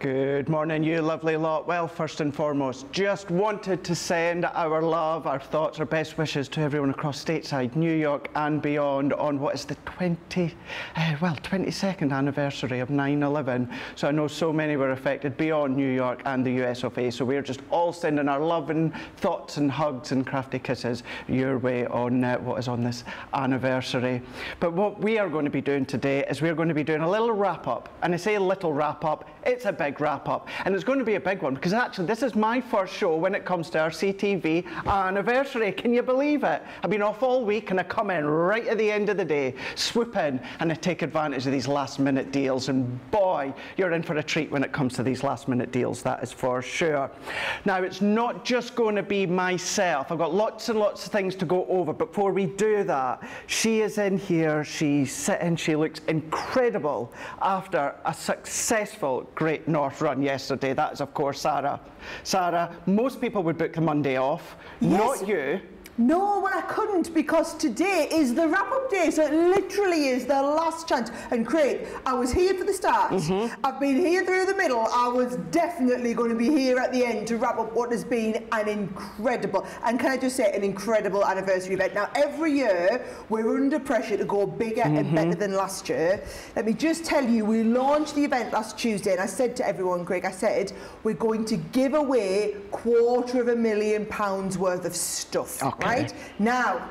Good morning, you lovely lot. Well, first and foremost, just wanted to send our love, our thoughts, our best wishes to everyone across stateside, New York and beyond on what is the 22nd anniversary of 9/11. So I know so many were affected beyond New York and the US of A. So we're just all sending our love and thoughts and hugs and crafty kisses your way on what is on this anniversary. But what we are going to be doing today is we're going to be doing a little wrap up. And I say a little wrap up, it's a big wrap up, and it's going to be a big one because actually this is my first show when it comes to our CTV anniversary. Can you believe it? I've been off all week and I come in right at the end of the day, swoop in and I take advantage of these last minute deals, and boy, you're in for a treat when it comes to these last minute deals, that is for sure. Now, it's not just going to be myself. I've got lots and lots of things to go over. Before we do that, she is in here, she's sitting, she looks incredible after a successful Great North run yesterday. That is, of course, Sara. Sara, most people would book the Monday off, yes. Not you. No, well, I couldn't, because today is the wrap-up day, so it literally is the last chance. And Craig, I was here for the start, I've been here through the middle, I was definitely going to be here at the end to wrap up what has been an incredible, and can I just say, an incredible anniversary event. Now, every year, we're under pressure to go bigger and better than last year. Let me just tell you, we launched the event last Tuesday, and I said to everyone, Craig, I said, we're going to give away £250,000 worth of stuff. Okay. Right? Now,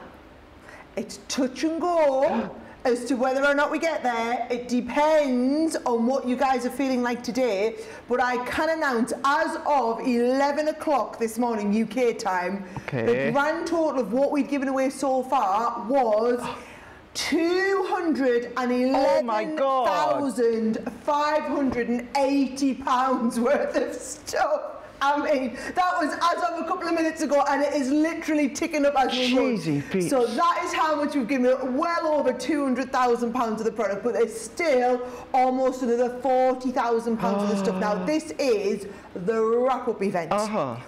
it's touch and go as to whether or not we get there. It depends on what you guys are feeling like today, but I can announce as of 11 o'clock this morning UK time, the grand total of what we've given away so far was £211,580 worth of stuff. I mean, that was as of a couple of minutes ago, and it is literally ticking up as we run. So that is how much we've given, well over £200,000 of the product, but there's still almost another £40,000 of the stuff. Now, this is the wrap-up event,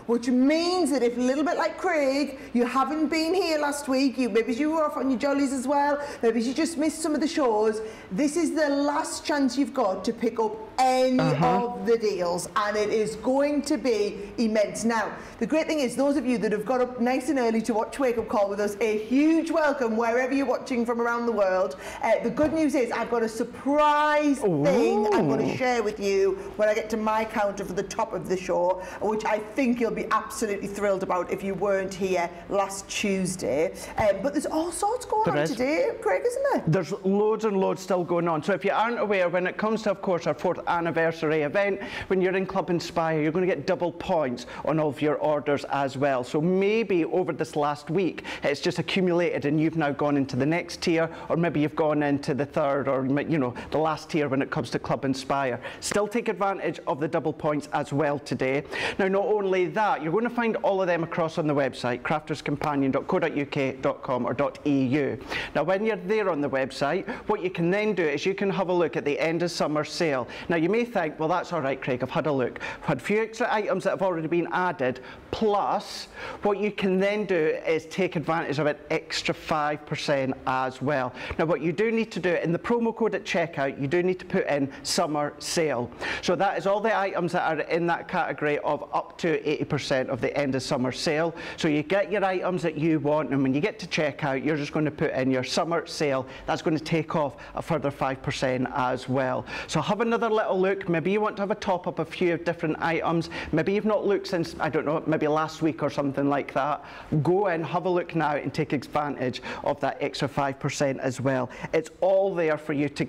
which means that if, a little bit like Craig, you haven't been here last week, maybe you were off on your jollies as well, maybe you just missed some of the shows, this is the last chance you've got to pick up any of the deals, and it is going to be immense. Now, the great thing is, those of you that have got up nice and early to watch Wake Up Call with us, a huge welcome wherever you're watching from around the world. The good news is I've got a surprise thing I'm going to share with you when I get to my counter for the top of the show, which I think you'll be absolutely thrilled about if you weren't here last Tuesday. But there's all sorts going on today, Craig, isn't there? There's loads and loads still going on. So if you aren't aware, when it comes to, of course, our 4th anniversary event, when you're in Club Inspire, you're going to get double points on all of your orders as well. So maybe over this last week, it's just accumulated and you've now gone into the next tier, or maybe you've gone into the 3rd, or, you know, the last tier when it comes to Club Inspire. Still take advantage of the double points as well today. Now, not only that, you're going to find all of them across on the website, crafterscompanion.co.uk.com or .eu. Now, when you're there on the website, what you can then do is you can have a look at the end of summer sale. Now, you may think, well, that's all right, Craig, I've had a look. I've had a few extra items that have already been added, plus what you can then do is take advantage of an extra 5% as well. Now, what you do need to do in the promo code at checkout, you do need to put in summer sale. So that is all the items that are in that category of up to 80% of the end of summer sale. So you get your items that you want, and when you get to checkout, you're just going to put in your summer sale. That's going to take off a further 5% as well. So have another little look. Maybe you want to have a top up a few different items. Maybe you've not looked since, I don't know, maybe last week or something like that. Go in, have a look now, and take advantage of that extra 5% as well. It's all there for you to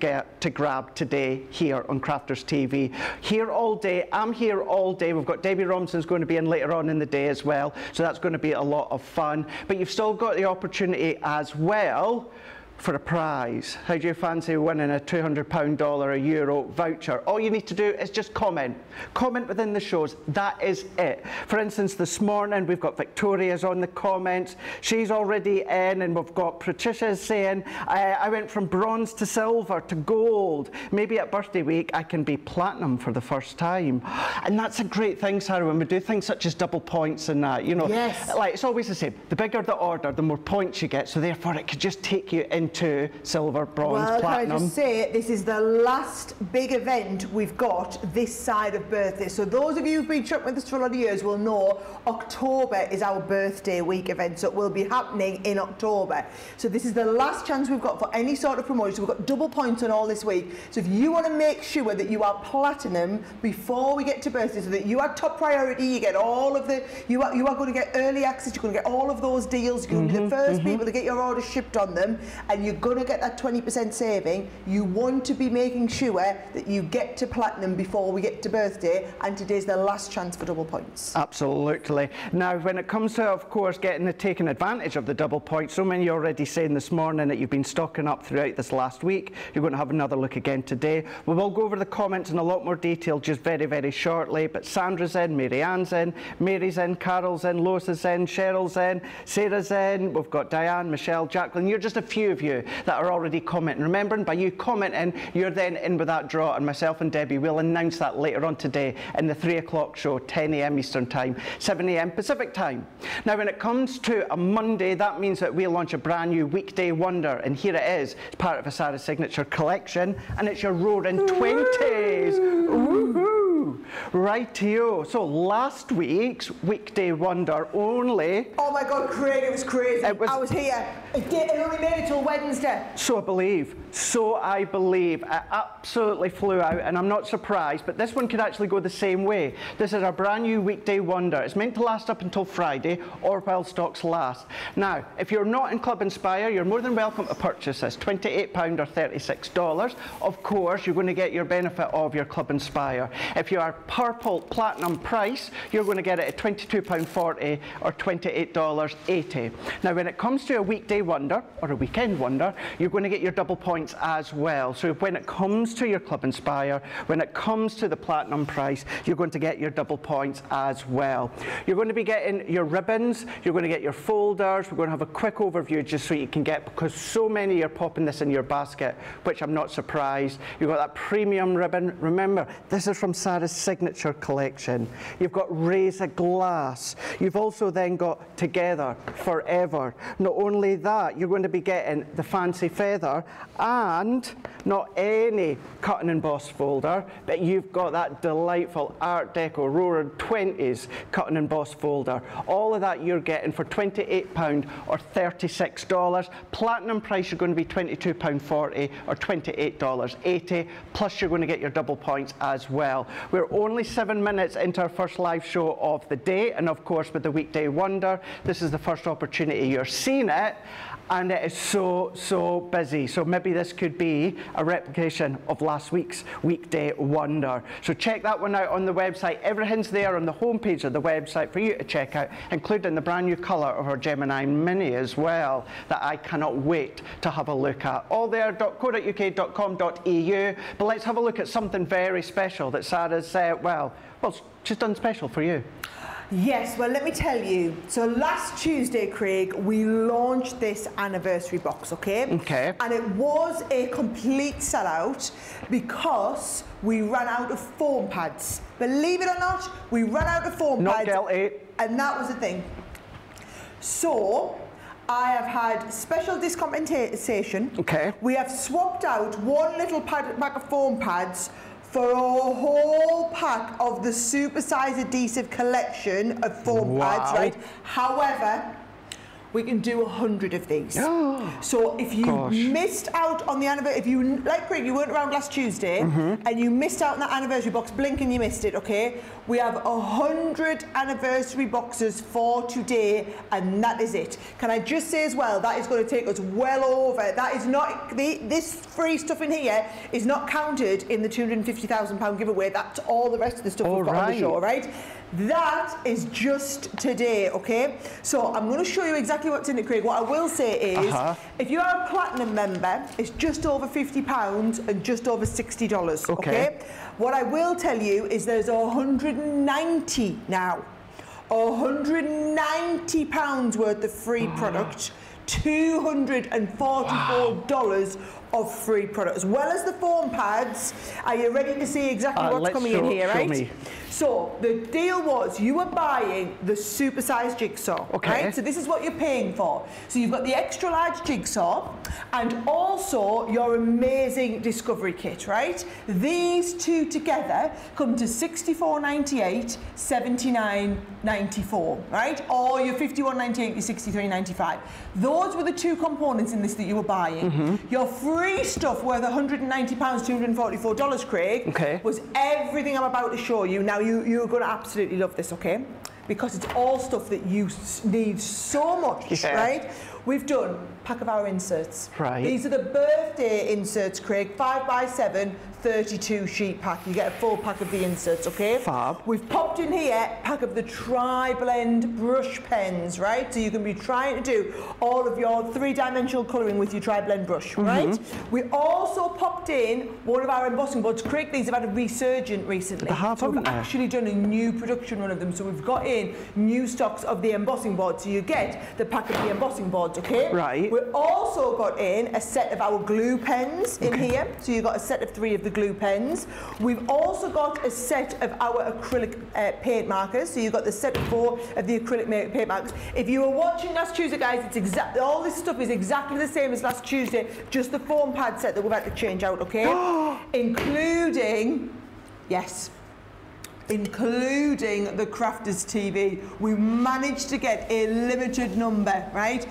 grab today here on Crafters TV. Here all day, I'm here all day. We've got Debbie Romson's going to be in later on in the day as well, so that's going to be a lot of fun. But you've still got the opportunity as well for a prize. How do you fancy winning a £200 or a euro voucher? All you need to do is just comment. Comment within the shows. That is it. For instance, this morning we've got Victoria's on the comments. She's already in, and we've got Patricia saying, I went from bronze to silver to gold. Maybe at birthday week I can be platinum for the first time. And that's a great thing, Sarah, when we do things such as double points and that, you know. Yes. Like, it's always the same. The bigger the order, the more points you get, so therefore it could just take you into into silver, bronze, platinum. Can I just say, this is the last big event we've got this side of birthday. So those of you who've been shopping with us for a lot of years will know October is our birthday week event, so it will be happening in October. So this is the last chance we've got for any sort of promotion. So we've got double points on all this week. So if you want to make sure that you are platinum before we get to birthday, so that you are top priority, you get all of the, you are going to get early access, you're going to get all of those deals, you're going to be the first people to get your orders shipped on them, and you're going to get that 20% saving. You want to be making sure that you get to platinum before we get to birthday, and today's the last chance for double points. Absolutely. Now, when it comes to, of course, taking advantage of the double points, so many already saying this morning that you've been stocking up throughout this last week. You're going to have another look again today. We will go over the comments in a lot more detail just very, very shortly, but Sandra's in, Mary Ann's in, Mary's in, Carol's in, Lois is in, Cheryl's in, Sarah's in, we've got Diane, Michelle, Jacqueline. You're just a few of you that are already commenting. Remembering, by you commenting, you're then in with that draw, and myself and Debbie will announce that later on today in the 3 o'clock show, 10 a.m. Eastern Time, 7 a.m. Pacific Time. Now, when it comes to a Monday, that means that we'll launch a brand new weekday wonder, and here it is. It's part of a Sara Signature collection, and it's your Roaring 20s. Woohoo! Rightio. So last week's weekday wonder only. Oh my God, Craig, it was crazy. I was here. It only made it till Wednesday. So I believe. It absolutely flew out, and I'm not surprised, but this one could actually go the same way. This is our brand new weekday wonder. It's meant to last up until Friday, or while stocks last. Now, if you're not in Club Inspire, you're more than welcome to purchase this, £28 or $36. Of course, you're going to get your benefit of your Club Inspire. If you are purple platinum price, you're going to get it at £22.40 or $28.80. Now, when it comes to a weekday wonder or a weekend wonder, you're going to get your double points as well. So when it comes to your Club Inspire, when it comes to the platinum price, you're going to get your double points as well. You're going to be getting your ribbons, you're going to get your folders. We're going to have a quick overview just so you can get, because so many are popping this in your basket, which I'm not surprised. You've got that premium ribbon. Remember, this is from Sara's Signature collection. You've got Razor Glass. You've also then got Together Forever. Not only that, you're going to be getting the Fancy Feather, and not any cut and embossed folder, but you've got that delightful Art Deco Roaring 20s cut and embossed folder. All of that you're getting for £28 or $36. Platinum price, you're going to be £22.40 or $28.80, plus you're going to get your double points as well. We're only 7 minutes into our first live show of the day, and of course with the weekday wonder, this is the first opportunity you're seeing it, and it is so busy. So maybe this could be a replication of last week's weekday wonder. So check that one out on the website. Everything's there on the homepage of the website for you to check out, including the brand new colour of our Gemini Mini as well, that I cannot wait to have a look at. All there, .co.uk.com.au. But let's have a look at something very special that Sara's well, she's done special for you. Yes, well, let me tell you. So last Tuesday, Craig, we launched this anniversary box, okay? Okay. And it was a complete sellout because we ran out of foam pads. Believe it or not, we ran out of foam pads. Not guilty. And that was the thing. So I have had special dispensation. Okay. We have swapped out one little pack of foam pads for a whole pack of the super size adhesive collection of foam pads, right? However, we can do 100 of these. So if you missed out on the anniversary, if you, like Craig, you weren't around last Tuesday and you missed out on that anniversary box, blink and you missed it, okay? We have 100 anniversary boxes for today, and that is it. Can I just say as well, that is going to take us well over. That is not, this free stuff in here is not counted in the £250,000 giveaway. That's all the rest of the stuff we've got on the show, right? That is just today, okay? So I'm going to show you exactly what's in it, Craig. What I will say is, if you are a platinum member, it's just over £50 and just over $60, okay? What I will tell you is there's 190 now. £190 worth of free product, $244 of free product, as well as the foam pads. Are you ready to see exactly what's coming in here, right? Me. So the deal was you were buying the supersized jigsaw, right? So this is what you're paying for. So you've got the extra large jigsaw and also your amazing discovery kit, right? These two together come to $64.98, $79.94, right? Or your $51.98, your $63.95. Those were the two components in this that you were buying. Your free stuff worth £190, $244, Craig, was everything I'm about to show you. Now you're going to absolutely love this, okay? Because it's all stuff that you need so much, right? We've done a pack of our inserts. Right. These are the birthday inserts, Craig, 5x7, 32 sheet pack. You get a full pack of the inserts, okay? Fab. We've popped in here a pack of the tri-blend brush pens, right? So you can be trying to do all of your three-dimensional colouring with your tri-blend brush, right? We also popped in one of our embossing boards. Craig, these have had a resurgent recently. So we've actually done a new production run of them. So we've got in new stocks of the embossing board. So you get the pack of the embossing boards, okay? Right. We've also got in a set of our glue pens in here. So you've got a set of 3 of the glue pens. We've also got a set of our acrylic paint markers. So you've got the set of 4 of the acrylic paint markers. If you were watching last Tuesday, guys, it's exactly all this stuff is exactly the same as last Tuesday, just the foam pad set that we've had to change out, okay? Including, yes, including the Crafters TV. We managed to get a limited number, right?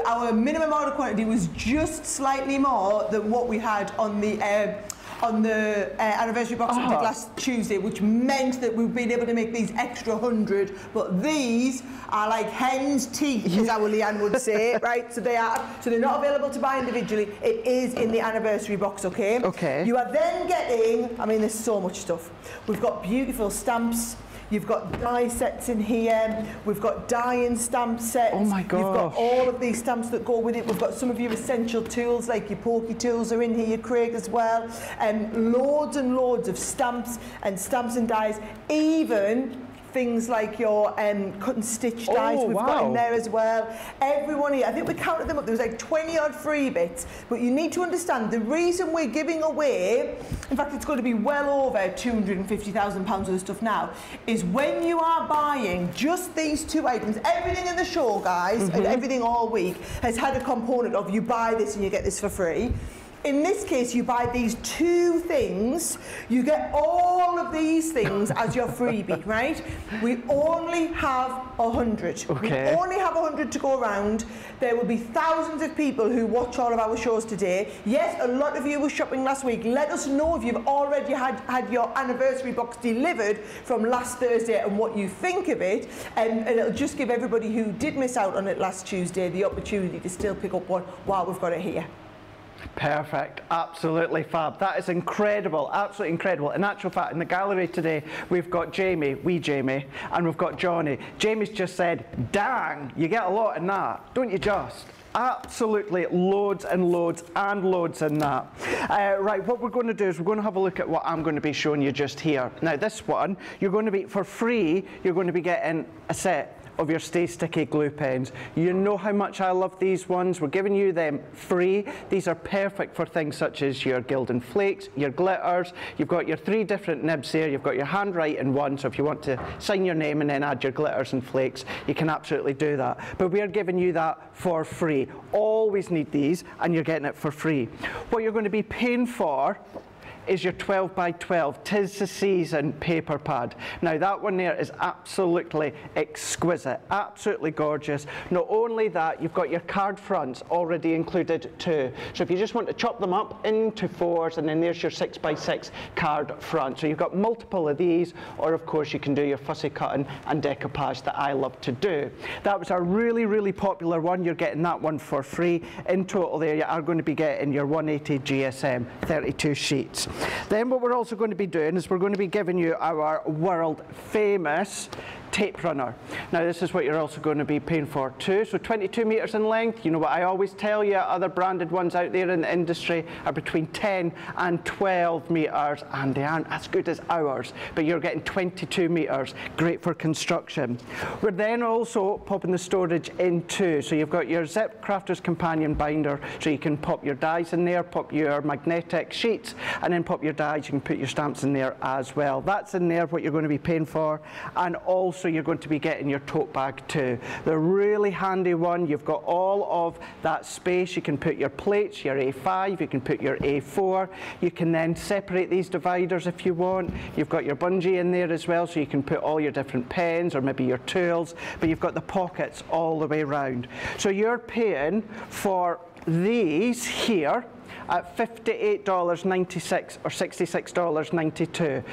Our minimum order quantity was just slightly more than what we had on the anniversary box we did last Tuesday, which meant that we've been able to make these extra 100, but these are like hen's teeth, as our Leanne would say, right? So they're not available to buy individually. It is in the anniversary box, okay? Okay. You are then getting, I mean, there's so much stuff. We've got beautiful stamps. You've got die sets in here. We've got die and stamp sets. Oh my gosh. You've got all of these stamps that go with it. We've got some of your essential tools, like your pokey tools are in here, Craig, as well. And loads of stamps and dies. Even things like your cut and stitch dies we've got in there as well. Everyone here, I think we counted them up, there was like 20 odd free bits, but you need to understand the reason we're giving away, in fact it's going to be well over £250,000 worth of stuff now, is when you are buying just these 2 items, everything in the show, guys, and everything all week has had a component of you buy this and you get this for free. In this case, you buy these 2 things, you get all of these things as your freebie, right? We only have 100. Okay. We only have 100 to go around. There will be thousands of people who watch all of our shows today. Yes, a lot of you were shopping last week. Let us know if you've already had your anniversary box delivered from last Thursday and what you think of it. And it'll just give everybody who did miss out on it last Tuesday the opportunity to still pick up one while we've got it here. Perfect, absolutely fab. That is incredible, absolutely incredible. In actual fact, in the gallery today, we've got Jamie, and we've got Johnny. Jamie's just said, dang, you get a lot in that, don't you just? Absolutely loads and loads and loads in that. Right, what we're going to do is we're going to have a look at what I'm going to be showing you just here. Now this one, you're going to be, for free, you're going to be getting a set of your Stay Sticky glue pens. You know how much I love these ones. We're giving you them free. These are perfect for things such as your Gilded Flakes, your glitters. You've got your 3 different nibs there. You've got your handwriting one, so if you want to sign your name and then add your glitters and flakes, you can absolutely do that. But we are giving you that for free. Always need these, and you're getting it for free. What you're going to be paying for is your 12x12 'Tis the Season paper pad. Now that one there is absolutely exquisite, absolutely gorgeous. Not only that, you've got your card fronts already included too. So if you just want to chop them up into 4s, and then there's your 6x6 card front. So you've got multiple of these, or of course you can do your fussy cutting and decoupage that I love to do. That was a really, really popular one. You're getting that one for free. In total there, you are going to be getting your 180 GSM 32 sheets. Then what we're also going to be doing is we're going to be giving you our world famous tape runner. Now this is what you're also going to be paying for too. So 22 metres in length. You know what I always tell you, other branded ones out there in the industry are between 10 and 12 metres, and they aren't as good as ours, but you're getting 22 metres. Great for construction. We're then also popping the storage in too. So you've got your Zip Crafter's Companion binder, so you can pop your dies in there, pop your magnetic sheets, and then pop your dies. You can put your stamps in there as well. That's in there, what you're going to be paying for. And also you're going to be getting your tote bag too. The really handy one, you've got all of that space. You can put your plates, your A5, you can put your A4. You can then separate these dividers if you want. You've got your bungee in there as well, so you can put all your different pens or maybe your tools, but you've got the pockets all the way around. So you're paying for these here at $58.96 or $66.92.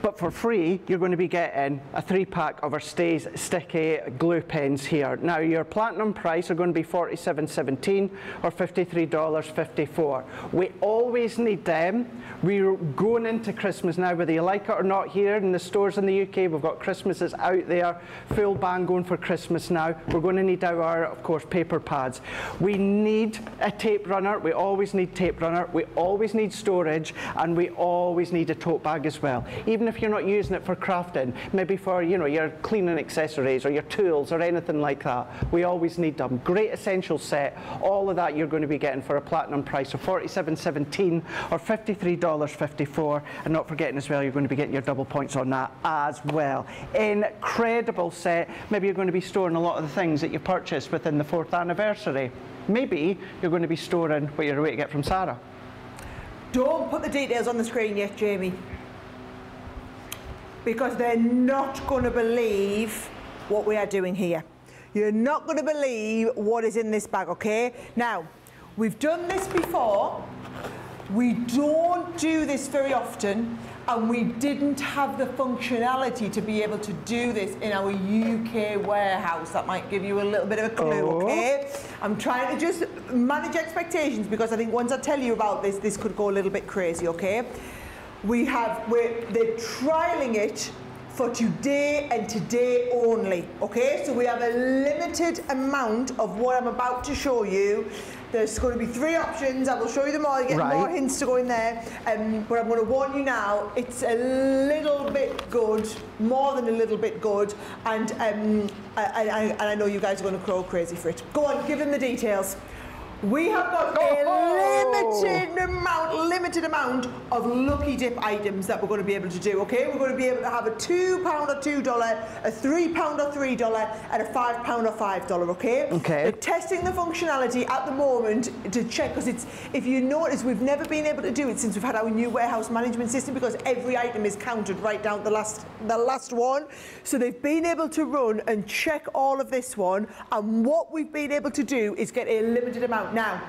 But for free, you're going to be getting a 3-pack of our Stays Sticky glue pens here. Now, your platinum price are going to be $47.17 or $53.54. We always need them. We're going into Christmas now, whether you like it or not. Here in the stores in the UK, we've got Christmases out there, full bang going for Christmas now. We're going to need our, of course, paper pads. We need a tape runner. We always need tape runner. We always need storage, and we always need a tote bag as well. Even if you're not using it for crafting, maybe for, you know, your cleaning accessories or your tools or anything like that, we always need them. Great essential set. All of that you're going to be getting for a platinum price of $47.17 or $53.54. And not forgetting as well, you're going to be getting your double points on that as well. Incredible set. Maybe you're going to be storing a lot of the things that you purchased within the 4th anniversary. Maybe you're going to be storing what you're away to get from Sarah. Don't put the details on the screen yet, Jamie, because they're not going to believe what we are doing here. You're not going to believe what is in this bag, okay? Now, we've done this before. We don't do this very often, and we didn't have the functionality to be able to do this in our UK warehouse. That might give you a little bit of a clue, okay? I'm trying to just manage expectations, because I think once I tell you about this, this could go a little bit crazy, okay? They're trialing it for today and today only, okay? So we have a limited amount of what I'm about to show you. There's going to be 3 options. I will show you them all. You get more hints to go in there. But I'm going to warn you now, it's a little bit good, more than a little bit good. And I know you guys are going to crow crazy for it. Go on, give them the details. We have got a limited amount of Lucky Dip items that we're going to be able to do, okay? We're going to be able to have a £2 or $2, a £3 or $3, and a £5 or $5, okay? Okay. We're testing the functionality at the moment to check, because it's, if you notice, we've never been able to do it since we've had our new warehouse management system, because every item is counted right down to the last one. So they've been able to run and check all of this one, and what we've been able to do is get a limited amount. Now,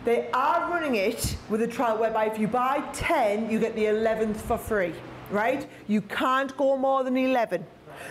they are running it with a trial whereby if you buy 10, you get the 11th for free, right? You can't go more than 11.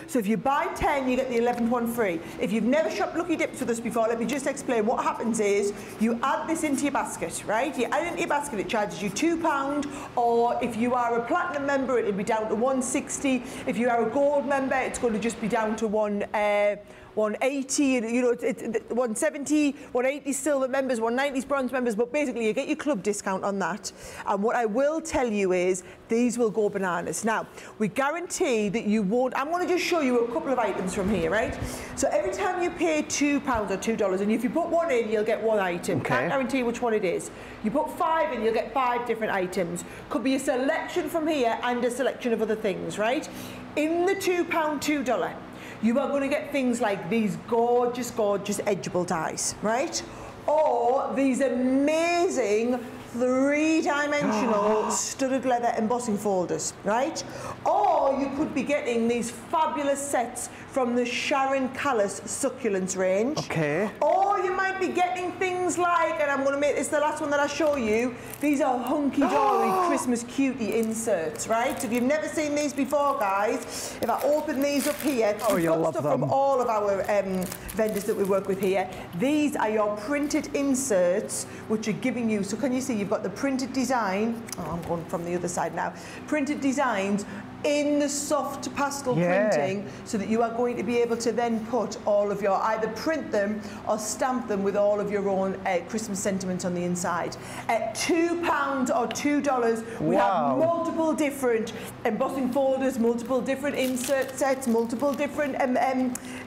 So if you buy 10, you get the 11th one free. If you've never shopped Lucky Dips with us before, let me just explain. What happens is you add this into your basket, right? You add it into your basket, it charges you £2, or if you are a platinum member, it'll be down to $160. If you are a gold member, it's going to just be down to $180, you know, 170, 180 silver members, 190 bronze members, but basically you get your club discount on that. And what I will tell you is these will go bananas. Now, we guarantee that you won't. I'm going to just show you a couple of items from here, right? So every time you pay £2 or $2, and if you put 1 in, you'll get 1 item. Okay. Can't guarantee which one it is. You put 5 in, you'll get 5 different items. Could be a selection from here and a selection of other things, right? In the £2, $2, you are going to get things like these gorgeous, gorgeous edgeable dies, right? Or these amazing 3-dimensional studded leather embossing folders, right? Or you could be getting these fabulous sets from the Sharon Callis succulents range. Okay. Or you might be getting things things like, and I'm going to make this the last one that I show you, these are hunky-dory Christmas cutie inserts, right? So if you've never seen these before, guys, if I open these up here, we've got stuff from all of our vendors that we work with here. These are your printed inserts, which are giving you, so can you see, you've got the printed design, I'm going from the other side now, printed designs in the soft pastel printing, so that you are going to be able to then put all of your, either print them or stamp them with all of your own Christmas sentiment on the inside. At £2 or $2, we have multiple different embossing folders, multiple different insert sets, multiple different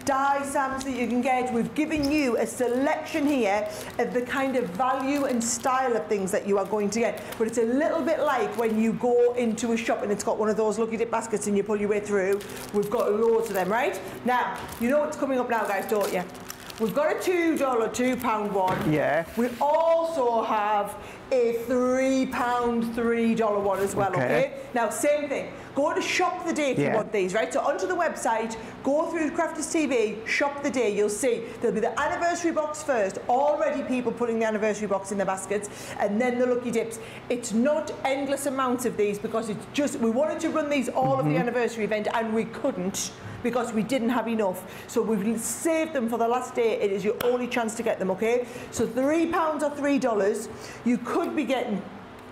die stamps that you can get. We've given you a selection here of the kind of value and style of things that you are going to get. But it's a little bit like when you go into a shop and it's got one of those lucky dip baskets and you pull your way through. We've got loads of them, right? Now, you know what's coming up now, guys, don't you? We've got a $2, £2 one. Yeah. We also have a £3, $3 one as well, okay? Now, same thing. Go to shop the day if you want these, right? So onto the website, go through Crafters TV, shop the day, you'll see there'll be the anniversary box first, already people putting the anniversary box in their baskets, and then the lucky dips. It's not endless amounts of these because it's just, we wanted to run these all of the anniversary event and we couldn't because we didn't have enough. So we've saved them for the last day. It is your only chance to get them, okay? So £3 or $3, you could be getting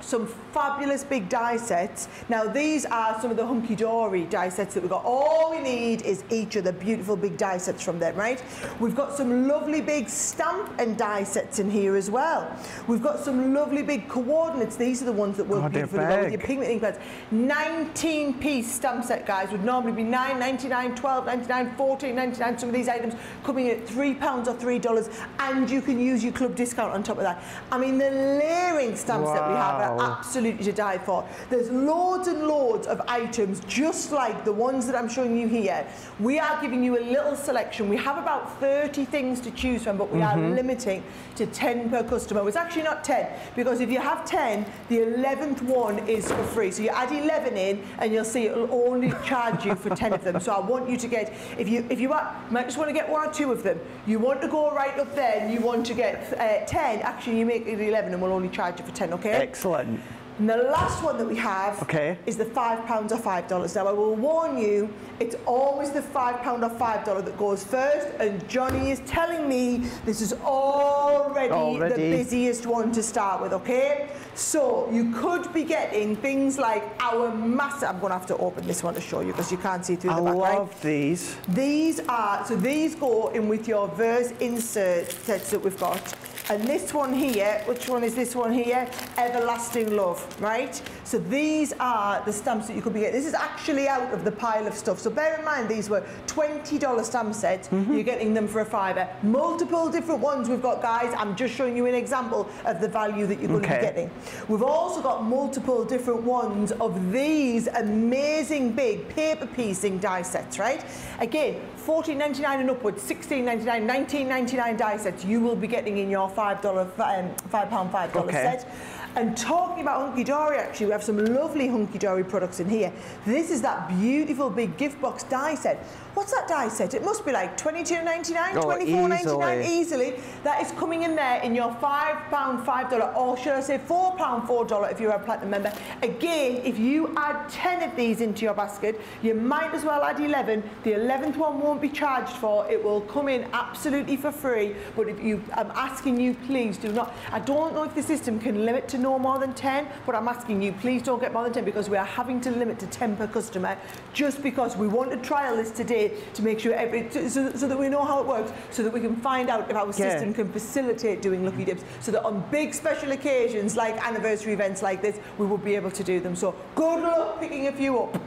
some fabulous big die sets. Now these are some of the hunky-dory die sets that we've got. All we need is each of the beautiful big die sets from them, right? We've got some lovely big stamp and die sets in here as well. We've got some lovely big coordinates. These are the ones that work beautifully well with your pigment ink pads. 19-piece stamp set, guys, would normally be $9.99, $12.99, $14.99. Some of these items coming at £3 or $3, and you can use your club discount on top of that. I mean, the layering stamps that we have are absolutely to die for. There's loads and loads of items just like the ones that I'm showing you here. We are giving you a little selection. We have about 30 things to choose from, but we are limiting to 10 per customer. It's actually not 10, because if you have 10, the 11th one is for free. So you add 11 in and you'll see it'll only charge you for 10 of them. So I want you to get, if you might just want to get 1 or 2 of them, you want to go right up there and you want to get 10, actually you make it 11 and we'll only charge you for 10, okay? Excellent. And the last one that we have is the £5 or $5. Now I will warn you, it's always the £5 or $5 that goes first, and Johnny is telling me this is already the busiest one to start with, okay? So you could be getting things like our massive, I'm going to have to open this one to show you because you can't see through the back. I love these. These are, so these go in with your verse insert sets that we've got. And this one here, which one is this one here? Everlasting Love, right? So these are the stamps that you could be getting. This is actually out of the pile of stuff. So bear in mind, these were $20 stamp sets. You're getting them for a £5. Multiple different ones we've got, guys. I'm just showing you an example of the value that you're going to be getting. We've also got multiple different ones of these amazing big paper piecing die sets, right? Again, $14.99 and upwards, $16.99, $19.99 die sets you will be getting in your £5 set. And talking about hunky-dory, actually, we have some lovely hunky-dory products in here. This is that beautiful big gift box die set. What's that die set? It must be like $22.99, $24.99 easily. That is coming in there in your £5, $5, or should I say £4, $4 if you're a Platinum member. Again, if you add 10 of these into your basket, you might as well add 11. The 11th one won't be charged for. It will come in absolutely for free. But if you, I'm asking you, please do not. I don't know if the system can limit to no more than 10, but I'm asking you, please don't get more than 10 because we are having to limit to 10 per customer just because we want to trial this today to make sure so that we know how it works, so that we can find out if our system can facilitate doing lucky dips, so that on big special occasions like anniversary events like this, we will be able to do them. So good luck picking a few up.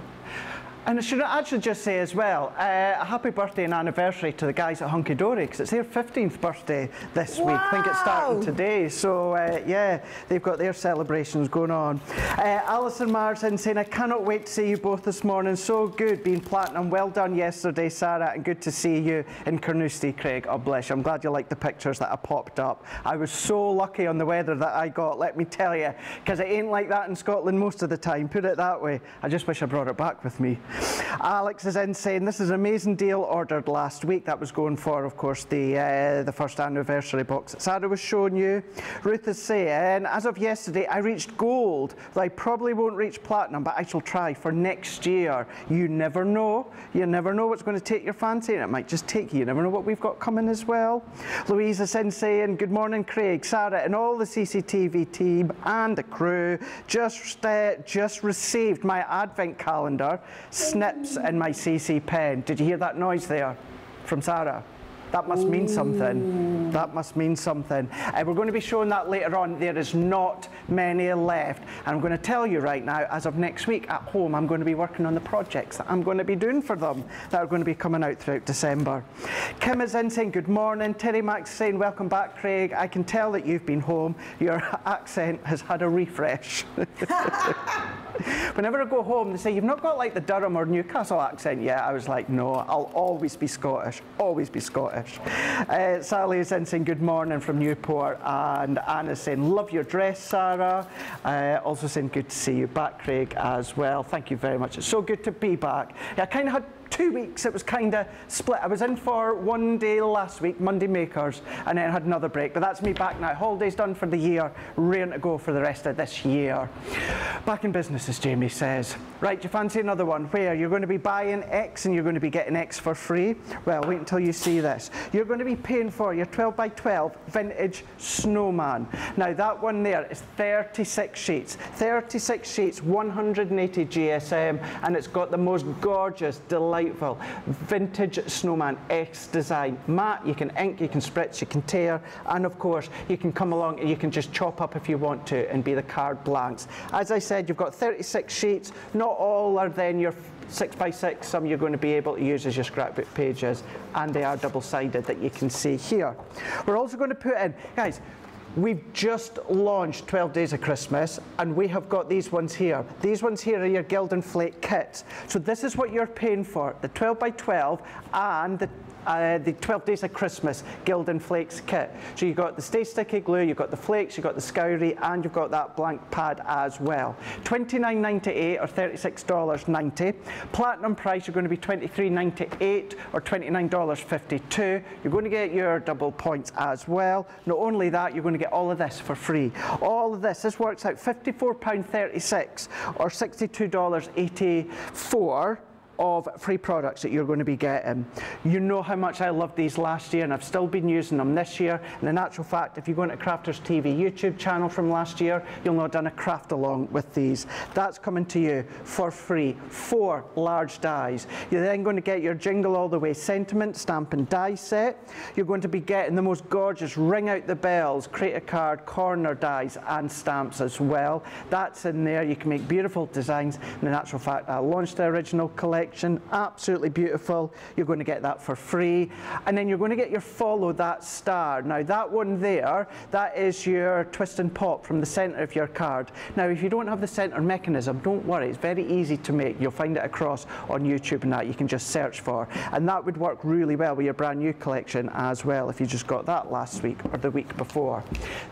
And I should actually just say as well, a happy birthday and anniversary to the guys at Hunky Dory, because it's their 15th birthday this week. I think it's starting today. So yeah, they've got their celebrations going on. Alison Marsden saying, I cannot wait to see you both this morning. So good being Platinum. Well done yesterday, Sarah, and good to see you in Carnoustie, Craig. Oh, bless you. I'm glad you liked the pictures that I popped up. I was so lucky on the weather that I got, let me tell you, because it ain't like that in Scotland most of the time, put it that way. I just wish I brought it back with me. Alex is in saying, this is an amazing deal ordered last week. That was going for, of course, the first anniversary box that Sara was showing you. Ruth is saying, as of yesterday, I reached gold. I probably won't reach platinum, but I shall try for next year. You never know. You never know what's going to take your fancy, and it might just take you. You never know what we've got coming as well. Louise is in saying, good morning, Craig, Sara, and all the CCTV team and the crew. Just received my advent calendar, snips in my CC pen. Did you hear that noise there from Sara? That must mean something. That must mean something. We're going to be showing that later on. There is not many left. And I'm going to tell you right now, as of next week at home, I'm going to be working on the projects that I'm going to be doing for them that are going to be coming out throughout December. Kim is in saying, good morning. Terry Max saying, welcome back, Craig. I can tell that you've been home. Your accent has had a refresh. Whenever I go home, they say, you've not got like the Durham or Newcastle accent yet. I was like, no, I'll always be Scottish. Always be Scottish. Sally is in saying good morning from Newport, and Anna's saying love your dress, Sara. Also saying good to see you back, Craig, as well. Thank you very much. It's so good to be back. Yeah, I kind of had 2 weeks, it was kind of split. I was in for one day last week, Monday Makers, and then had another break. But that's me back now. Holidays done for the year, rearing to go for the rest of this year. Back in business, as Jamie says. Right, do you fancy another one where you're going to be buying X and you're going to be getting X for free? Well, wait until you see this. You're going to be paying for your 12 by 12 vintage snowman. Now that one there is 36 sheets. 36 sheets, 180 GSM, and it's got the most gorgeous, delightful vintage snowman X design. Matte, you can ink, you can spritz, you can tear, and of course you can come along and you can just chop up if you want to and be the card blanks. As I said, you've got 36 sheets. Not all are then your 6 by 6, some you're going to be able to use as your scrapbook pages, and they are double-sided that you can see here. We're also going to put in, guys, we've just launched 12 Days of Christmas, and we have got these ones here. These ones here are your Gildan Flake kits. So this is what you're paying for, the 12 by 12 and the 12 Days of Christmas Gildan Flakes kit. So you've got the Stay Sticky glue, you've got the flakes, you've got the scoury, and you've got that blank pad as well. $29.98 or $36.90. Platinum price, you're going to be $23.98 or $29.52. You're going to get your double points as well. Not only that, you're going to get all of this for free. All of this works out £54.36 or $62.84 of free products that you're going to be getting. You know how much I loved these last year, and I've still been using them this year. And in actual fact, if you go into Crafters TV YouTube channel from last year, you'll know I've done a craft along with these. That's coming to you for free. 4 large dies. You're then going to get your Jingle All the Way sentiment stamp and die set. You're going to be getting the most gorgeous Ring Out the Bells, Create a Card, corner dies and stamps as well. That's in there. You can make beautiful designs. And in actual fact, I launched the original collection. Absolutely beautiful. You're going to get that for free. And then you're going to get your Follow That Star. Now that one there, that is your twist and pop from the center of your card. Now if you don't have the center mechanism, don't worry, it's very easy to make. You'll find it across on YouTube and that you can just search for. And that would work really well with your brand new collection as well if you just got that last week or the week before.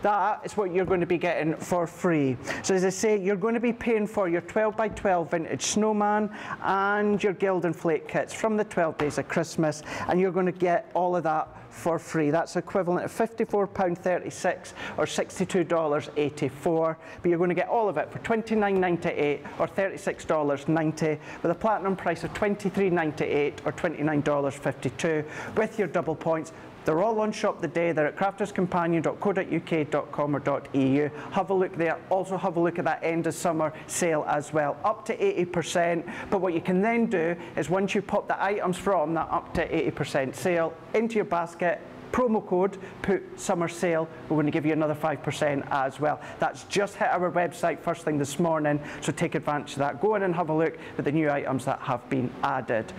That is what you're going to be getting for free. So as I say, you're going to be paying for your 12 by 12 vintage snowman and your Gildan Flake kits from the 12 Days of Christmas, and you're going to get all of that for free. That's equivalent of £54.36 or $62.84, but you're going to get all of it for $29.98 or $36.90 with a platinum price of $23.98 or $29.52 with your double points. They're all on Shop the Day. They're at crafterscompanion.co.uk.com or .eu. Have a look there. Also have a look at that end of summer sale as well, up to 80%. But what you can then do is once you pop the items from that up to 80% sale into your basket, promo code, put summer sale, we're going to give you another 5% as well. That's just hit our website first thing this morning, so take advantage of that. Go in and have a look at the new items that have been added.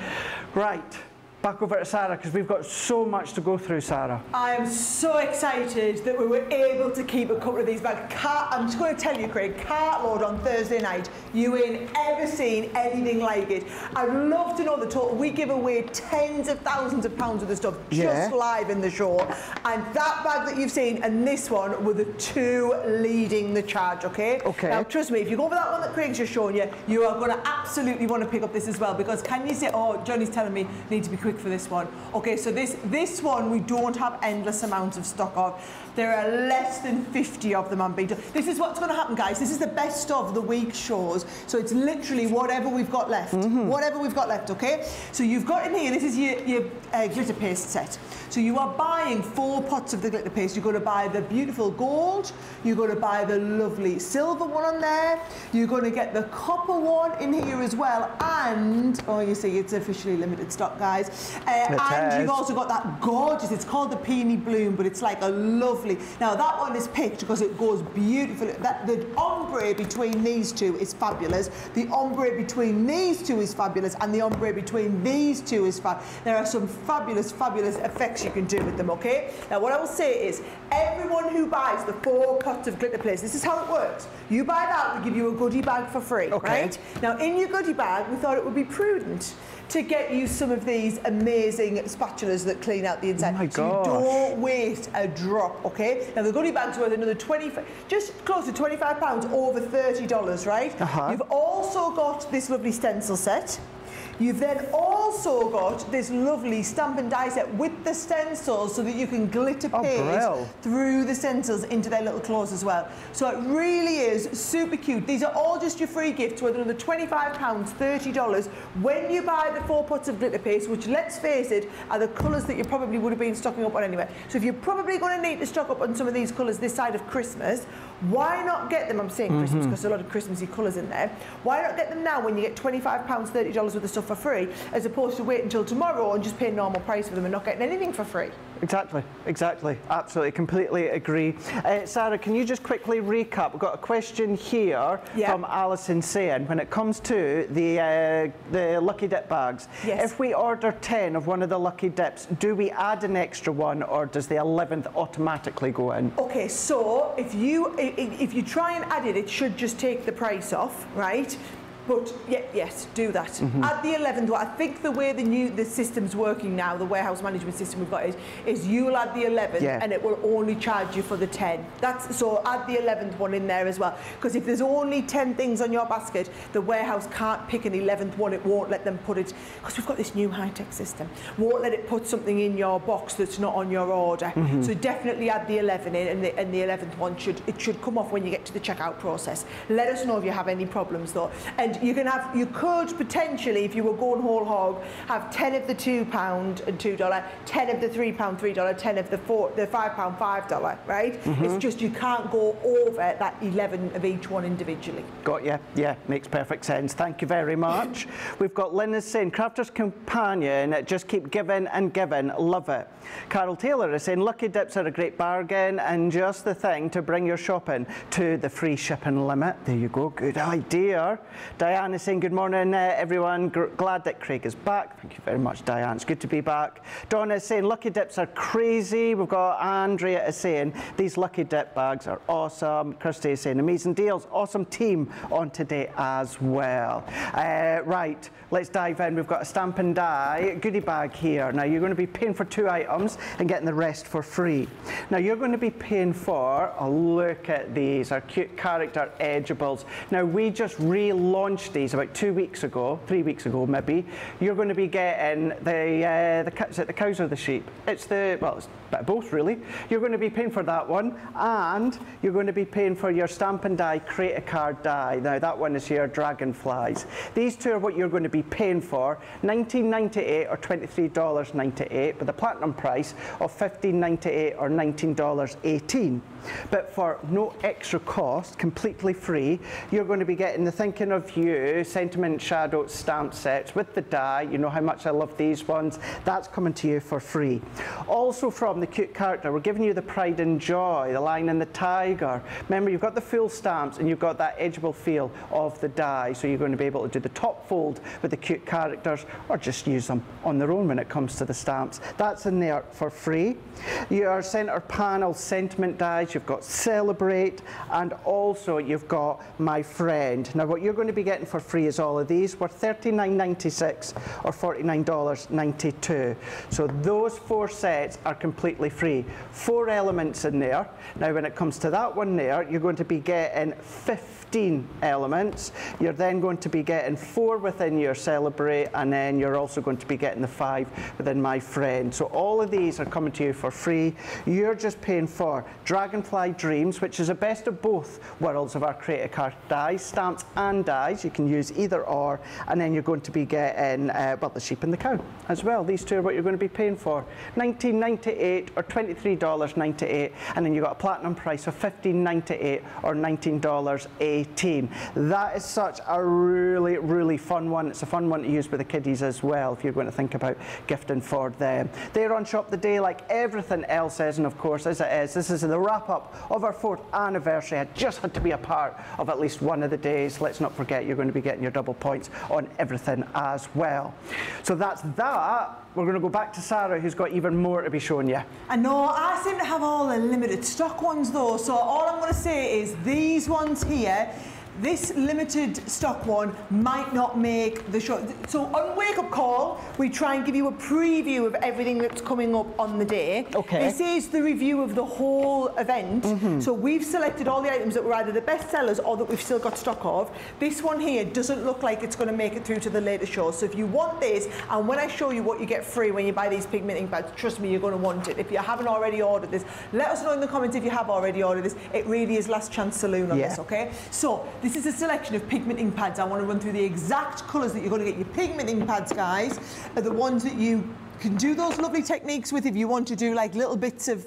Right. back over to Sarah, because we've got so much to go through, Sarah. I am so excited that we were able to keep a couple of these back. I'm just going to tell you, Craig, cartload on Thursday night. You ain't ever seen anything like it. I'd love to know the total. We give away tens of thousands of pounds of the stuff just live in the show. And that bag that you've seen and this one were the two leading the charge, okay? Okay. Now, trust me, if you go for that one that Craig's just shown you, you are going to absolutely want to pick up this as well, because can you say, oh, Johnny's telling me need to be quick for this one. Okay, so this one we don't have endless amounts of stock of. There are less than 50 of them on being done. This is what's going to happen, guys. This is the best of the week shows. So it's literally whatever we've got left. Whatever we've got left, okay? So you've got in here, this is your glitter paste set. So you are buying 4 pots of the glitter paste. You're going to buy the beautiful gold. You're going to buy the lovely silver one on there. You're going to get the copper one in here as well. And, oh, you see, it's officially limited stock, guys. And you've also got that gorgeous, it's called the Peony Bloom, but it's like a lovely. Now that one is picked because it goes beautifully. The ombre between these two is fabulous. The ombre between these two is fabulous, and the ombre between these two is fab. There are some fabulous, fabulous effects you can do with them, okay? Now what I will say is, everyone who buys the 4 pots of glitter paste, this is how it works. You buy that, we give you a goodie bag for free, right? Now in your goodie bag, we thought it would be prudent to get you some of these amazing spatulas that clean out the inside. Oh my so you don't waste a drop, okay? Now the goodie bag's worth another just close to £25, over $30, right? You've also got this lovely stencil set. You've then also got this lovely stamp and die set with the stencils so that you can glitter paste through the stencils into their little claws as well. So it really is super cute. These are all just your free gifts, worth another £25, $30 when you buy the 4 pots of glitter paste, which, let's face it, are the colours that you probably would have been stocking up on anyway. So if you're probably going to need to stock up on some of these colours this side of Christmas, why not get them? I'm saying Christmas because there's a lot of Christmassy colours in there. Why not get them now when you get £25, $30 worth of stuff for free, as opposed to wait until tomorrow and just pay normal price for them and not getting anything for free? Exactly, exactly. Absolutely, completely agree. Sarah, can you just quickly recap? We've got a question here from Alison saying, when it comes to the Lucky Dip bags, if we order 10 of one of the Lucky Dips, do we add an extra one, or does the 11th automatically go in? Okay, so if you try and add it, it should just take the price off, right? But yes, do that. At the 11th one, I think the way the system's working now, the warehouse management system we've got is you'll add the 11th and it will only charge you for the 10. So add the 11th one in there as well. Because if there's only 10 things on your basket, the warehouse can't pick an 11th one. It won't let them put it, because we've got this new high-tech system, won't let it put something in your box that's not on your order. So definitely add the 11 in, and the 11th one should come off when you get to the checkout process. Let us know if you have any problems though. And you could potentially, if you were going whole hog, have 10 of the £2 and $2, 10 of the £3, $3, 10 of the £5, $5, right? It's just you can't go over that 11 of each one individually. Got you. Yeah, makes perfect sense. Thank you very much. We've got Lynn is saying, Crafter's Companion, just keep giving and giving, love it. Carol Taylor is saying, Lucky Dips are a great bargain and just the thing to bring your shopping to the free shipping limit. There you go, good idea. Diane is saying, good morning everyone, glad that Craig is back. Thank you very much, Diane, it's good to be back. Donna is saying, Lucky Dips are crazy. We've got Andrea is saying, these Lucky Dip bags are awesome. Kirsty is saying, amazing deals, awesome team on today as well. Right, let's dive in. We've got a stamp and die goodie bag here. Now you're going to be paying for 2 items and getting the rest for free. Now you're going to be paying for, look at these, our cute character edgeables. Now we just relaunched these about 2 weeks ago, 3 weeks ago maybe. You're going to be getting the cows or the sheep. It's a bit of both really. You're going to be paying for that one, and you're going to be paying for your stamp and die create a card die. Now that one is your dragonflies. These two are what you're going to be paying for, $19.98 or $23.98, with a platinum price of $15.98 or $19.18. But for no extra cost, completely free, you're going to be getting the Thinking of You Sentiment Shadow stamp sets with the die. You know how much I love these ones. That's coming to you for free. Also from the cute character, we're giving you the Pride and Joy, the Lion and the Tiger. Remember, you've got the full stamps and you've got that edgeable feel of the die, so you're going to be able to do the top fold with the cute characters or just use them on their own when it comes to the stamps. That's in there for free. Your centre panel sentiment dies, you've got Celebrate, and also you've got My Friend. Now what you're going to be getting for free is all of these. We're $39.96 or $49.92. So those 4 sets are completely free. 4 elements in there. Now when it comes to that one there, you're going to be getting 15 elements. You're then going to be getting 4 within your Celebrate, and then you're also going to be getting the 5 within My Friend. So all of these are coming to you for free. You're just paying for Dragonfly Dreams, which is the best of both worlds of our Create a Card dies, stamps and dies. You can use either or, and then you're going to be getting well, the sheep and the cow as well. These 2 are what you're going to be paying for, $19.98 or $23.98, and then you've got a platinum price of $15.98 or $19.18. That is such a really, really fun one. It's a fun one to use with the kiddies as well if you're going to think about gifting for them. They're on Shop the Day like everything else is, and of course, as it is, this is the wrap-up of our 4th anniversary. I just had to be a part of at least one of the days. Let's not forget, you're going to be getting your double points on everything as well. So that's that. We're going to go back to Sarah, who's got even more to be showing you. I know, I seem to have all the limited stock ones though, so all I'm going to say is these ones here, this limited stock one might not make the show. So on Wake Up Call, we try and give you a preview of everything that's coming up on the day. Okay. This is the review of the whole event. So we've selected all the items that were either the best sellers or that we've still got stock of. This one here doesn't look like it's going to make it through to the later shows. So if you want this, and when I show you what you get free when you buy these pigment ink pads, trust me, you're going to want it. If you haven't already ordered this, let us know in the comments if you have already ordered this. It really is last chance saloon on this, okay? So this is a selection of pigment ink pads. I want to run through the exact colours that you're going to get. Your pigment ink pads, guys, are the ones that you can do those lovely techniques with if you want to do like little bits of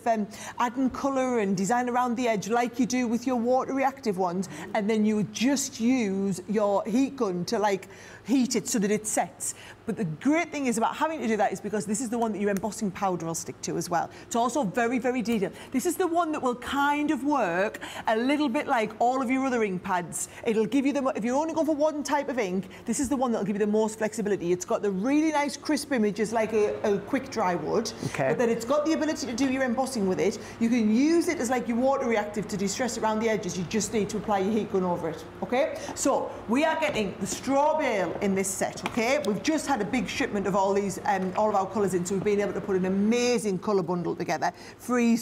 adding colour and design around the edge like you do with your water reactive ones, and then you would just use your heat gun to like heat it so that it sets. But the great thing is about having to do that is because this is the one that your embossing powder will stick to as well. It's also very, very detailed. This is the one that will kind of work a little bit like all of your other ink pads. It'll give you the, if you're only going for one type of ink, this is the one that'll give you the most flexibility. It's got the really nice crisp images like a quick dry wood, but then it's got the ability to do your embossing with it. You can use it as like your water reactive to distress around the edges. You just need to apply your heat gun over it, okay? So we are getting the straw bale in this set, okay? We've just had a big shipment of all these, all of our colours in, so we've been able to put an amazing colour bundle together. Free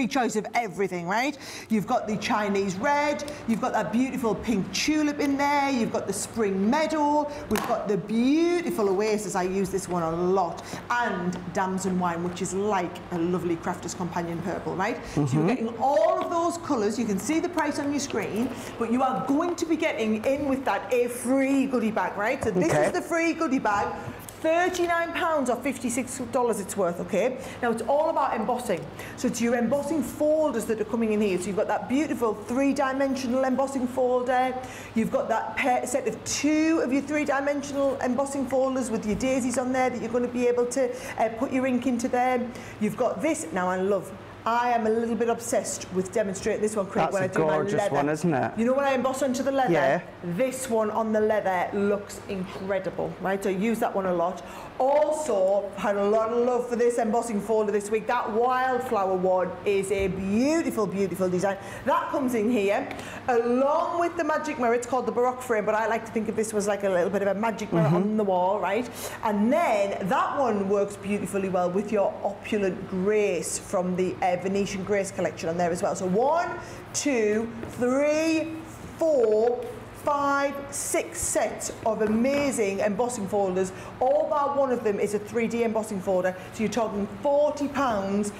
choice of everything, right? You've got the Chinese red, you've got that beautiful pink tulip in there, you've got the spring meadow, we've got the beautiful oasis, I use this one a lot, and damson wine, which is like a lovely crafter's companion purple, right? So you're getting all of those colours. You can see the price on your screen, but you are going to be getting in with that a free goodie bag, right? So this is the free goodie bag. £39 or $56 it's worth, okay? Now it's all about embossing. So it's your embossing folders that are coming in here. So you've got that beautiful 3-dimensional embossing folder. You've got that set of 2 of your 3-dimensional embossing folders with your daisies on there that you're going to be able to put your ink into there. You've got this. Now I am a little bit obsessed with demonstrating this one, Craig, when I do my leather. That's a gorgeous one, isn't it? You know when I emboss onto the leather? Yeah. This one on the leather looks incredible, right? So I use that one a lot. Also, had a lot of love for this embossing folder this week. That wildflower one is a beautiful, beautiful design. That comes in here, along with the magic mirror. It's called the Baroque frame, but I like to think of this was like a little bit of a magic mirror on the wall, right? And then that one works beautifully well with your opulent grace from the Venetian Grace collection on there as well. So 1, 2, 3, 4, 5, 6 sets of amazing embossing folders. All bar one of them is a 3D embossing folder. So you're talking £40,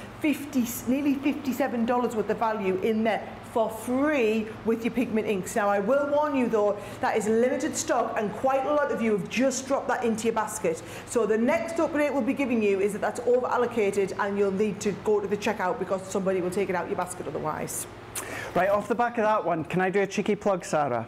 nearly $57 worth of value in there for free with your pigment inks. Now I will warn you though, that is limited stock and quite a lot of you have just dropped that into your basket. So the next update we'll be giving you is that that's over allocated and you'll need to go to the checkout because somebody will take it out your basket otherwise. Right, off the back of that one, can I do a cheeky plug, Sarah?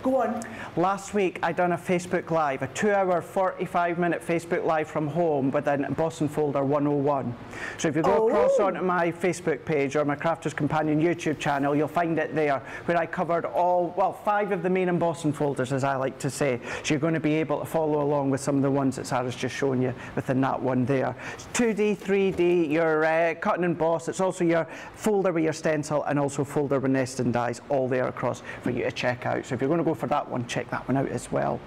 Go on. Last week I done a Facebook Live, a 2-hour, 45-minute Facebook Live from home within Boss & Folder 101. So if you go across onto my Facebook page or my Crafter's Companion YouTube channel, you'll find it there, where I covered all, well, 5 of the main embossing folders, as I like to say. So you're going to be able to follow along with some of the ones that Sarah's just shown you within that one there. 2D, 3D, your cut and emboss. It's also your folder with your stencil and also folder with nesting dies, all there across for you to check out. So if you're going to go for that one, check that one out as well.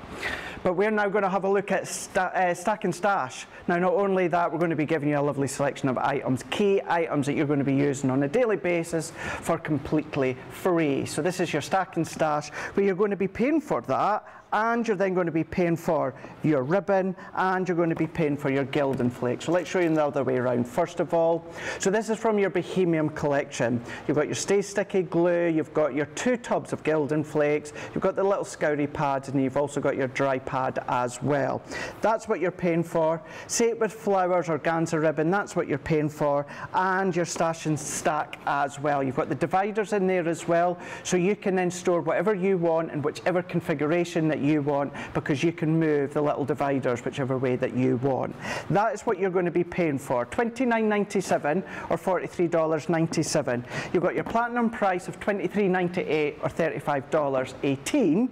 But we're now going to have a look at Stack and Stash. Now, not only that, we're going to be giving you a lovely selection of items, key items that you're going to be using on a daily basis for completely free. So this is your Stack and Stash, where you're going to be paying for that, and you're then going to be paying for your ribbon, and you're going to be paying for your Gilding Flake. So let's show you the other way around. First of all, so this is from your Bohemian collection. You've got your Stay Sticky glue, you've got your 2 tubs of Gilding Flakes, you've got the little scoury pads, and you've also got your dry pad as well. That's what you're paying for. Say it with flowers, organza ribbon, that's what you're paying for, and your Stash and Stack as well. You've got the dividers in there as well, so you can then store whatever you want in whichever configuration that you want, because you can move the little dividers whichever way that you want. That is what you're going to be paying for, $29.97 or $43.97. You've got your platinum price of $23.98 or $35.18.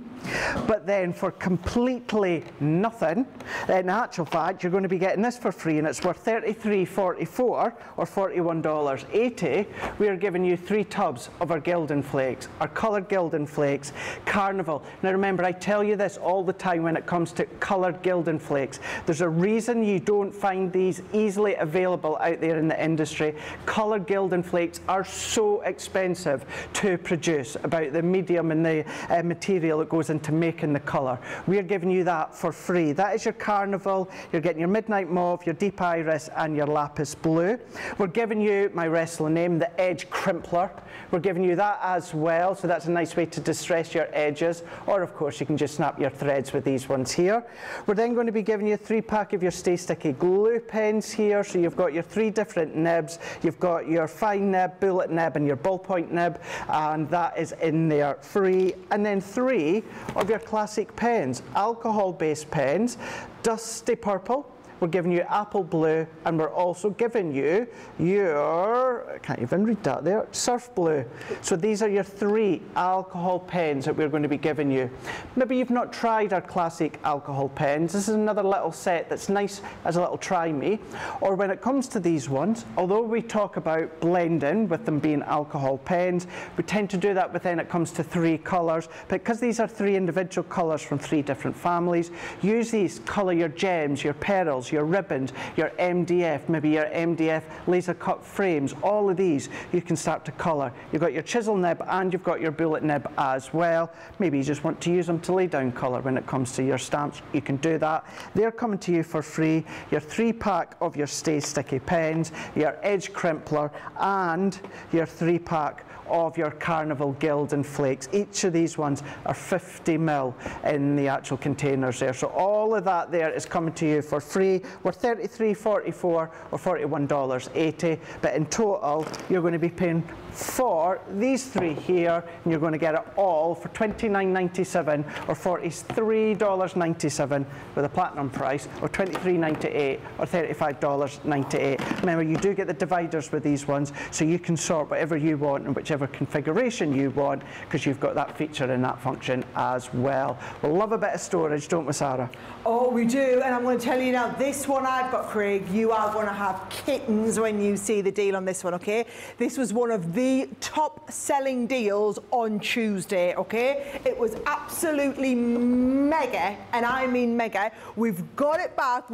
But then for completely nothing, in actual fact, you're going to be getting this for free, and it's worth $33.44 or $41.80. We are giving you 3 tubs of our Gilding Flakes, our coloured Gilding Flakes, Carnival. Now remember, I tell you this all the time when it comes to coloured Gilding Flakes. There's a reason you don't find these easily available out there in the industry. Coloured Gilding Flakes are so expensive to produce, about the medium and the material that goes into making the colour. We're giving you that for free. That is your Carnival. You're getting your Midnight Mauve, your Deep Iris, and your Lapis Blue. We're giving you my wrestling name, the Edge Crimpler. We're giving you that as well, so that's a nice way to distress your edges, or of course you can just snap your threads with these ones here. We're then going to be giving you a 3-pack of your Stay Sticky glue pens here, so you've got your 3 different nibs. You've got your fine nib, bullet nib, and your ballpoint nib, and that is in there free. And then 3 of your classic pens, alcohol-based pens, Dusty Purple. We're giving you Apple Blue, and we're also giving you your, I can't even read that there, Surf Blue. So these are your 3 alcohol pens that we're going to be giving you. Maybe you've not tried our classic alcohol pens. This is another little set that's nice as a little try me. Or when it comes to these ones, although we talk about blending with them being alcohol pens, we tend to do that when it comes to 3 colours. But because these are 3 individual colours from 3 different families, use these, colour your gems, your pearls, your ribbons, your MDF, maybe your MDF laser cut frames. All of these you can start to colour. You've got your chisel nib and you've got your bullet nib as well. Maybe you just want to use them to lay down colour when it comes to your stamps. You can do that. They're coming to you for free. Your 3-pack of your Stay Sticky pens, your Edge Crimpler, and your 3-pack of your Carnival Gilding Flakes. Each of these ones are 50 ml in the actual containers there. So all of that there is coming to you for free. We're $33.44 or $41.80, but in total you're going to be paying for these 3 here, and you're going to get it all for $29.97 or $43.97 with a platinum price, or $23.98 or $35.98. Remember, you do get the dividers with these ones, so you can sort whatever you want and whichever configuration you want, because you've got that feature and that function as well. We love a bit of storage, don't we, Sarah? Oh, we do, and I'm going to tell you now, this one I've got, Craig, you are going to have kittens when you see the deal on this one, okay? This was one of the top selling deals on Tuesday, okay? It was absolutely mega, and I mean mega. We've got it back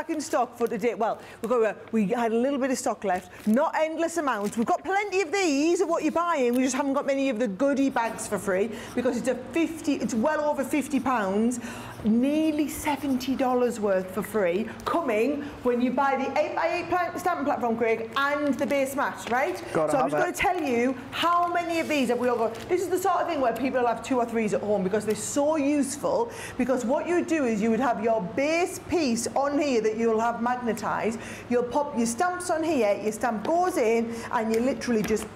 in stock for today. Well, we had a little bit of stock left, not endless amounts. We've got plenty of these of what you're buying. We just haven't got many of the goodie bags for free, because it's well over £50, nearly $70 worth for free, coming when you buy the 8x8 stamping platform, Craig, and the base mat, right? So I'm just going to tell you how many of these have we all got. This is the sort of thing where people will have 2 or 3s at home, because they're so useful. Because what you do is you would have your base piece on here that you'll have magnetised. You'll pop your stamps on here, your stamp goes in, and you literally just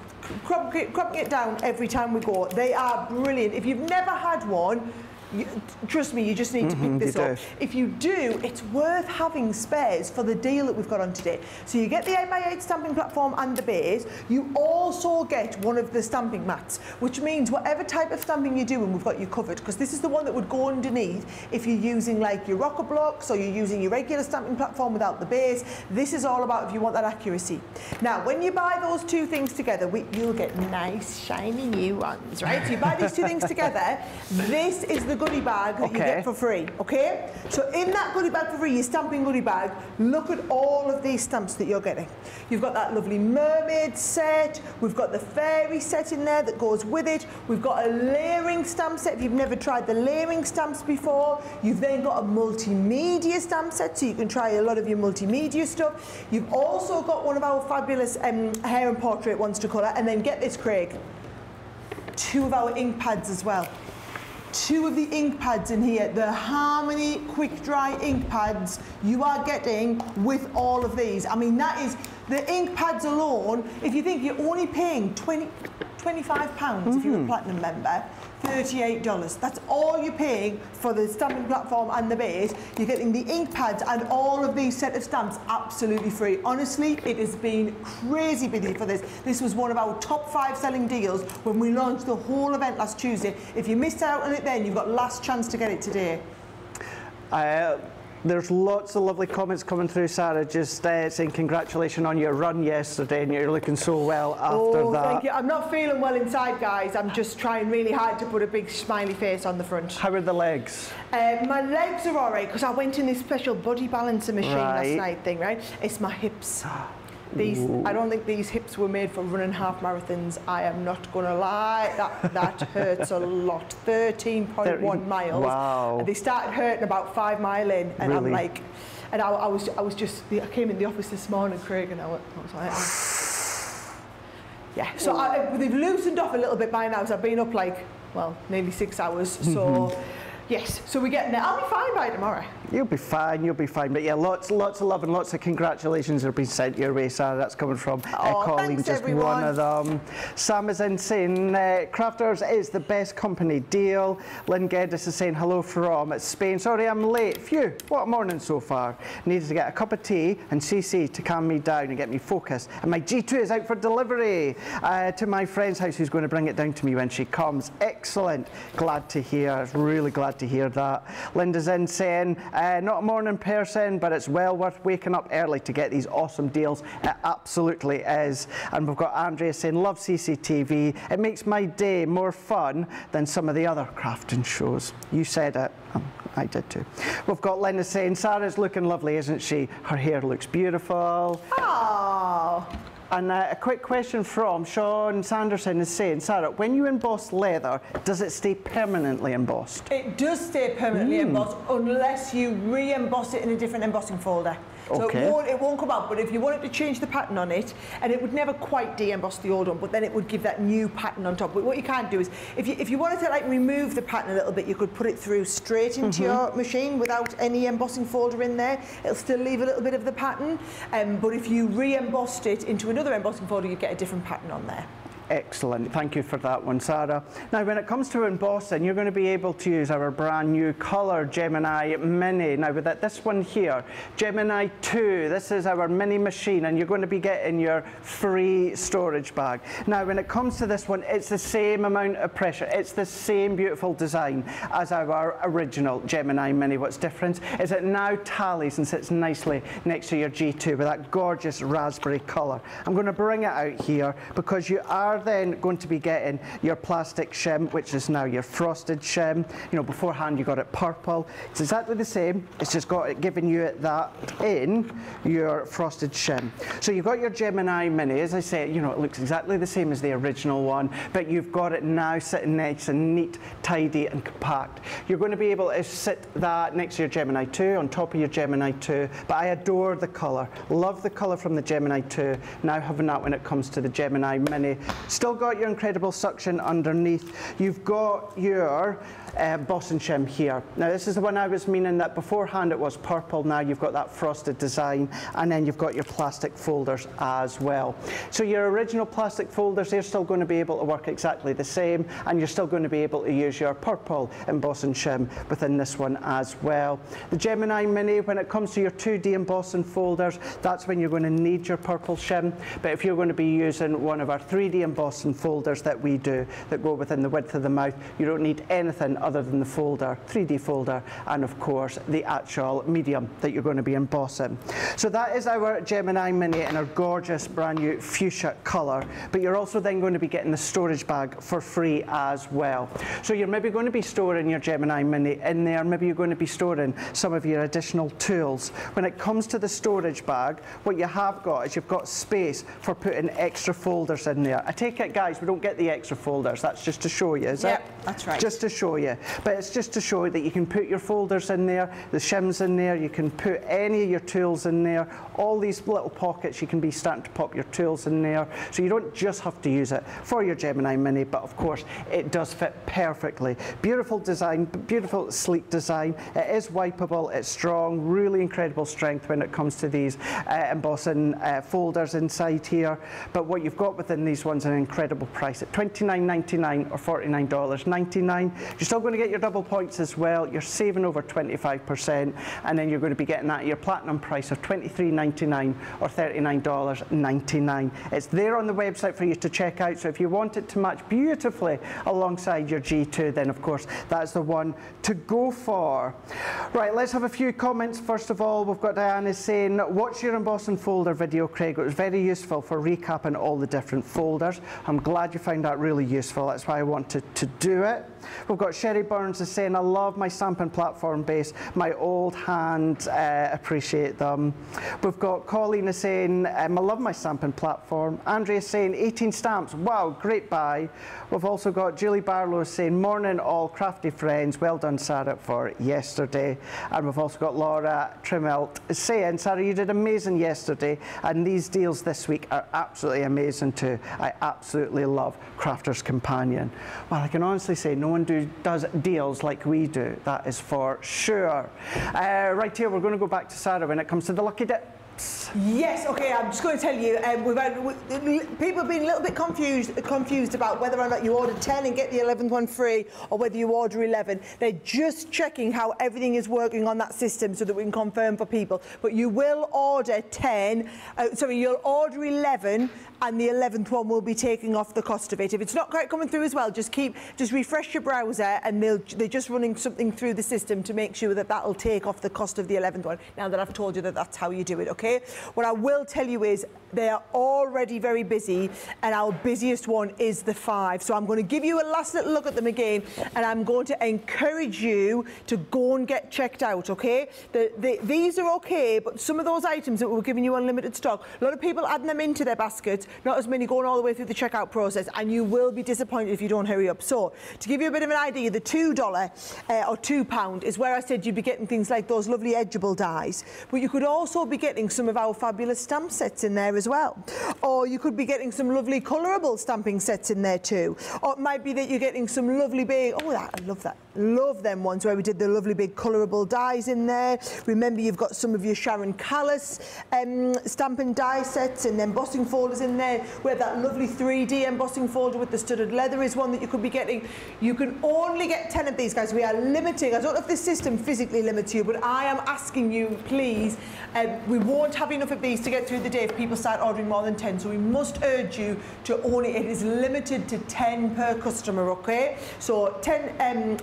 cropping it down every time we go. They are brilliant. If you've never had one, trust me, you just need to pick this up. If you do, it's worth having spares for the deal that we've got on today. So you get the 8x8 stamping platform and the base. You also get one of the stamping mats, which means whatever type of stamping you're doing, we've got you covered, because this is the one that would go underneath if you're using like your rocker blocks or you're using your regular stamping platform without the base. This is all about if you want that accuracy. Now, when you buy those two things together, you'll get nice, shiny new ones, right? So you buy these two things together, this is the goodie bag that you get for free, okay? So in that goodie bag for free, your stamping goodie bag, look at all of these stamps that you're getting. You've got that lovely mermaid set, we've got the fairy set in there that goes with it, we've got a layering stamp set. If you've never tried the layering stamps before, you've then got a multimedia stamp set, so you can try a lot of your multimedia stuff. You've also got one of our fabulous hair and portrait ones to colour, and then get this, Craig, 2 of our ink pads as well. 2 of the ink pads in here, the Harmony Quick Dry ink pads you are getting with all of these. I mean, that is, the ink pads alone, if you think you're only paying £25 if you're a Platinum member, $38. That's all you're paying for the stamping platform and the base. You're getting the ink pads and all of these set of stamps absolutely free. Honestly, it has been crazy busy for this. This was one of our top 5 selling deals when we launched the whole event last Tuesday. If you missed out on it then, you've got last chance to get it today. There's lots of lovely comments coming through, Sarah, just saying congratulations on your run yesterday, and you're looking so well after that. Thank you. I'm not feeling well inside, guys. I'm just trying really hard to put a big smiley face on the front. How are the legs? My legs are all right, because I went in this special body balancer machine last night thing, right? It's my hips. I don't think these hips were made for running half marathons. I am not going to lie. That hurts a lot. 13.1 miles. Wow. And they started hurting about 5 miles in, and I'm like, and I came in the office this morning, Craig, and I was like, yeah. So they've loosened off a little bit by now. So I've been up like, well, nearly 6 hours. So. Yes, so we're getting there. I'll be fine by tomorrow. You'll be fine, you'll be fine. But yeah, lots of love and lots of congratulations are being sent your way, Sarah. That's coming from Colleen, thanks, just everyone. one of them. Sam is in saying, Crafters is the best company deal. Lynn Geddes is saying, hello from Spain. Sorry, I'm late. Phew, what a morning so far. Needed to get a cup of tea and CC to calm me down and get me focused. And my G2 is out for delivery to my friend's house, who's going to bring it down to me when she comes. Excellent. Glad to hear. Really glad to hear that. Linda's in saying, not a morning person, but it's well worth waking up early to get these awesome deals. It absolutely is. And we've got Andrea saying, love CCTV. It makes my day more fun than some of the other crafting shows. You said it. I did too. We've got Linda saying, Sarah's looking lovely, isn't she? Her hair looks beautiful. Oh. And a quick question from Sean Sanderson is saying, Sarah, when you emboss leather, does it stay permanently embossed? It does stay permanently embossed unless you re-emboss it in a different embossing folder. So it won't come out, but if you wanted to change the pattern on it, and it would never quite de-emboss the old one, but then it would give that new pattern on top. But what you can't do is, if you wanted to like remove the pattern a little bit, you could put it through straight into your machine without any embossing folder in there. It'll still leave a little bit of the pattern, but if you re-embossed it into another embossing folder, you get a different pattern on there. Excellent. Thank you for that one, Sarah. Now, when it comes to embossing, you're going to be able to use our brand new colour Gemini Mini. Now, with this one here, Gemini 2, this is our mini machine, and you're going to be getting your free storage bag. Now, when it comes to this one, it's the same amount of pressure. It's the same beautiful design as our original Gemini Mini. What's different is it now tallies and sits nicely next to your G2 with that gorgeous raspberry colour. I'm going to bring it out here because you are then going to be getting your plastic shim, which is now your frosted shim. You know, beforehand you got it purple. It's exactly the same. It's just got it giving you that in your frosted shim. So you've got your Gemini Mini. As I say, you know, it looks exactly the same as the original one, but you've got it now sitting nice and neat, tidy and compact. You're going to be able to sit that next to your Gemini 2, on top of your Gemini 2, but I adore the colour. Love the colour from the Gemini 2. Now having that when it comes to the Gemini Mini. Still got your incredible suction underneath. You've got your emboss and shim here. Now this is the one I was meaning, that beforehand it was purple, now you've got that frosted design, and then you've got your plastic folders as well. So your original plastic folders, they're still going to be able to work exactly the same, and you're still going to be able to use your purple emboss and shim within this one as well. The Gemini Mini, when it comes to your 2D embossing folders, that's when you're going to need your purple shim, but if you're going to be using one of our 3D embossing folders that we do, that go within the width of the mouth, you don't need anything other than the folder, 3D folder, and of course the actual medium that you're going to be embossing. So that is our Gemini Mini in our gorgeous brand new fuchsia colour, but you're also then going to be getting the storage bag for free as well. So you're maybe going to be storing your Gemini Mini in there, maybe you're going to be storing some of your additional tools. When it comes to the storage bag, what you have got is you've got space for putting extra folders in there. I take it, guys, we don't get the extra folders, that's just to show you, is it? Yep, that's right. Just to show you. But it's just to show you that you can put your folders in there, the shims in there, you can put any of your tools in there, all these little pockets, you can be starting to pop your tools in there. So you don't just have to use it for your Gemini Mini, but of course it does fit perfectly. Beautiful design, beautiful sleek design. It is wipeable, it's strong, really incredible strength when it comes to these embossing folders inside here. But what you've got within these ones is an incredible price at $29.99 or $49.99. You're still going to get your double points as well. You're saving over 25%, and then you're going to be getting that at your platinum price of $23.99 or $39.99. It's there on the website for you to check out, so if you want it to match beautifully alongside your G2, then of course that's the one to go for. Right, let's have a few comments. First of all, we've got Diana saying, what's your embossing folder video, Craig? It was very useful for recapping all the different folders. I'm glad you found that really useful. That's why I wanted to do it. We've got Sherry Burns is saying, I love my stamping platform base. My old hand, appreciate them. We've got Colleen is saying, I love my stamping platform. Andrea is saying, 18 stamps. Wow, great buy. We've also got Julie Barlow saying, morning all crafty friends. Well done, Sarah, for yesterday. And we've also got Laura Trimmelt saying, Sarah, you did amazing yesterday, and these deals this week are absolutely amazing too. I absolutely love Crafter's Companion. Well, I can honestly say no one does deals like we do, that is for sure. Right here, we're going to go back to Sarah when it comes to the lucky dip. Yes, okay, I'm just going to tell you, people have been a little bit confused about whether or not you order 10 and get the 11th one free, or whether you order 11. They're just checking how everything is working on that system so that we can confirm for people. But you will order 10, you'll order 11, and the 11th one will be taking off the cost of it. If it's not quite coming through as well, just refresh your browser, and they're just running something through the system to make sure that that'll take off the cost of the 11th one, now that I've told you that that's how you do it, okay? What I will tell you is they are already very busy, and our busiest one is the 5. So I'm going to give you a last little look at them again, and I'm going to encourage you to go and get checked out, okay? These are okay, but some of those items that we're giving you unlimited stock, a lot of people adding them into their baskets, not as many going all the way through the checkout process, and you will be disappointed if you don't hurry up. So to give you a bit of an idea, the $2 or £2 is where I said you'd be getting things like those lovely edgeable dies, but you could also be getting some of our fabulous stamp sets in there as well, or you could be getting some lovely colourable stamping sets in there too, or it might be that you're getting some lovely big, I love them ones where we did the lovely big colourable dies in there. Remember, you've got some of your Sharon Callis stamping die sets and embossing folders in there, where that lovely 3D embossing folder with the studded leather is one that you could be getting. You can only get 10 of these, guys. We are limiting, I don't know if this system physically limits you, but I am asking you, please, we won't have enough of these to get through the day if people start ordering more than 10, so we must urge you to own it. It is limited to 10 per customer, okay? So 10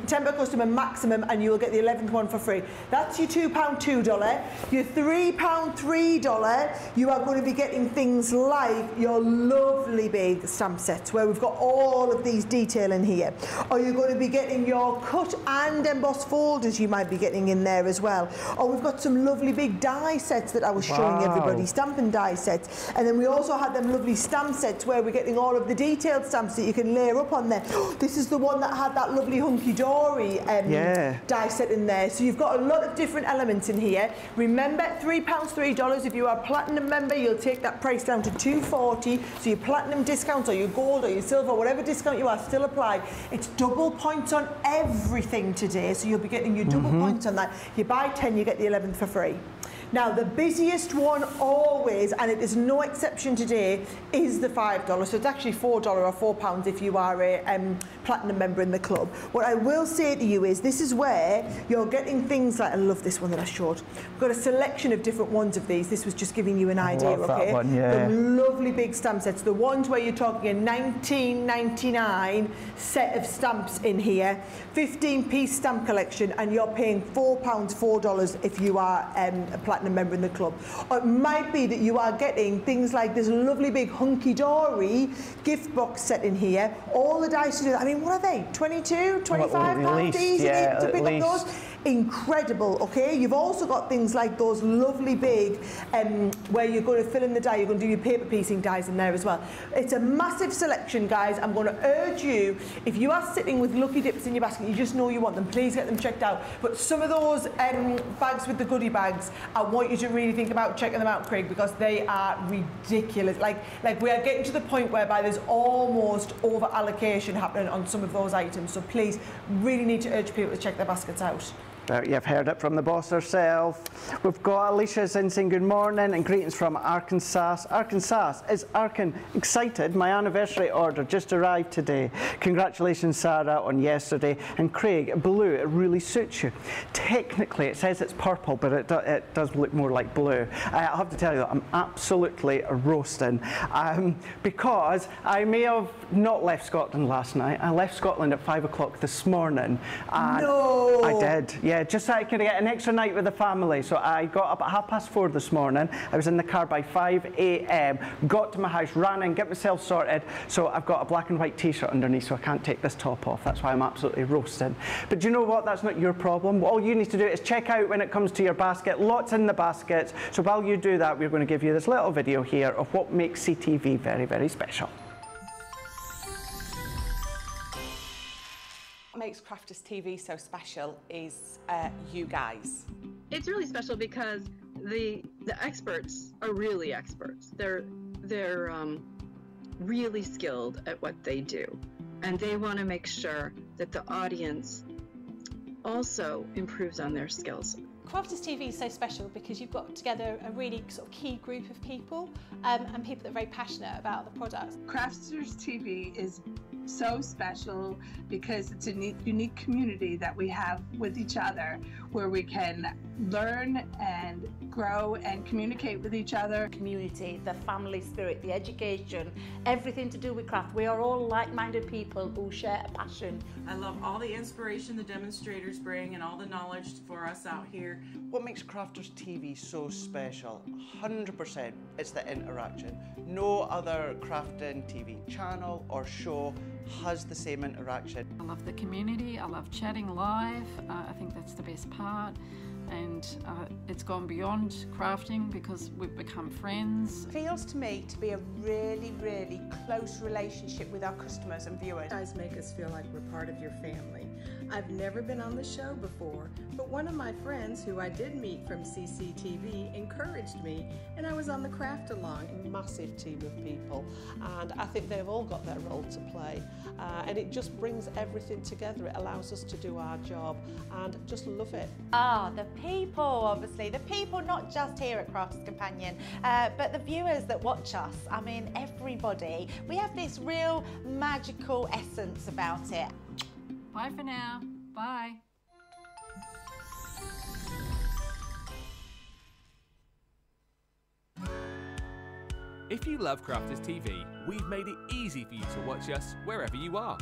per customer maximum, and you will get the 11th one for free. That's your £2 $2. Your £3 $3, you are going to be getting things like your lovely big stamp sets, where we've got all of these detail in here. Or you're going to be getting your cut and embossed folders you might be getting in there as well. Or we've got some lovely big die sets that our showing everybody stamp and die sets. And then we also had them lovely stamp sets where we're getting all of the detailed stamps that you can layer up on there. This is the one that had that lovely hunky-dory die set in there. So you've got a lot of different elements in here. Remember, £3, $3. If you are a platinum member, you'll take that price down to $2.40. So your platinum discount or your gold or your silver, whatever discount you are, still apply. It's double points on everything today, so you'll be getting your double points on that. You buy 10, you get the 11th for free. Now, the busiest one always, and it is no exception today, is the $5. So it's actually $4 or £4 if you are a platinum member in the club. What I will say to you is this is where you're getting things like, I love this one that I showed. We've got a selection of different ones of these. This was just giving you an idea, okay? That one, yeah. The lovely big stamp sets. The ones where you're talking a $19.99 set of stamps in here, 15-piece stamp collection, and you're paying £4, $4 if you are a platinum member in the club. Or it might be that you are getting things like this lovely big hunky-dory gift box set in here. All the dice to do that. I mean, what are they? 22, 25 pounds easy to pick up those? Incredible, okay? You've also got things like those lovely big, where you're going to fill in the die, you're going to do your paper piecing dies in there as well. It's a massive selection, guys. I'm going to urge you, if you are sitting with lucky dips in your basket, you just know you want them, please get them checked out. But some of those bags with the goodie bags, I want you to really think about checking them out, Craig, because they are ridiculous. Like we are getting to the point whereby there's almost over allocation happening on some of those items. So please, really need to urge people to check their baskets out. You've heard it from the boss herself. We've got Alicia's in saying good morning and greetings from Arkansas. Arkansas, is Arkan excited? My anniversary order just arrived today. Congratulations, Sarah, on yesterday. And Craig, blue, it really suits you. Technically, it says it's purple, but it does look more like blue. I have to tell you that I'm absolutely roasting because I may have not left Scotland last night. I left Scotland at 5 o'clock this morning. And no! I did, yeah, just so I could get an extra night with the family. So I got up at 4:30 this morning. I was in the car by 5 a.m, got to my house, ran in, get myself sorted. So I've got a black and white t-shirt underneath, so I can't take this top off. That's why I'm absolutely roasting. But do you know what? That's not your problem. All you need to do is check out when it comes to your basket. Lots in the baskets. So while you do that, we're going to give you this little video here of what makes CTV very, very special. What makes Crafters TV so special is you guys. It's really special because the experts are really experts. They're really skilled at what they do, and they want to make sure that the audience also improves on their skills. Crafters TV is so special because you've got together a really sort of key group of people and people that are very passionate about the products. Crafters TV is so special because it's a unique community that we have with each other where we can learn and grow and communicate with each other. Community, the family spirit, the education, everything to do with craft. We are all like-minded people who share a passion. I love all the inspiration the demonstrators bring and all the knowledge for us out here. What makes Crafters TV so special? 100% it's the interaction. No other crafting TV channel or show has the same interaction. I love the community, I love chatting live, I think that's the best part. And it's gone beyond crafting because we've become friends. It feels to me to be a really, really close relationship with our customers and viewers. You guys make us feel like we're part of your family. I've never been on the show before, but one of my friends who I did meet from CCTV encouraged me, and I was on the craft along. A massive team of people, and I think they've all got their role to play, and it just brings everything together. It allows us to do our job and just love it. The people, obviously, the people not just here at Crafters Companion, but the viewers that watch us. I mean, everybody. We have this real magical essence about it. Bye for now. Bye. If you love Crafters TV, we've made it easy for you to watch us wherever you are.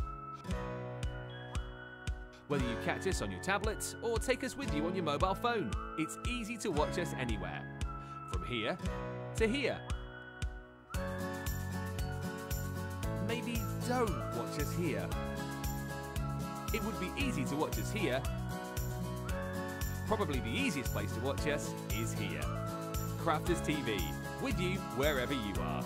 Whether you catch us on your tablets or take us with you on your mobile phone, it's easy to watch us anywhere. From here to here. Maybe don't watch us here. It would be easy to watch us here. Probably the easiest place to watch us is here. Crafters TV, with you wherever you are.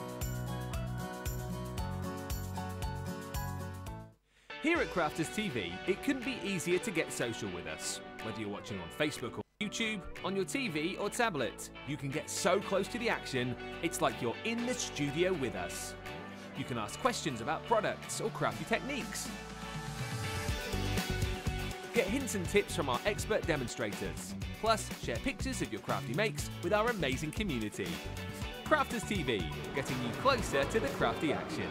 Here at Crafters TV, it couldn't be easier to get social with us. Whether you're watching on Facebook or YouTube, on your TV or tablet, you can get so close to the action, it's like you're in the studio with us. You can ask questions about products or crafty techniques. Get hints and tips from our expert demonstrators. Plus, share pictures of your crafty makes with our amazing community. Crafters TV, getting you closer to the crafty action.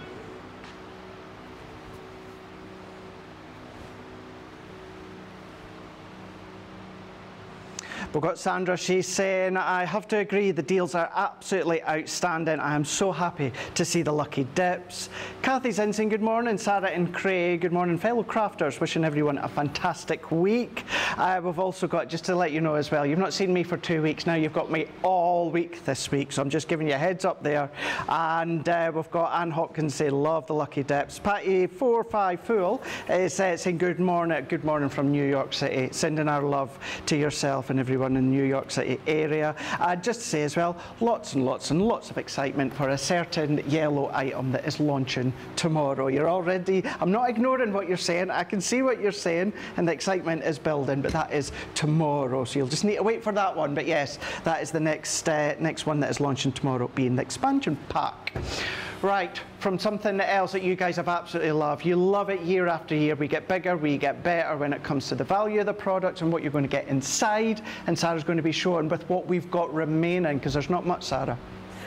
We've got Sandra, she's saying, I have to agree, the deals are absolutely outstanding. I am so happy to see the lucky dips. Kathy's in saying, good morning, Sarah and Craig. Good morning, fellow crafters. Wishing everyone a fantastic week. We've also got, just to let you know as well, you've not seen me for 2 weeks now. You've got me all week this week, so I'm just giving you a heads up there. And we've got Anne Hopkins saying, love the lucky dips. Patty 45 Fool is saying, good morning from New York City. Sending our love to yourself and everyone in the New York City area. Just to say as well, lots and lots and lots of excitement for a certain yellow item that is launching tomorrow. You're already, I'm not ignoring what you're saying, I can see what you're saying, and the excitement is building, but that is tomorrow, so you'll just need to wait for that one. But yes, that is the next one that is launching tomorrow, being the expansion pack. Right, from something else that you guys have absolutely loved. You love it year after year. We get bigger, we get better when it comes to the value of the product and what you're going to get inside. And Sarah's going to be showing with what we've got remaining, because there's not much, Sarah.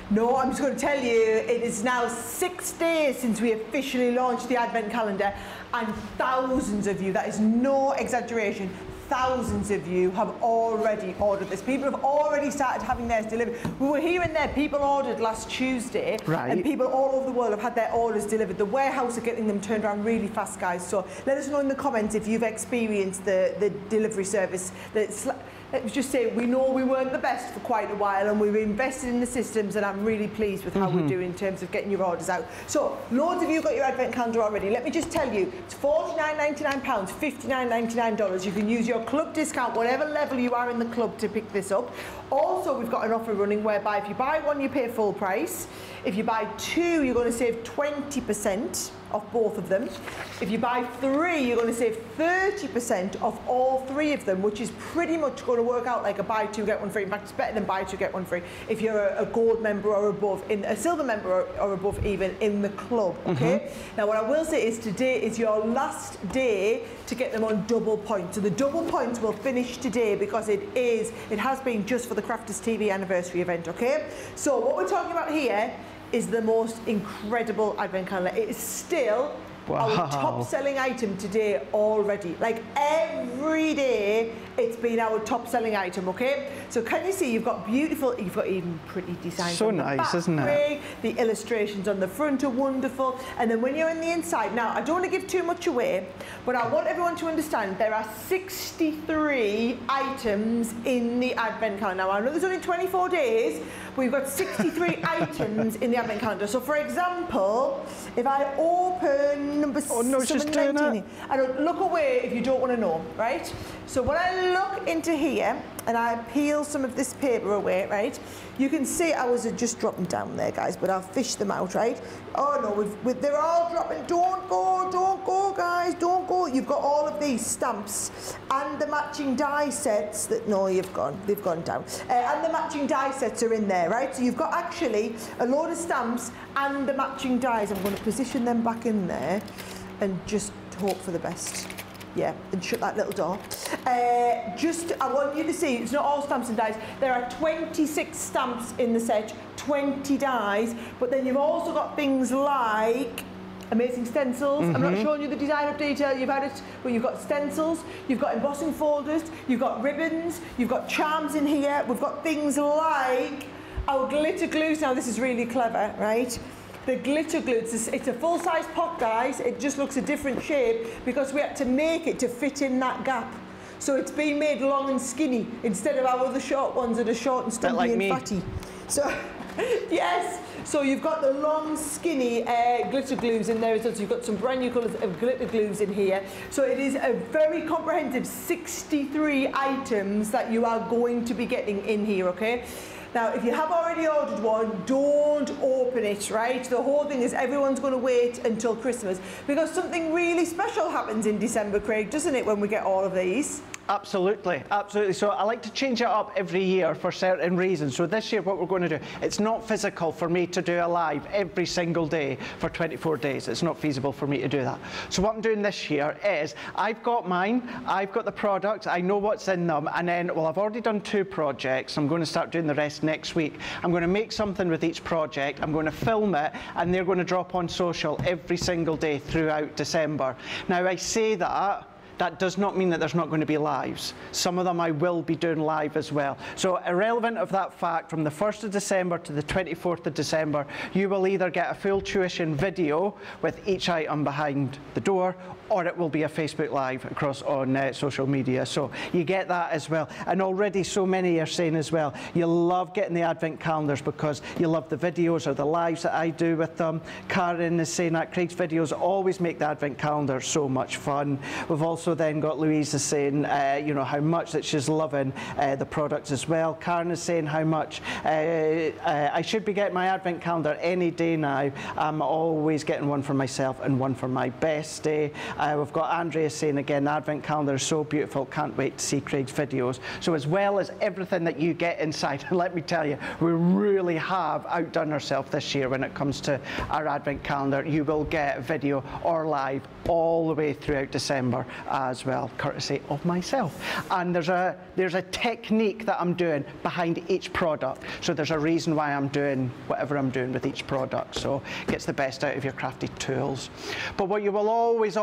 No, I'm just going to tell you, it is now 6 days since we officially launched the Advent calendar, and thousands of you, that is no exaggeration, thousands of you have already ordered this. People have already started having theirs delivered. We were here and there, people ordered last Tuesday, right, and people all over the world have had their orders delivered. The warehouse are getting them turned around really fast, guys. So let us know in the comments if you've experienced the delivery service. Let's just say, we know we weren't the best for quite a while, and we've invested in the systems, and I'm really pleased with how we're doing in terms of getting your orders out. So loads of you got your Advent calendar already. Let me just tell you, it's £49.99, $59.99. You can use your club discount, whatever level you are in the club, to pick this up. Also, we've got an offer running whereby if you buy one, you pay full price. If you buy two, you're going to save 20% off both of them. If you buy three, you're going to save 30% off all three of them, which is pretty much going to work out like a buy two, get one free. In fact, it's better than buy two, get one free if you're a gold member or above, a silver member or above even in the club, okay? Now, what I will say is today is your last day to get them on double points. So the double points will finish today because it has been just for the Crafters TV anniversary event, okay? So what we're talking about here is the most incredible Advent calendar. It is still our top selling item today already. Like every day, it's been our top selling item, okay? So can you see, you've got even pretty designs so on the nice, back, isn't it? The illustrations on the front are wonderful. And then when you're on the inside, now I don't want to give too much away, but I want everyone to understand there are 63 items in the Advent calendar. Now I know there's only 24 days, but we've got 63 items in the Advent calendar. So for example, if I open number 719, I don't look away if you don't want to know, right? So when I look into here and I peel some of this paper away, right, you can see I was just dropping down there, guys, but I'll fish them out, right? Oh no, they're all dropping. Don't go, guys, don't go. You've got all of these stamps and the matching die sets that, no, they've gone down. And the matching die sets are in there, right? So you've got actually a load of stamps and the matching dies. I'm going to position them back in there and just hope for the best. Yeah, and shut that little door. I want you to see, it's not all stamps and dies. There are 26 stamps in the set, 20 dies, but then you've also got things like amazing stencils. I'm not showing you the design of detail, you've had it, but you've got stencils, you've got embossing folders, you've got ribbons, you've got charms in here. We've got things like our glitter glues. Now this is really clever, right? The glitter glue, it's a full-size pot, guys. It just looks a different shape because we had to make it to fit in that gap. So it's been made long and skinny instead of our other short ones that are short and stumpy and fatty. So, yes. So you've got the long, skinny glitter glues in there as well. So you've got some brand new colours of glitter glues in here. So it is a very comprehensive 63 items that you are going to be getting in here, okay? Now, if you have already ordered one, don't open it, right? The whole thing is everyone's going to wait until Christmas, because something really special happens in December, Craig, doesn't it, when we get all of these? Absolutely, absolutely. So I like to change it up every year for certain reasons. So this year what we're going to do, it's not physical for me to do a live every single day for 24 days. It's not feasible for me to do that. So what I'm doing this year is, I've got mine, I've got the products, I know what's in them, and then, well, I've already done 2 projects. I'm going to start doing the rest next week. I'm going to make something with each project, I'm going to film it, and they're going to drop on social every single day throughout December. Now, I say that does not mean that there's not going to be lives. Some of them I will be doing live as well. So irrelevant of that fact, from the 1st of December to the 24th of December, you will either get a full tuition video with each item behind the door, or it will be a Facebook Live across on social media. So you get that as well. And already so many are saying as well, you love getting the Advent calendars because you love the videos or the lives that I do with them. Karen is saying that Craig's videos always make the Advent calendar so much fun. We've also then got Louisa saying, you know, how much that she's loving the products as well. Karen is saying how much I should be getting my Advent calendar any day now. I'm always getting one for myself and one for my bestie. We've got Andrea saying again, the Advent calendar is so beautiful, can't wait to see Craig's videos. So as well as everything that you get inside, and let me tell you, we really have outdone ourselves this year when it comes to our Advent calendar. You will get video or live all the way throughout December as well, courtesy of myself. And there's a technique that I'm doing behind each product. So there's a reason why I'm doing whatever I'm doing with each product. So it gets the best out of your crafty tools. But what you will always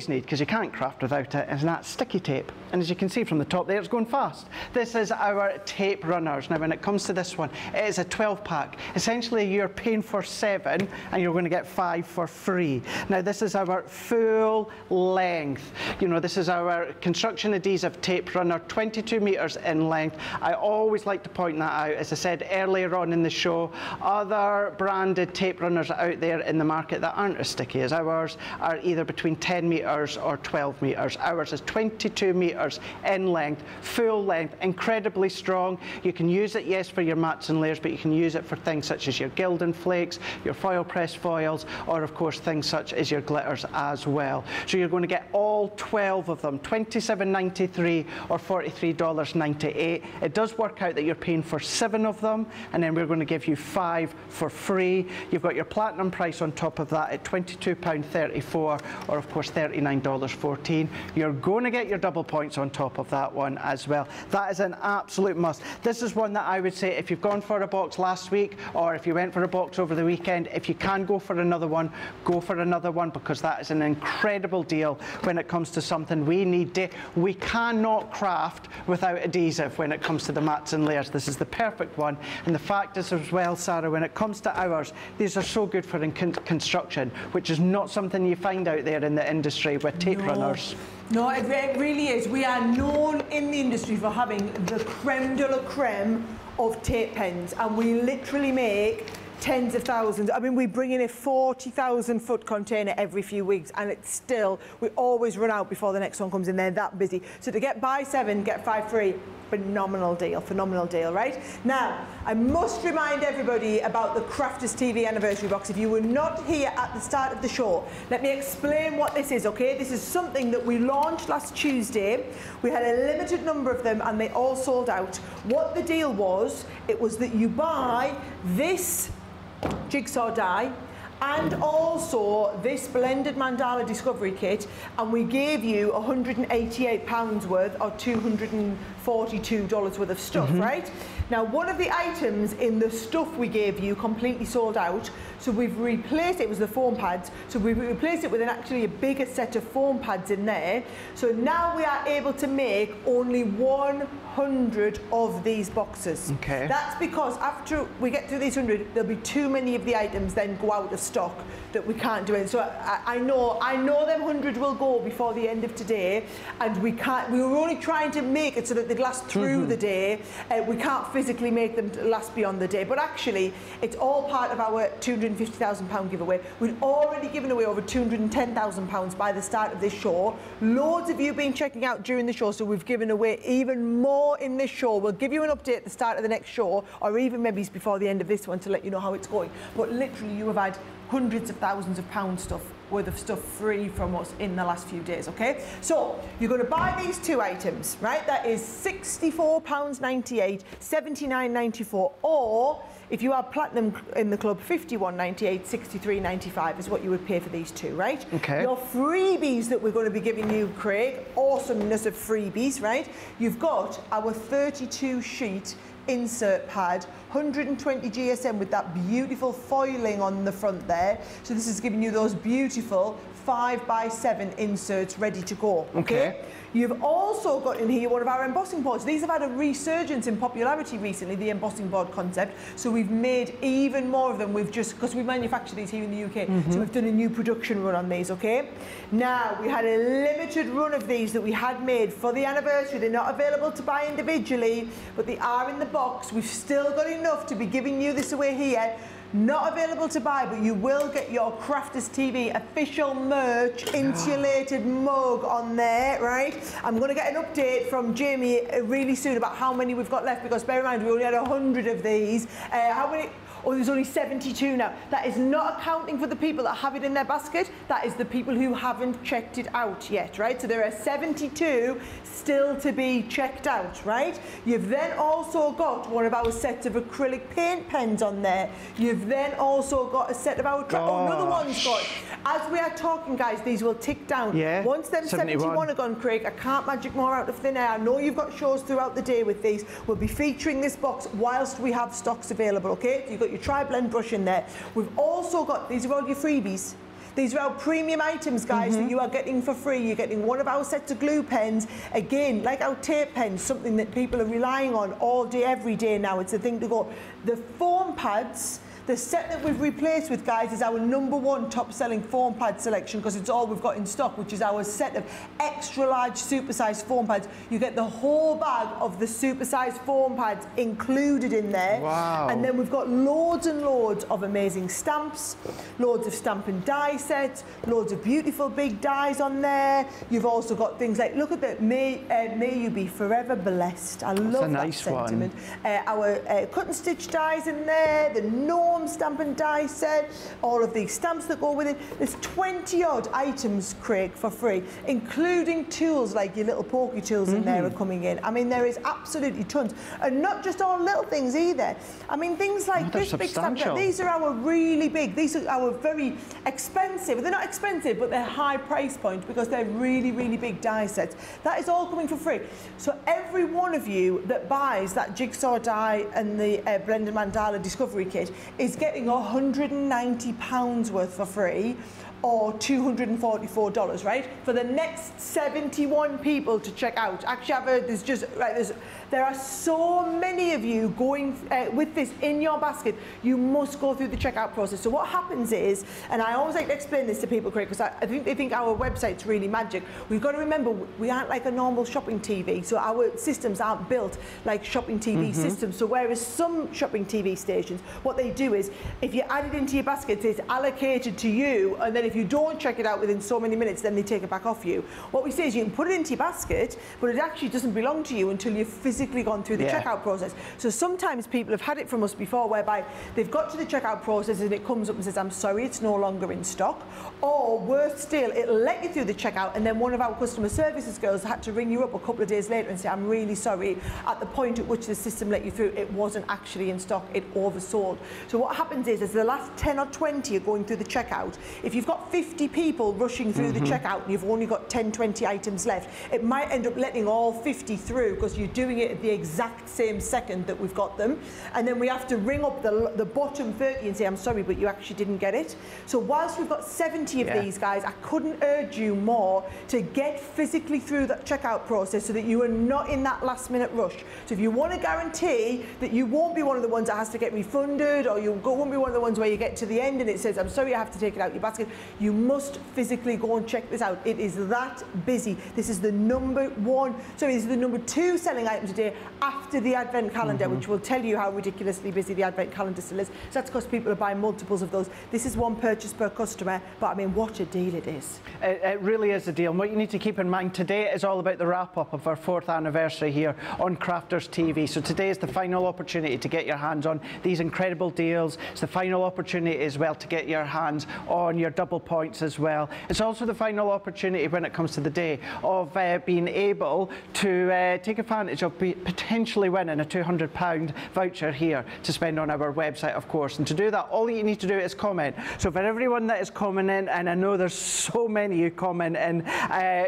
need, because you can't craft without it, is that sticky tape. And as you can see from the top there, it's going fast. This is our tape runners. Now when it comes to this one, it is a 12-pack. Essentially you're paying for 7 and you're going to get 5 for free. Now this is our full length. You know, this is our construction adhesive tape runner, 22 meters in length. I always like to point that out. As I said earlier on in the show, other branded tape runners out there in the market that aren't as sticky as ours are either between 10 meters or 12 meters. Ours is 22 meters in length, full length, incredibly strong. You can use it, yes, for your mats and layers, but you can use it for things such as your gilding flakes, your foil press foils, or of course things such as your glitters as well. So you're going to get all 12 of them, $27.93 or $43.98. It does work out that you're paying for 7 of them, and then we're going to give you 5 for free. You've got your platinum price on top of that at £22.34 or of course $39.14. You're going to get your double points on top of that one as well. That is an absolute must. This is one that I would say, if you've gone for a box last week or if you went for a box over the weekend, if you can go for another one, go for another one, because that is an incredible deal when it comes to something we need. We cannot craft without adhesive when it comes to the mats and layers. This is the perfect one. And the fact is as well, Sarah, when it comes to ours, these are so good for construction, which is not something you find out there in the industry with tape runners. No, it really is. We are known in the industry for having the creme de la creme of tape pens, and we literally make tens of thousands. I mean, we bring in a 40,000 foot container every few weeks, and it's still, we always run out before the next one comes in. They're that busy. So to get buy 7, get 5 free, phenomenal deal, right? Now, I must remind everybody about the Crafters TV anniversary box. If you were not here at the start of the show, let me explain what this is, okay? This is something that we launched last Tuesday. We had a limited number of them and they all sold out. What the deal was, it was that you buy this jigsaw die and also this blended mandala discovery kit, and we gave you £188 worth or $242 worth of stuff, right? Now, one of the items in the stuff we gave you completely sold out, so we've replaced it. It was the foam pads, so we've replaced it with actually a bigger set of foam pads in there. So now we are able to make only 100 of these boxes. Okay. That's because after we get to these 100, there'll be too many of the items then go out of stock that we can't do it. So I know them 100 will go before the end of today, and we can't. We were only trying to make it so that they'd last through the day. We can't physically make them last beyond the day, but actually it's all part of our £250,000 giveaway. We've already given away over £210,000 by the start of this show. Loads of you have been checking out during the show, so we've given away even more in this show. We'll give you an update at the start of the next show, or even maybe before the end of this one, to let you know how it's going. But literally you have had hundreds of thousands of pounds worth of stuff free from us in the last few days, okay? So you're going to buy these two items, right? That is £64.98, £79.94, or if you are platinum in the club, £51.98, £63.95 is what you would pay for these two, right? Okay. Your freebies that we're going to be giving you, Craig, awesomeness of freebies, right? You've got our 32 sheet insert pad, 120 GSM with that beautiful foiling on the front there. So this is giving you those beautiful 5x7 inserts ready to go. Okay. You've also got in here one of our embossing boards. These have had a resurgence in popularity recently, the embossing board concept. So we've made even more of them. We've just, because we manufacture these here in the UK, so we've done a new production run on these, okay? Now, we had a limited run of these that we had made for the anniversary. They're not available to buy individually, but they are in the box. We've still got enough to be giving you this away here. Not available to buy, but you will get your Crafters TV official merch insulated mug on there, right? I'm going to get an update from Jamie really soon about how many we've got left, because bear in mind we only had 100 of these. How many? Oh, there's only 72 now. That is not accounting for the people that have it in their basket. That is the people who haven't checked it out yet, right? So there are 72 still to be checked out, right? You've then also got one of our sets of acrylic paint pens on there. You've then also got a set of our... another one's got... As we are talking, guys, these will tick down. Yeah, once them 71 are gone, Craig, I can't magic more out of thin air. I know you've got shows throughout the day with these. We'll be featuring this box whilst we have stocks available, okay? So you've got your tri-blend brush in there. We've also got, these are all your freebies. These are our premium items, guys, that you are getting for free. You're getting one of our sets of glue pens. Again, like our tape pens, something that people are relying on all day, every day now. It's a thing to go. The foam pads, the set that we've replaced with, guys, is our #1 top-selling foam pad selection, because it's all we've got in stock, which is our set of extra-large, super-sized foam pads. You get the whole bag of the super-sized foam pads included in there. Wow. And then we've got loads and loads of amazing stamps, loads of stamp and die sets, loads of beautiful big dies on there. You've also got things like, look at that, may you be forever blessed. I love that sentiment. Our cut and stitch dies in there, the Norm stamp and die set, all of these stamps that go with it. There's 20 odd items, Craig, for free, including tools like your little pokey tools in there are coming in. I mean, there is absolutely tons, and not just all little things either. I mean, things like this big stamp. These are our really big, these are our very expensive. They're not expensive, but they're high price point because they're really, really big die sets. That is all coming for free. So every one of you that buys that jigsaw die and the blended mandala discovery kit is getting £190 worth for free, or $244, right? For the next 71 people to check out. Actually, I've heard there's just, right, there are so many of you going with this in your basket. You must go through the checkout process. So what happens is, and I always like to explain this to people, Craig, because I think they think our website's really magic. We've got to remember, we aren't like a normal shopping TV, so our systems aren't built like shopping TV systems. So whereas some shopping TV stations, what they do is, if you add it into your basket, it's allocated to you, and then if you don't check it out within so many minutes, then they take it back off you. What we say is you can put it into your basket, but it actually doesn't belong to you until you've physically gone through the checkout process. So sometimes people have had it from us before, whereby they've got to the checkout process and it comes up and says, I'm sorry, it's no longer in stock. Or worse still, it'll let you through the checkout, and then one of our customer services girls had to ring you up a couple of days later and say, I'm really sorry, at the point at which the system let you through, it wasn't actually in stock, it oversold. So what happens is, as the last 10 or 20 are going through the checkout, if you've got 50 people rushing through the checkout and you've only got 10, 20 items left, it might end up letting all 50 through because you're doing it at the exact same second that we've got them. And then we have to ring up the bottom 30 and say, I'm sorry, but you actually didn't get it. So whilst we've got 70 of these, guys, I couldn't urge you more to get physically through that checkout process so that you are not in that last minute rush. So if you want to guarantee that you won't be one of the ones that has to get refunded, or you won't be one of the ones where you get to the end and it says, I'm sorry, I have to take it out your basket, You must physically go and check this out. It is that busy. This is the number 2 selling item today after the Advent calendar, which will tell you how ridiculously busy the Advent calendar still is. So that's because people are buying multiples of those. This is one purchase per customer, but I mean, what a deal it is. It really is a deal. And what you need to keep in mind today is all about the wrap-up of our 4th anniversary here on Crafters TV. So today is the final opportunity to get your hands on these incredible deals. It's the final opportunity as well to get your hands on your double points as well. It's also the final opportunity when it comes to the day of being able to take advantage of potentially winning a £200 voucher here to spend on our website, of course. And to do that, all you need to do is comment. So for everyone that is commenting, and I know there's so many who comment in,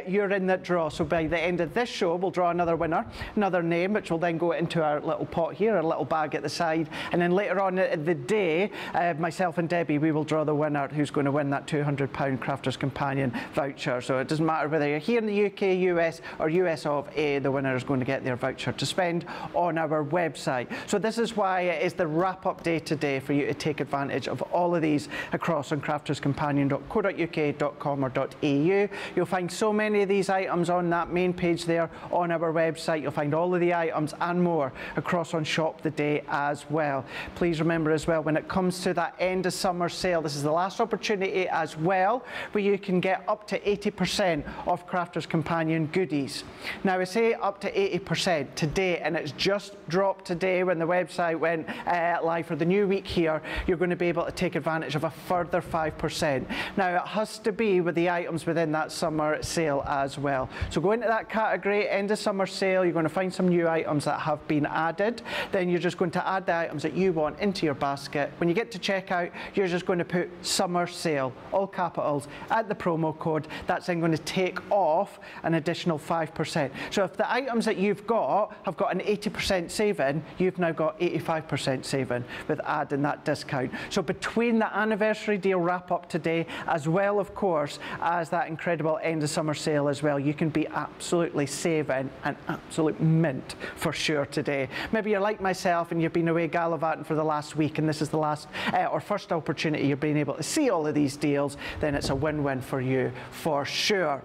you're in that draw. So by the end of this show, we'll draw another winner, another name, which will then go into our little pot here, our little bag at the side. And then later on in the day, myself and Debbie, we will draw the winner who's going to win that £200 Crafters Companion voucher. So it doesn't matter whether you're here in the UK, US, or US of A, the winner is going to get their voucher to spend on our website. So this is why it is the wrap-up day today for you to take advantage of all of these across on crafterscompanion.co.uk.com or .eu. You'll find so many of these items on that main page there on our website. You'll find all of the items and more across on Shop the Day as well. Please remember as well, when it comes to that end of summer sale, this is the last opportunity as well where you can get up to 80% off Crafters Companion goodies. Now I say up to 80% today, and it's just dropped today when the website went live for the new week here. You're going to be able to take advantage of a further 5%. Now it has to be with the items within that summer sale as well. So go into that category, end of summer sale, you're going to find some new items that have been added. Then you're just going to add the items that you want into your basket. When you get to checkout, you're just going to put summer sale, all capitals, at the promo code. That's then going to take off an additional 5%. So if the items that you've got have got an 80% saving, you've now got 85% saving with adding that discount. So between the anniversary deal wrap up today, as well, of course, as that incredible end of summer sale as well, you can be absolutely saving an absolute mint for sure today. Maybe you're like myself and you've been away gallivanting for the last week, and this is the last or first opportunity you're being able to see all of these deals, then it's a win-win for you for sure.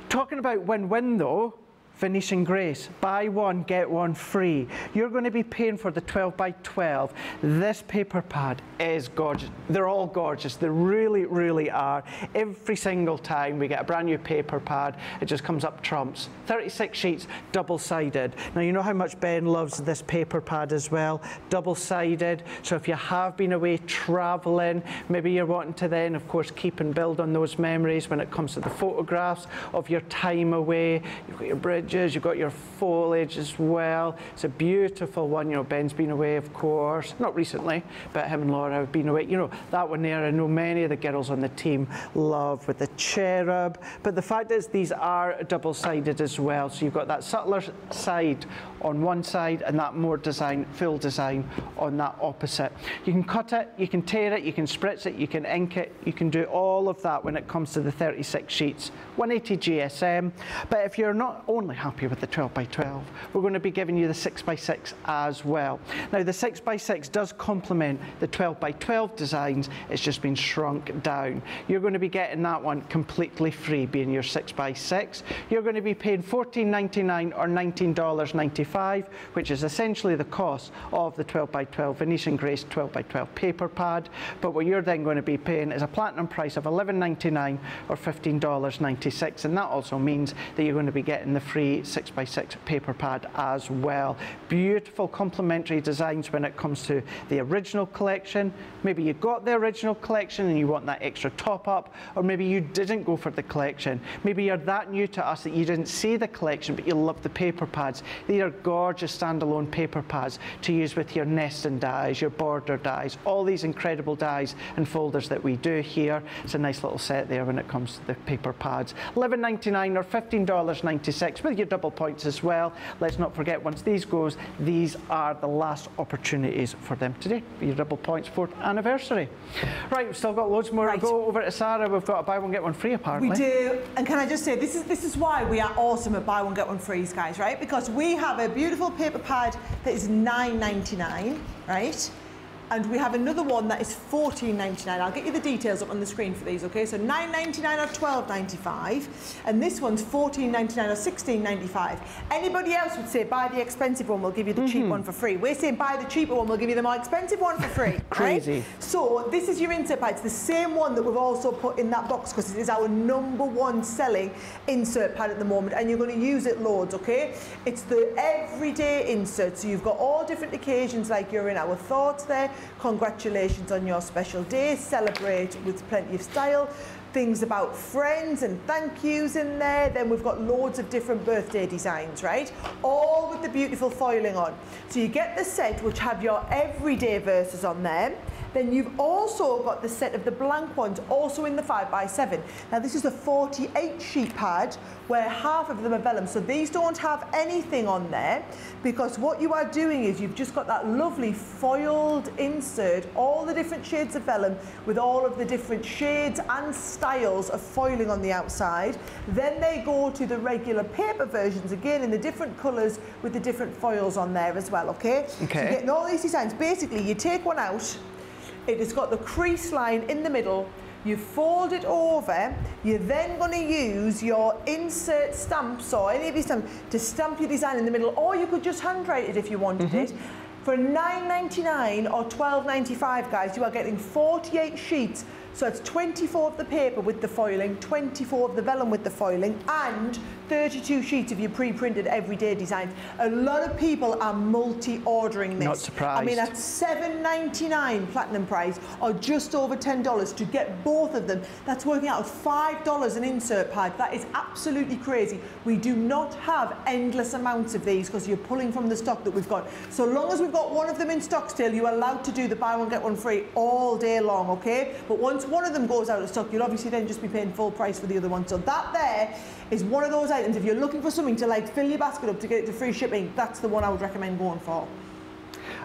Talking about win-win though, Venetian Grace, buy one, get one free. You're going to be paying for the 12 by 12. This paper pad is gorgeous. They're all gorgeous. They really, really are. Every single time we get a brand new paper pad, it just comes up trumps. 36 sheets, double-sided. Now you know how much Ben loves this paper pad as well. Double-sided. So if you have been away traveling, maybe you're wanting to then, of course, keep and build on those memories when it comes to the photographs of your time away. You've got your bridge, you've got your foliage as well. It's a beautiful one. You know, Ben's been away, of course, not recently, but him and Laura have been away. You know, that one there, I know many of the girls on the team love with the cherub. But the fact is, these are double-sided as well. So you've got that subtler side on one side and that more design, full design on that opposite. You can cut it, you can tear it, you can spritz it, you can ink it, you can do all of that when it comes to the 36 sheets. 180 GSM. But if you're not only happy with the 12 by 12, we're going to be giving you the 6 by 6 as well. Now the 6 by 6 does complement the 12 by 12 designs. It's just been shrunk down. You're going to be getting that one completely free, being your 6 by 6. You're going to be paying $14.99 or $19.95, which is essentially the cost of the 12 by 12 Venetian Grace 12 by 12 paper pad. But what you're then going to be paying is a platinum price of $11.99 or $15.96, and that also means that you're going to be getting the free 6 by 6 paper pad as well. Beautiful complementary designs when it comes to the original collection. Maybe you got the original collection and you want that extra top up, or maybe you didn't go for the collection. Maybe you're that new to us that you didn't see the collection but you love the paper pads. These are gorgeous standalone paper pads to use with your nesting dies, your border dies, all these incredible dies and folders that we do here. It's a nice little set there when it comes to the paper pads. $11.99 or $15.96 with your double points as well. Let's not forget, once these goes, these are the last opportunities for them today. Your double points 4th anniversary. Right, we've still got loads more to go. Over to Sarah, we've got a buy one get one free apparently. We do, and can I just say, this is why we are awesome at buy one get one frees, guys, right? Because we have a beautiful paper pad that is $9.99, right? And we have another one that is $14.99. I'll get you the details up on the screen for these, okay? So $9.99 or $12.95, and this one's $14.99 or $16.95. Anybody else would say buy the expensive one, we'll give you the cheap one for free. We're saying buy the cheaper one, we'll give you the more expensive one for free. Crazy. Right? So this is your insert pad. It's the same one that we've also put in that box because it is our #1 selling insert pad at the moment, and you're going to use it loads, okay? It's the everyday insert, so you've got all different occasions, like you're in our thoughts there. Congratulations on your special day, celebrate with plenty of style, things about friends and thank yous in there. Then we've got loads of different birthday designs, right? All with the beautiful foiling on. So you get the set which have your everyday verses on there. Then you've also got the set of the blank ones, also in the 5x7. Now this is a 48 sheet pad where half of them are vellum. So these don't have anything on there because what you are doing is you've just got that lovely foiled insert, all the different shades of vellum with all of the different shades and styles of foiling on the outside. Then they go to the regular paper versions again in the different colours with the different foils on there as well, okay? So you're getting all these designs. Basically, you take one out, it has got the crease line in the middle, you fold it over, you're then going to use your insert stamps or any of these stamps to stamp your design in the middle, or you could just handwrite it if you wanted it. For $9.99 or $12.95, guys, you are getting 48 sheets. So it's 24 of the paper with the foiling, 24 of the vellum with the foiling, and 32 sheets of your pre-printed everyday designs. A lot of people are multi-ordering this. Not surprised. I mean, at $7.99 platinum price, or just over $10 to get both of them, that's working out at $5 an insert pad. That is absolutely crazy. We do not have endless amounts of these because you're pulling from the stock that we've got. So long as we've got one of them in stock still, you're allowed to do the buy one get one free all day long, okay? But once one of them goes out of stock, you'll obviously then just be paying full price for the other one. So that there is one of those items. If you're looking for something to like fill your basket up to get it to free shipping, that's the one I would recommend going for.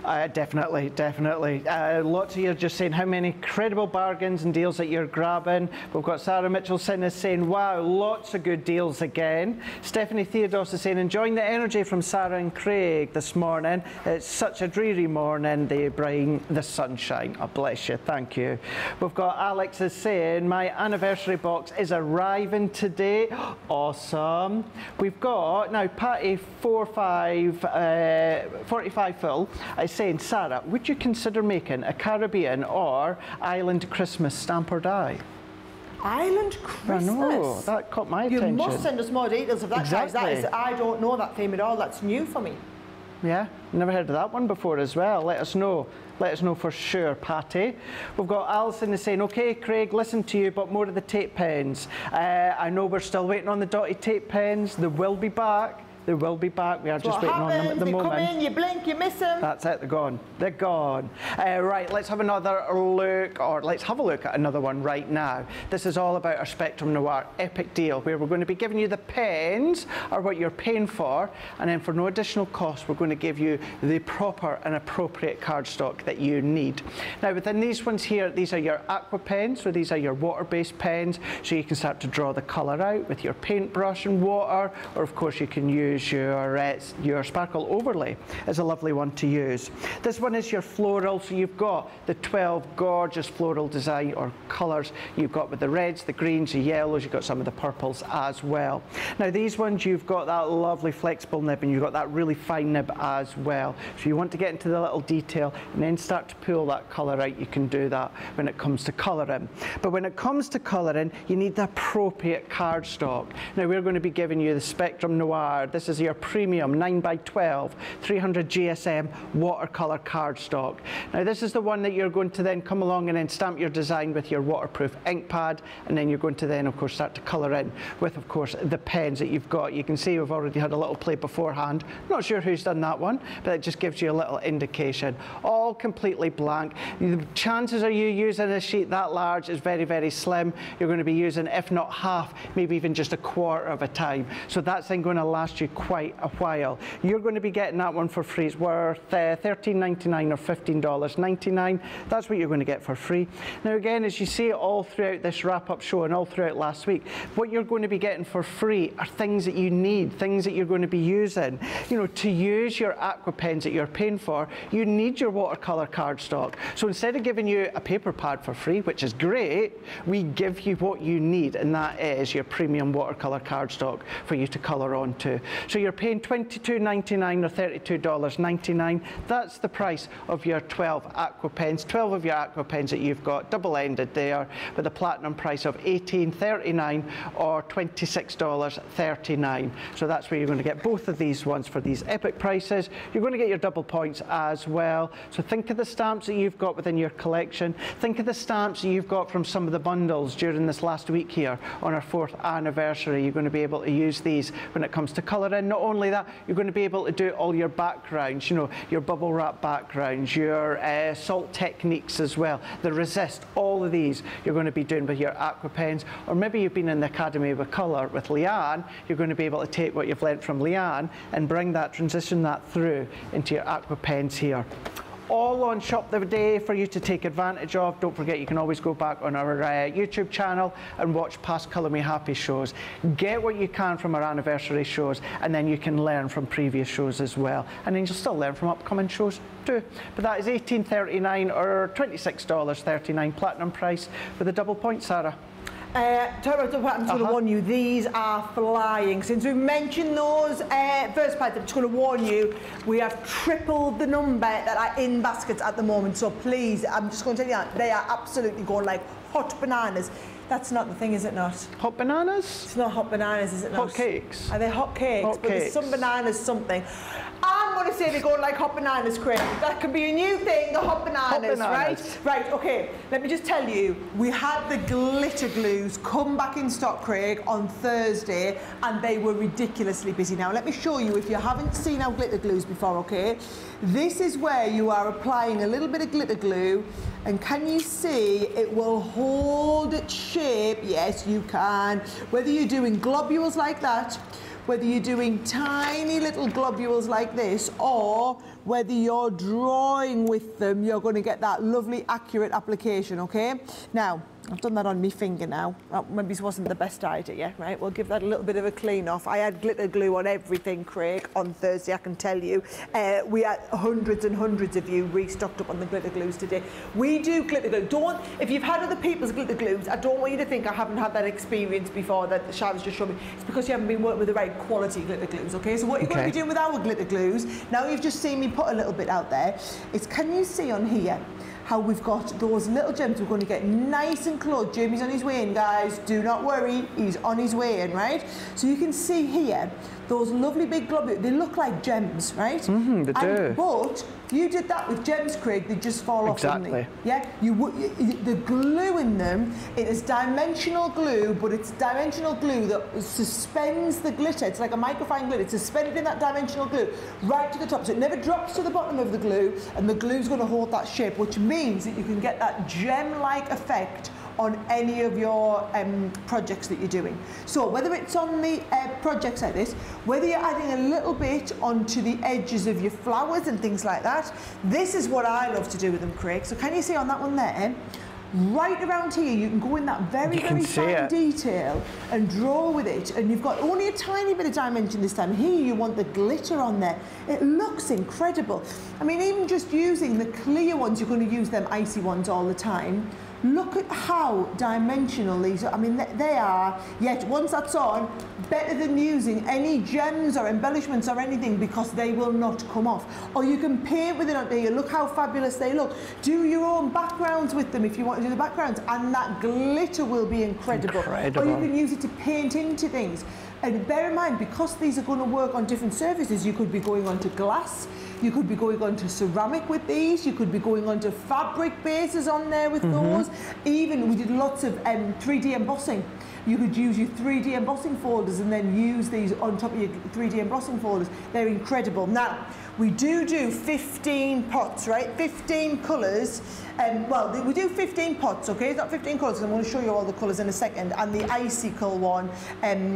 Definitely. Lots of you are just saying how many incredible bargains and deals that you're grabbing. We've got Sarah Mitchelson is saying, wow, lots of good deals again. Stephanie Theodos is saying, enjoying the energy from Sarah and Craig this morning. It's such a dreary morning. They bring the sunshine. Oh, bless you. Thank you. We've got Alex is saying, my anniversary box is arriving today. Awesome. We've got, now Patty 45 full. I saying, Sarah, would you consider making a Caribbean or island Christmas stamp or die? Island Christmas? I know, that caught my attention. You must send us more details of that, exactly. guys. That is, I don't know that theme at all. That's new for me. Yeah, never heard of that one before as well. Let us know. Let us know for sure, Patty. We've got Alison is saying, okay, Craig, listen to you, but more of the tape pens. I know we're still waiting on the dotted tape pens. They will be back. They will be back. We are just waiting on them at the moment. They come in, you blink, you miss them. That's it, they're gone. They're gone. Right, let's have another look, or let's have a look at another one right now. This is all about our Spectrum Noir epic deal, where we're going to be giving you the pens, or what you're paying for, and then for no additional cost, we're going to give you the proper and appropriate cardstock that you need. Now, within these ones here, these are your aqua pens, so these are your water-based pens, so you can start to draw the colour out with your paintbrush and water, or of course you can use your sparkle overlay. Is a lovely one to use. This one is your floral, so you've got the 12 gorgeous floral design or colours you've got with the reds, the greens, the yellows, you've got some of the purples as well. Now these ones, you've got that lovely flexible nib and you've got that really fine nib as well. So you want to get into the little detail and then start to pull that colour out, you can do that when it comes to colouring. But when it comes to colouring, you need the appropriate cardstock. Now we're going to be giving you the Spectrum Noir. This is your premium 9x12 300 GSM watercolour cardstock. Now this is the one that you're going to then come along and then stamp your design with your waterproof ink pad, and then you're going to then of course start to colour in with of course the pens that you've got. You can see we've already had a little play beforehand. Not sure who's done that one, but it just gives you a little indication. All completely blank. The chances of you using a sheet that large is very, very slim. You're going to be using, if not half, maybe even just a quarter of a time. So that's then going to last you quite a while. You're going to be getting that one for free. It's worth $13.99 or $15.99. That's what you're going to get for free. Now again, as you see all throughout this wrap-up show and all throughout last week, what you're going to be getting for free are things that you need, things that you're going to be using. You know, to use your aqua pens that you're paying for, you need your water watercolour cardstock. So instead of giving you a paper pad for free, which is great, we give you what you need, and that is your premium watercolour cardstock for you to colour onto. So you're paying $22.99 or $32.99. That's the price of your 12 aqua pens, 12 of your aqua pens that you've got, double-ended there, with a platinum price of $18.39 or $26.39. So that's where you're going to get both of these ones for these epic prices. You're going to get your double points as well. So think of the stamps that you've got within your collection. Think of the stamps that you've got from some of the bundles during this last week here on our 4th anniversary. You're going to be able to use these when it comes to colouring. Not only that, you're going to be able to do all your backgrounds, you know, your bubble wrap backgrounds, your salt techniques as well, the resist, all of these you're going to be doing with your aqua pens. Or maybe you've been in the Academy of Colour with Leanne, you're going to be able to take what you've learnt from Leanne and bring that, transition that through into your aqua pens here. All on Shop the Day for you to take advantage of. Don't forget, you can always go back on our YouTube channel and watch past Colour Me Happy shows. Get what you can from our anniversary shows, and then you can learn from previous shows as well. And then you'll still learn from upcoming shows too. But that is $18.39 or $26.39 platinum price with a double point, Sarah. I'm just going to warn you, these are flying. Since we've mentioned those first pads, I'm just going to warn you, we have tripled the number that are in baskets at the moment. So please, I'm just going to tell you that they are absolutely going like hot bananas. That's not the thing, is it not? Hot bananas? It's not hot bananas, is it not? Hot cakes. Are they hot cakes? Hot but cakes. There's some bananas something. I'm going to say they're going like hot bananas, Craig. That could be a new thing, the hot bananas, right? Right, okay. Let me just tell you, we had the glitter glues come back in stock, Craig, on Thursday, and they were ridiculously busy. Now, let me show you, if you haven't seen our glitter glues before, okay? This is where you are applying a little bit of glitter glue, and can you see it will hold its shape? Yes, you can. Whether you're doing globules like that, whether you're doing tiny little globules like this, or whether you're drawing with them, you're going to get that lovely accurate application, okay? Now, I've done that on my finger now. That maybe wasn't the best idea, right? We'll give that a little bit of a clean off. I had glitter glue on everything, Craig, on Thursday, I can tell you. We had hundreds and hundreds of you restocked up on the glitter glues today. We do glitter glue. If you've had other people's glitter glues, I don't want you to think I haven't had that experience before that Shara's just showed me. It's because you haven't been working with the right quality glitter glues, okay? So what you're going to be doing with our glitter glues, now you've just seen me put a little bit out there, is can you see on here how we've got those little gems? We're going to get nice and close. Jamie's on his way in, guys. Do not worry, he's on his way in, right? So you can see here, those lovely big globules, they look like gems, right? They do. But you did that with gems, Craig, they just fall off, didn't they? Yeah, the glue in them, it is dimensional glue, but it's dimensional glue that suspends the glitter. It's like a microfine glitter. It's suspended in that dimensional glue right to the top, so it never drops to the bottom of the glue, and the glue's going to hold that shape, which means that you can get that gem-like effect on any of your projects that you're doing. So whether it's on the projects like this, whether you're adding a little bit onto the edges of your flowers and things like that, this is what I love to do with them, Craig. So can you see on that one there? Right around here, you can go in that very fine detail and draw with it, and you've got only a tiny bit of dimension this time. Here you want the glitter on there. It looks incredible. I mean, even just using the clear ones, you're going to use them icy ones all the time. Look at how dimensional these are. I mean, they are, yet once that's on, better than using any gems or embellishments or anything, because they will not come off. Or you can paint with it on there. Look how fabulous they look. Do your own backgrounds with them if you want to do the backgrounds, and that glitter will be incredible. Or you can use it to paint into things. And bear in mind, because these are going to work on different surfaces, you could be going on to glass, you could be going on to ceramic with these, you could be going on to fabric bases on there with those. Even we did lots of 3D embossing. You could use your 3D embossing folders and then use these on top of your 3D embossing folders. They're incredible. Now, we do 15 pots, right? 15 colours. Well, we do 15 pots, okay? It's not 15 colours, I'm going to show you all the colours in a second. And the icicle one,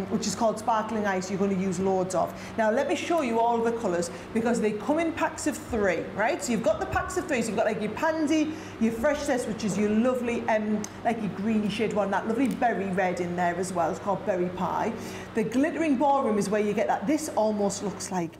which is called Sparkling Ice, you're going to use loads of. Now, let me show you all the colours, because they come in packs of 3, right? So you've got the packs of 3, so you've got like your pansy, your fresh zest, which is your lovely, like your greeny shade one, that lovely berry red in there as well. It's called Berry Pie. The glittering ballroom is where you get that. This almost looks like,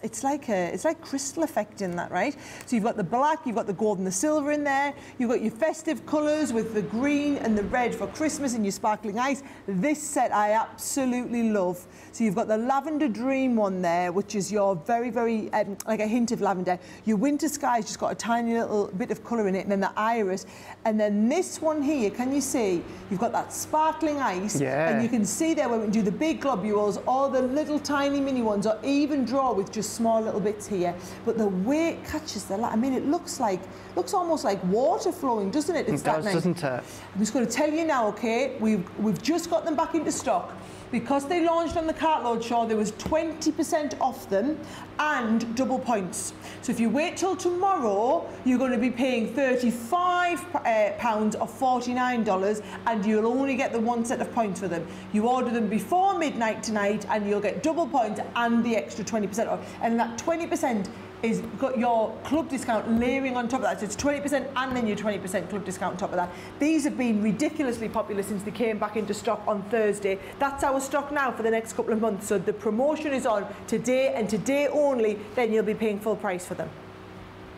it's like crystal effect in that, right? So you've got the black, you've got the gold and the silver in there, you've got your festive colours with the green and the red for Christmas and your sparkling ice. This set I absolutely love. So you've got the lavender dream one there, which is your very, very, like a hint of lavender. Your winter sky's just got a tiny little bit of colour in it, and then the iris. And then this one here, can you see? You've got that sparkling ice, and you can see there when we do the big globules, or the little tiny mini ones, or even draw with just small little bits here. But the way it catches the light, I mean, it looks almost like water flowing, doesn't it? It does, doesn't it? I'm just going to tell you now, okay? We've just got them back into stock. Because they launched on the Cartload show, there was 20% off them and double points. So if you wait till tomorrow, you're going to be paying £35 or $49, and you'll only get the one set of points for them. You order them before midnight tonight, and you'll get double points and the extra 20% off. And that 20% is got your club discount layering on top of that. So it's 20% and then your 20% club discount on top of that. These have been ridiculously popular since they came back into stock on Thursday. That's our stock now for the next couple of months. So the promotion is on today and today only, then you'll be paying full price for them.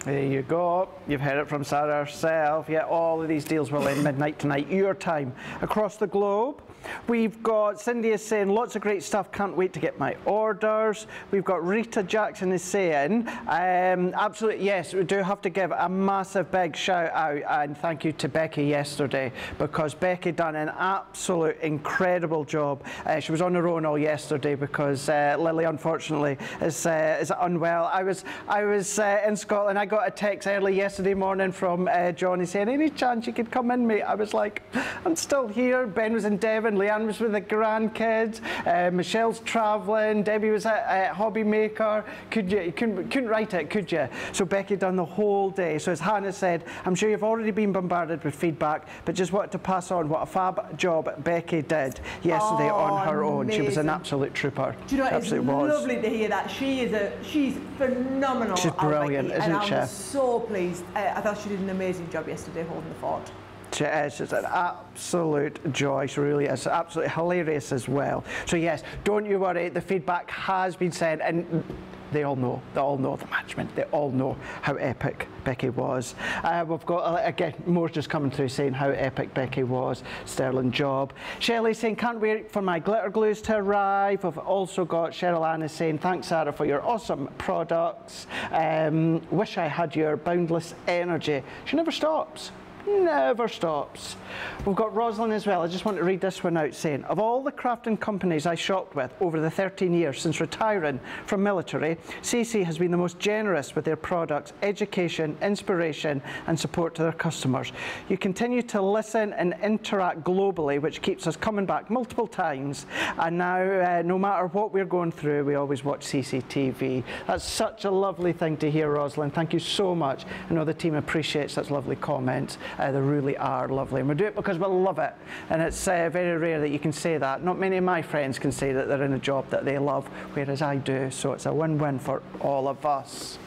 There you go. You've heard it from Sara herself. Yeah, all of these deals will end midnight tonight, your time, across the globe. We've got Cindy is saying lots of great stuff, can't wait to get my orders. We've got Rita Jackson is saying absolutely yes, we do have to give a massive big shout out and thank you to Becky yesterday, because Becky done an absolute incredible job. She was on her own all yesterday because Lily unfortunately is unwell. I was in Scotland. I got a text early yesterday morning from Johnny saying any chance you could come in, mate. I was like, I'm still here. Ben was in Devon, Leanne was with the grandkids, Michelle's travelling, Debbie was at Hobby Maker. You couldn't write it, could you? So Becky done the whole day. So as Hannah said, I'm sure you've already been bombarded with feedback, but just wanted to pass on what a fab job Becky did yesterday on her own. Amazing. She was an absolute trooper. Do you know, it's lovely to hear that. She's phenomenal. She's brilliant, Becky, isn't she? I was so pleased. I thought she did an amazing job yesterday holding the fort. She is. She's an absolute joy. She really is. Absolutely hilarious as well. So yes, don't you worry. The feedback has been sent, and they all know the management. They all know how epic Becky was. We've got, again, more just coming through saying how epic Becky was. Sterling job. Shelley saying, can't wait for my glitter glues to arrive. We've also got Cheryl Ann is saying, thanks, Sarah, for your awesome products. Wish I had your boundless energy. She never stops. Never stops. We've got Rosalind as well. I just want to read this one out saying, of all the crafting companies I shopped with over the 13 years since retiring from military, CC has been the most generous with their products, education, inspiration and support to their customers. You continue to listen and interact globally, which keeps us coming back multiple times, and now no matter what we're going through, we always watch CCTV. That's such a lovely thing to hear, Rosalind. Thank you so much. I know the team appreciates such lovely comments. They really are lovely, and we do it because we love it, and it's very rare that you can say that. Not many of my friends can say that they're in a job that they love, whereas I do, so it's a win-win for all of us.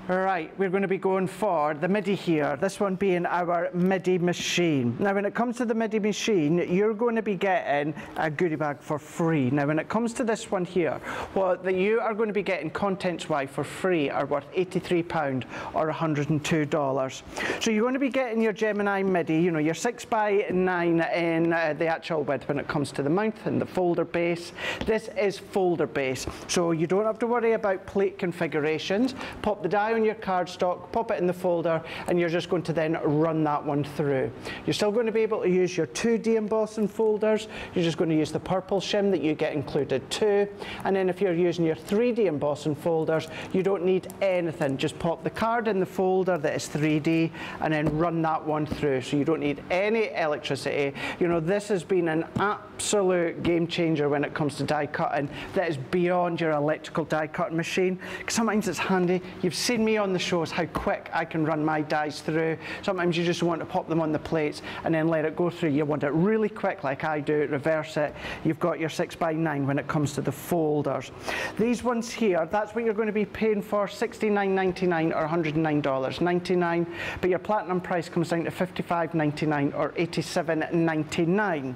Right, we're going to be going for the MIDI here, this one being our MIDI machine. Now when it comes to the MIDI machine, you're going to be getting a goodie bag for free. Now when it comes to this one here, what you are going to be getting contents-wise for free are worth £83 or $102. So you're going to be getting your Gemini MIDI, you know, your 6x9 in the actual width when it comes to the mount and the folder base. This is folder base, so you don't have to worry about plate configurations. Pop the die on your cardstock, pop it in the folder, and you're just going to then run that one through. You're still going to be able to use your 2D embossing folders. You're just going to use the purple shim that you get included too. And then if you're using your 3D embossing folders, you don't need anything. Just pop the card in the folder that is 3D and then run that one through. So you don't need any electricity. You know, this has been an absolute game changer when it comes to die cutting. That is beyond your electrical die cutting machine. Sometimes it's handy. You've seen me on the shows how quick I can run my dies through. Sometimes you just want to pop them on the plates and then let it go through. You want it really quick like I do, reverse it. You've got your 6x9 when it comes to the folders. These ones here, that's what you're going to be paying for, $69.99 or $109.99, but your platinum price comes down to $55.99 or $87.99.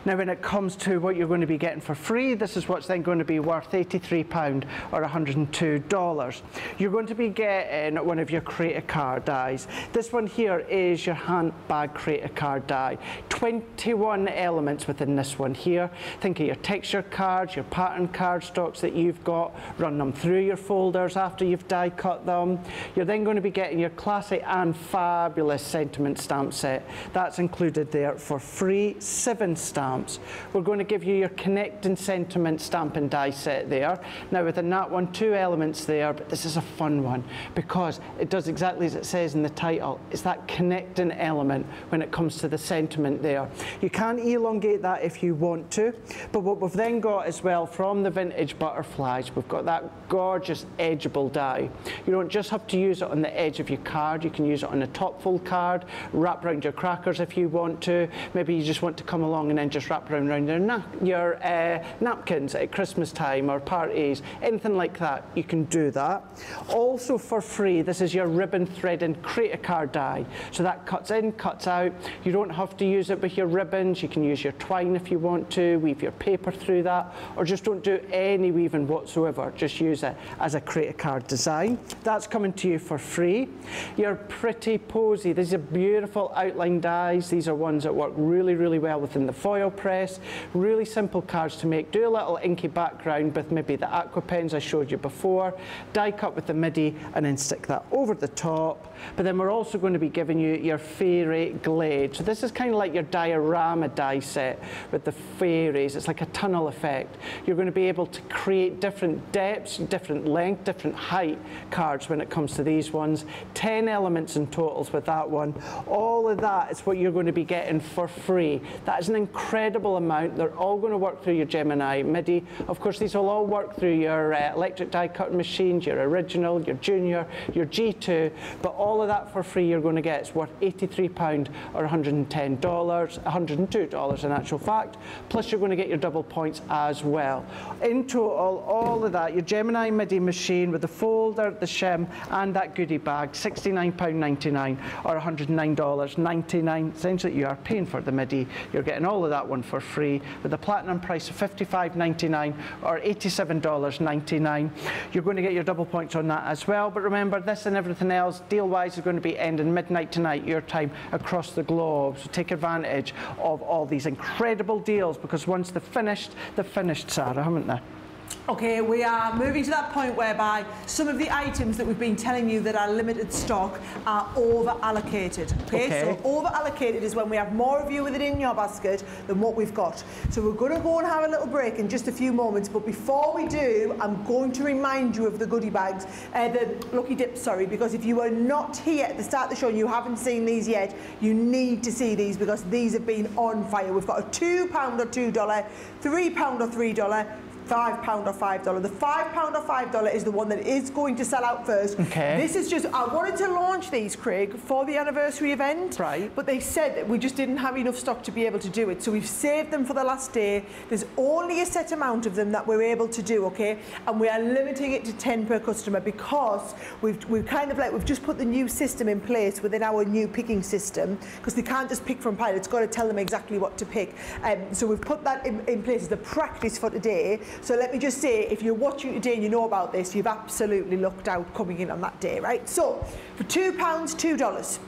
Now when it comes to what you're going to be getting for free, this is what's then going to be worth £83 or $102. You're going to be getting one of your Create a Card dies. This one here is your handbag Create a Card die. 21 elements within this one here. Think of your texture cards, your pattern cardstocks that you've got, run them through your folders after you've die cut them. You're then going to be getting your classic and fabulous sentiment stamp set. That's included there for free, 7 stamps. We're going to give you your connecting sentiment stamp and die set there. Now within that one, 2 elements there, but this is a fun one because it does exactly as it says in the title. It's that connecting element when it comes to the sentiment there. You can elongate that if you want to, but what we've then got as well from the vintage butterflies, we've got that gorgeous edgeable die. You don't just have to use it on the edge of your card, you can use it on the top fold card, wrap around your crackers if you want to. Maybe you just want to come along and then just wrap around your napkins at Christmas time or parties, anything like that, you can do that. Also for free, this is your ribbon threading Create a Card die. So that cuts in, cuts out. You don't have to use it with your ribbons. You can use your twine if you want to, weave your paper through that, or just don't do any weaving whatsoever. Just use it as a Create a Card design. That's coming to you for free. Your Pretty Posy, these are beautiful outline dies. These are ones that work really, really well within the foil press. Really simple cards to make. Do a little inky background with maybe the aqua pens I showed you before. Die cut with the MIDI and then stick that over the top. But then we're also going to be giving you your Fairy Glade. So this is kind of like your diorama die set with the fairies. It's like a tunnel effect. You're going to be able to create different depths, different length, different height cards when it comes to these ones. 10 elements in totals with that one. All of that is what you're going to be getting for free. That is an incredible amount. They're all going to work through your Gemini MIDI. Of course, these will all work through your electric die cutting machines, your original, your junior, your G2, but all of that for free you're going to get. It's worth £83 or $110, $102 in actual fact, plus you're going to get your double points as well. In total, all of that, your Gemini MIDI machine with the folder, the shim, and that goodie bag, £69.99 or $109.99. Essentially, you are paying for the MIDI. You're getting all of that one for free with a platinum price of $55.99 or $87.99. You're going to get your double points on that as well. But remember, this and everything else, deal-wise, is going to be ending midnight tonight, your time, across the globe. So take advantage of all these incredible deals, because once they're finished, Sarah, haven't they? Okay, we are moving to that point whereby some of the items that we've been telling you that are limited stock are over-allocated. Okay, so over-allocated is when we have more of you with it in your basket than what we've got. So we're going to go and have a little break in just a few moments, but before we do, I'm going to remind you of the goodie bags, the Lucky Dips, sorry, because if you were not here at the start of the show and you haven't seen these yet, you need to see these because these have been on fire. We've got a £2 or $2, £3 or $3, £5 or $5. The £5 or $5 is the one that is going to sell out first. Okay. This is just, I wanted to launch these, Craig, for the anniversary event. Right. But they said that we just didn't have enough stock to be able to do it. So we've saved them for the last day. There's only a set amount of them that we're able to do, okay? And we are limiting it to 10 per customer because we've kind of like, we've just put the new system in place within our new picking system, because they can't just pick from pile. It's got to tell them exactly what to pick. So we've put that in place as the practice for today. So let me just say, if you're watching today and you know about this, you've absolutely lucked out coming in on that day, right? So, for £2, $2.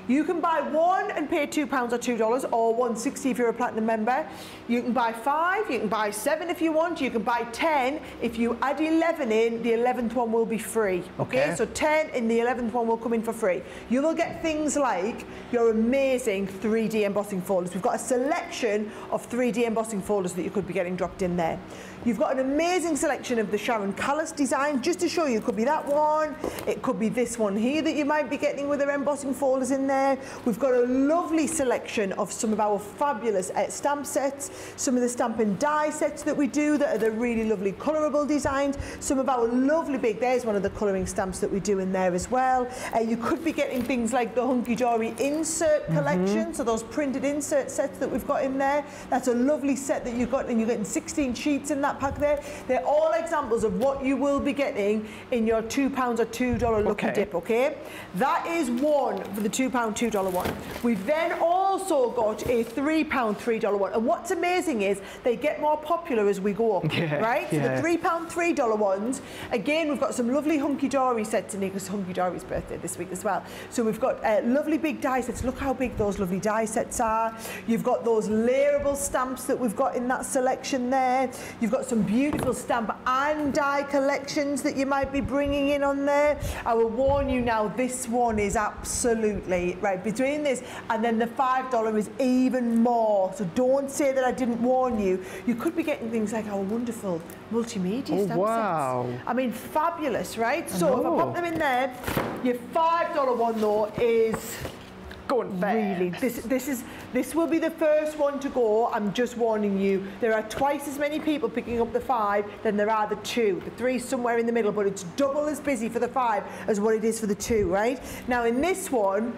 You can buy one and pay £2 or $2, or $160 if you're a platinum member. You can buy 5, you can buy 7 if you want, you can buy 10. If you add 11 in, the 11th one will be free. Okay, so 10 and the 11th one will come in for free. You will get things like your amazing 3D embossing folders. We've got a selection of 3D embossing folders that you could be getting dropped in there. You've got an amazing selection of the Sharon Callis design, just to show you. It could be that one, it could be this one here that you might be getting with their embossing folders in there. We've got a lovely selection of some of our fabulous stamp sets, some of the stamp and die sets that we do that are the really lovely colourable designs, some of our lovely big, there's one of the colouring stamps that we do in there as well. You could be getting things like the Hunky Dory insert collection, so those printed insert sets that we've got in there. That's a lovely set that you've got, and you're getting 16 sheets in that that pack there, they're all examples of what you will be getting in your £2 or $2 Lucky Dip, okay? That is one for the £2, $2 one. We've then also got a £3, $3 one. And what's amazing is they get more popular as we go up, right? So the £3, $3 ones, again, we've got some lovely hunky-dory sets in here because Hunky Dory's birthday this week as well. So we've got lovely big die sets. Look how big those lovely die sets are. You've got those layerable stamps that we've got in that selection there. You've got some beautiful stamp and die collections that you might be bringing in on there. I will warn you now, this one is absolutely, right, between this and then the $5 is even more. So don't say that I didn't warn you. You could be getting things like our wonderful multimedia stamp sets. I mean, fabulous, right? So if I pop them in there, your $5 one though is going really. This will be the first one to go. I'm just warning you. There are twice as many people picking up the 5 than there are the 2. The 3 is somewhere in the middle, but it's double as busy for the 5 as what it is for the 2, right? Now in this one,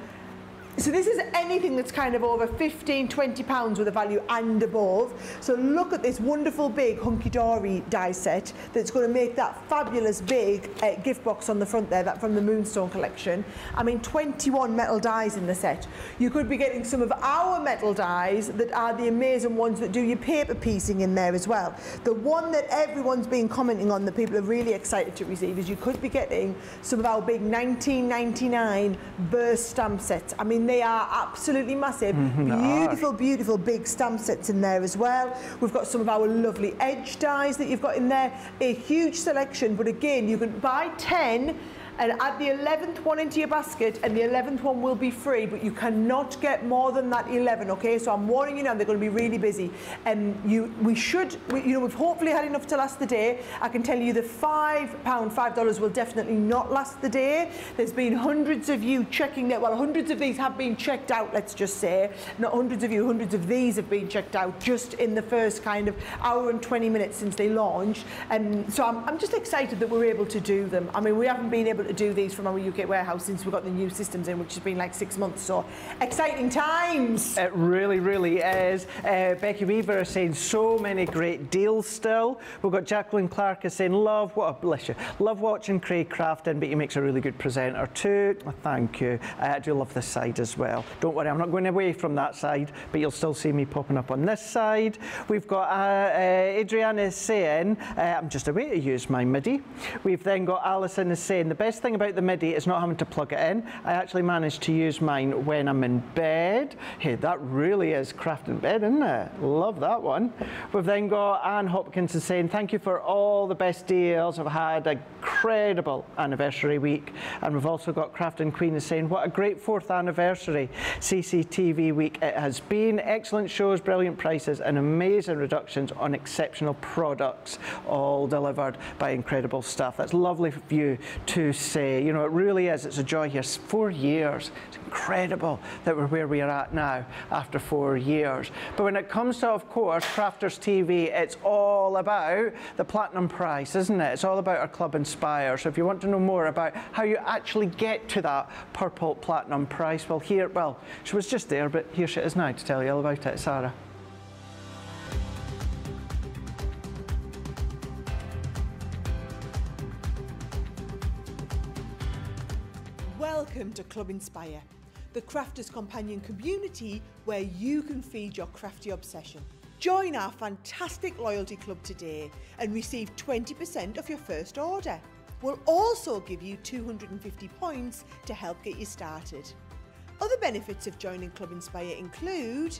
so this is anything that's kind of over £15, £20 with a value and above. So look at this wonderful big hunky-dory die set that's going to make that fabulous big gift box on the front there, that from the Moonstone collection. I mean, 21 metal dies in the set. You could be getting some of our metal dies that are the amazing ones that do your paper piecing in there as well. The one that everyone's been commenting on that people are really excited to receive is you could be getting some of our big 1999 burst stamp sets. I mean, they are absolutely massive. Beautiful, beautiful big stamp sets in there as well. We've got some of our lovely edge dies that you've got in there. A huge selection, but again, you can buy 10 and add the 11th one into your basket, and the 11th one will be free, but you cannot get more than that 11, okay? So I'm warning you now, they're going to be really busy. And we've hopefully had enough to last the day. I can tell you the $5 will definitely not last the day. There's been hundreds of you checking that, well, hundreds of these have been checked out, let's just say. Not hundreds of you, hundreds of these have been checked out just in the first kind of hour and 20 minutes since they launched. And so I'm just excited that we're able to do them. I mean, we haven't been able to do these from our UK warehouse since we got the new systems in, which has been like 6 months. So exciting times. It really, really is. Becky Weaver is saying so many great deals still. We've got Jacqueline Clark is saying love watching Craig crafting, but he makes a really good presenter too. Thank you. I do love this side as well. Don't worry, I'm not going away from that side, but you'll still see me popping up on this side. We've got Adriana is saying I'm just away to use my MIDI. We've then got Alison is saying the best thing about the MIDI is not having to plug it in. I actually managed to use mine when I'm in bed. Hey, that really is crafting bed, isn't it? Love that one. We've then got Anne Hopkins is saying thank you for all the best deals. I've had a incredible anniversary week. And we've also got Crafting Queen is saying what a great 4th anniversary CCTV week it has been. Excellent shows, brilliant prices and amazing reductions on exceptional products, all delivered by incredible staff. That's lovely of you to say. You know, it really is. It's a joy here. 4 years. It's incredible that we're where we are at now after 4 years. But when it comes to, of course, Crafters TV, it's all about the platinum price, isn't it? It's all about our Club Inspire. So if you want to know more about how you actually get to that purple platinum price, well, she was just there, but here she is now to tell you all about it. Sarah. Welcome to Club Inspire, the Crafters Companion community where you can feed your crafty obsession. Join our fantastic loyalty club today and receive 20% off your first order. We'll also give you 250 points to help get you started. Other benefits of joining Club Inspire include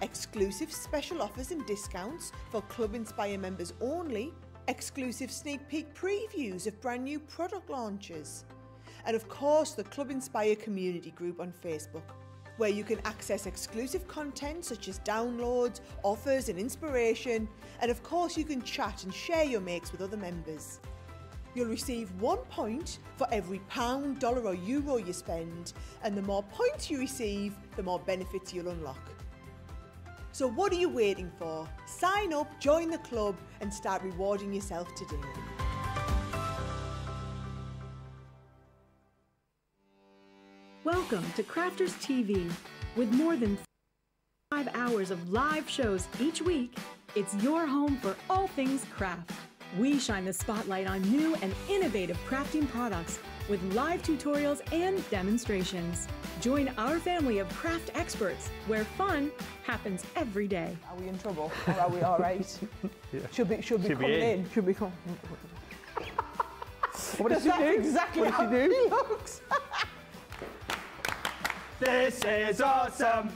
exclusive special offers and discounts for Club Inspire members only, exclusive sneak peek previews of brand new product launches, and of course the Club Inspire community group on Facebook, where you can access exclusive content such as downloads, offers and inspiration, and of course you can chat and share your makes with other members. You'll receive 1 point for every £1, dollar or euro you spend, and the more points you receive, the more benefits you'll unlock. So what are you waiting for? Sign up, join the club and start rewarding yourself today. Welcome to Crafters TV. With more than 5 hours of live shows each week, It's your home for all things craft. We shine the spotlight on new and innovative crafting products with live tutorials and demonstrations. Join our family of craft experts where fun happens every day. Are we in trouble or are we all right? Yeah. Should be coming in. Should be coming. What does she do? Exactly how he looks. This is awesome.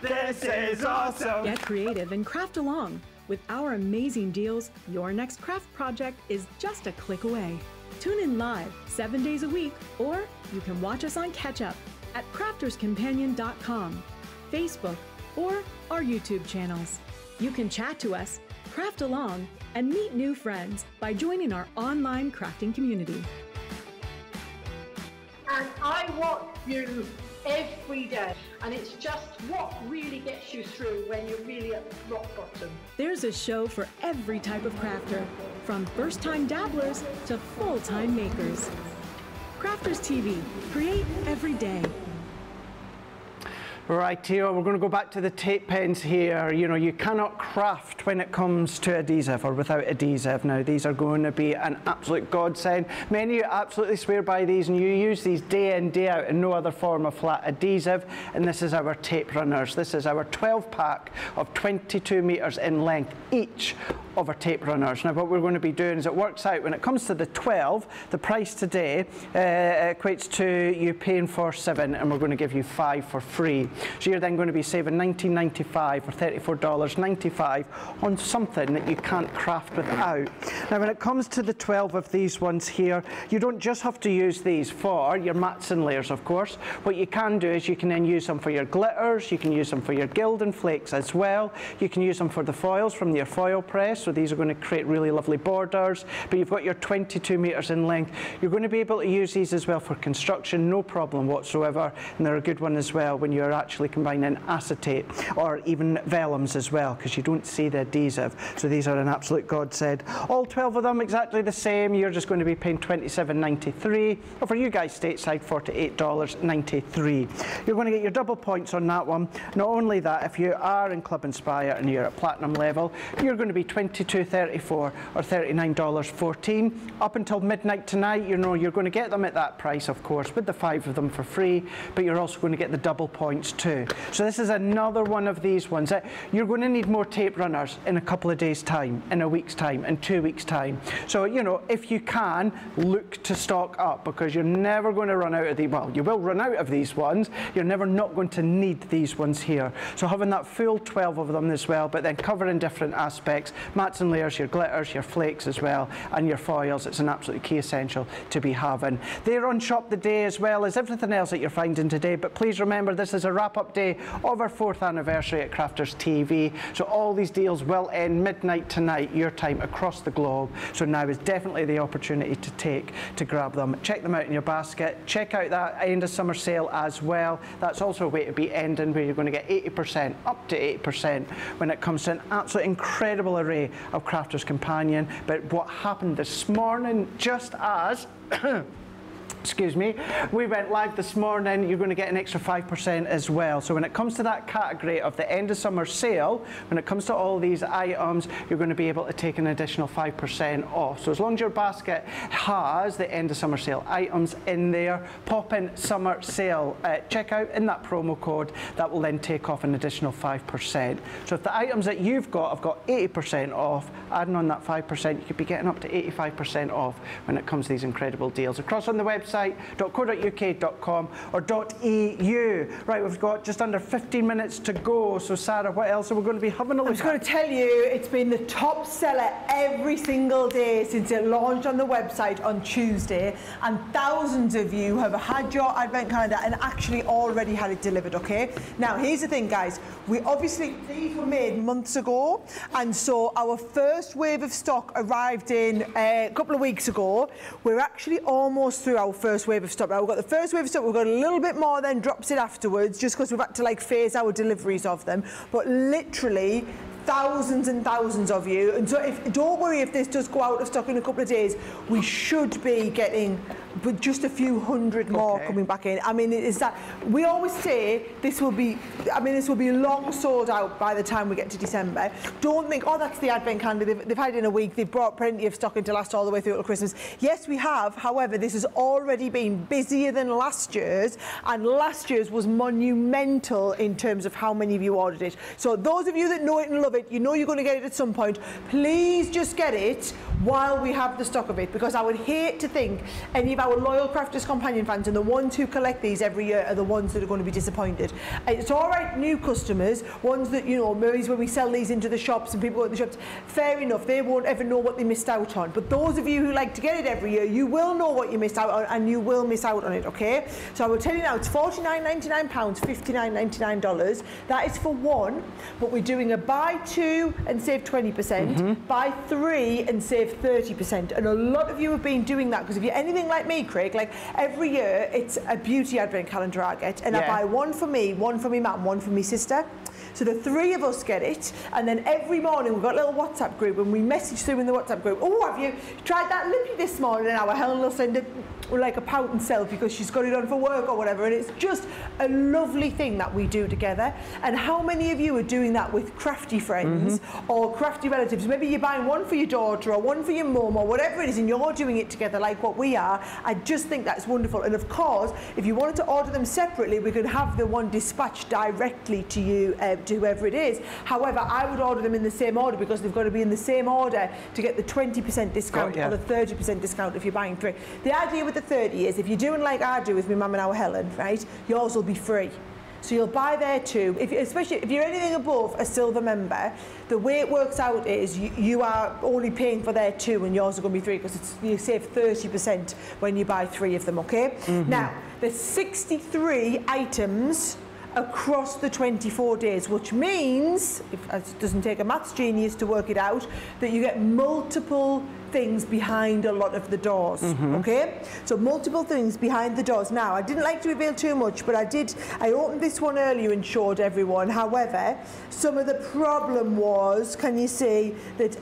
This is awesome. Get creative and craft along. With our amazing deals, your next craft project is just a click away. Tune in live 7 days a week, or you can watch us on catch-up at crafterscompanion.com, Facebook, or our YouTube channels. You can chat to us, craft along, and meet new friends by joining our online crafting community. And I watch you every day, and it's just what really gets you through when you're really at rock bottom. There's a show for every type of crafter, from first-time dabblers to full-time makers. Crafters TV, create every day. Right, here we're going to go back to the tape pens here. You know, you cannot craft when it comes to adhesive or without adhesive. Now, these are going to be an absolute godsend. Many of you absolutely swear by these, and you use these day in, day out in no other form of flat adhesive. And this is our tape runners. This is our 12-pack of 22 metres in length each of our tape runners. Now, what we're going to be doing is it works out when it comes to the 12, the price today equates to you paying for 7, and we're going to give you 5 for free. So you're then going to be saving $19.95 or $34.95 on something that you can't craft without. Now, when it comes to the 12 of these ones here, you don't just have to use these for your mats and layers, of course. What you can do is you can then use them for your glitters, you can use them for your gilding flakes as well. You can use them for the foils from your foil press, so these are going to create really lovely borders. But you've got your 22 metres in length. You're going to be able to use these as well for construction, no problem whatsoever. And they're a good one as well when you're actually combining acetate or even vellums as well, because you don't see the adhesive. So these are an absolute godsend. All 12 of them exactly the same. You're just going to be paying $27.93, or for you guys stateside, $48.93. You're going to get your double points on that one. Not only that, if you are in Club Inspire and you're at platinum level, you're going to be $22.34 or $39.14. Up until midnight tonight, you know, you're going to get them at that price, of course, with the 5 of them for free, but you're also going to get the double points too. So this is another one of these ones. You're going to need more tape runners in a couple of days' time, in a week's time, in 2 weeks' time. So, you know, if you can, look to stock up, because you're never going to run out of these. Well, you will run out of these ones. You're never not going to need these ones here. So having that full 12 of them as well, but then covering different aspects, mats and layers, your glitters, your flakes as well, and your foils. It's an absolute key essential to be having. They're on Shop the Day as well as everything else that you're finding today. But please remember, this is a wrap-up day of our 4th anniversary at Crafters TV. So all these deals will end midnight tonight, your time, across the globe. So now is definitely the opportunity to grab them. Check them out in your basket. Check out that end of summer sale as well. That's also a way to be ending, where you're going to get 80%, up to 80%, when it comes to an absolute incredible array of Crafters Companion. But what happened this morning, just as excuse me, we went live this morning, you're going to get an extra 5% as well. So when it comes to that category of the end of summer sale, when it comes to all these items, you're going to be able to take an additional 5% off. So as long as your basket has the end of summer sale items in there, pop in summer sale checkout in that promo code. That will then take off an additional 5%. So if the items that you've got have got 80% off, adding on that 5%, you could be getting up to 85% off when it comes to these incredible deals. Across on the website, .co.uk.com or .eu. Right, we've got just under 15 minutes to go. So Sarah, what else are we going to be having a look at? I was going to tell you, it's been the top seller every single day since it launched on the website on Tuesday, and thousands of you have had your advent calendar and actually already had it delivered, okay? Now, here's the thing, guys. We obviously, these were made months ago, and so our first wave of stock arrived in a couple of weeks ago. We're actually almost through our first wave of stock. Now, we've got the first wave of stock, we've got a little bit more, then drops it afterwards, just because we've had to like phase our deliveries of them. But literally, thousands and thousands of you, and so don't worry if this does go out of stock in a couple of days. We should be getting but just a few hundred more coming back in. I mean, is that we always say this will be, I mean, this will be long sold out by the time we get to December. Don't think, oh, that's the advent calendar. They've had it in a week. They've brought plenty of stock in to last all the way through till Christmas. Yes, we have. However, this has already been busier than last year's, and last year's was monumental in terms of how many of you ordered it. So those of you that know it and love it, you know you're going to get it at some point. Please just get it while we have the stock of it, because I would hate to think any of our loyal Crafters Companion fans and the ones who collect these every year are the ones that are going to be disappointed. It's all right, new customers, ones that, you know, maybe when we sell these into the shops and people go to the shops, fair enough, they won't ever know what they missed out on. But those of you who like to get it every year, you will know what you missed out on, and you will miss out on it, okay? So I will tell you now, it's £49.99, $59.99. That is for one, but we're doing a buy two and save 20%, buy three and save 30%. And a lot of you have been doing that, because if you're anything like me, Craig, like every year it's a beauty advent calendar I get, and I buy one for me, one for me mum, one for me sister. So the three of us get it, and then every morning we've got a little WhatsApp group, and we message through in the WhatsApp group, oh, have you tried that lippy this morning? And our Helen will send it like a pouting self because she's got it on for work or whatever, and it's just a lovely thing that we do together. And how many of you are doing that with crafty friends or crafty relatives? Maybe you're buying one for your daughter or one for your mum or whatever it is, and you're doing it together like what we are. I just think that's wonderful. And of course, if you wanted to order them separately, we could have the one dispatched directly to you, to whoever it is. However, I would order them in the same order, because they've got to be in the same order to get the 20% discount or the 30% discount if you're buying three. The idea with the 30 is, if you're doing like I do with my mum and our Helen, right, yours will be free. So you'll buy there too, especially if you're anything above a silver member. The way it works out is you are only paying for their two, and yours are going to be free, because you save 30% when you buy three of them, okay? Now, there's 63 items across the 24 days, which means, it doesn't take a maths genius to work it out, that you get multiple things behind a lot of the doors, okay? So multiple things behind the doors. Now, I didn't like to reveal too much, but I opened this one earlier and showed everyone. However, some of the problem was, can you see that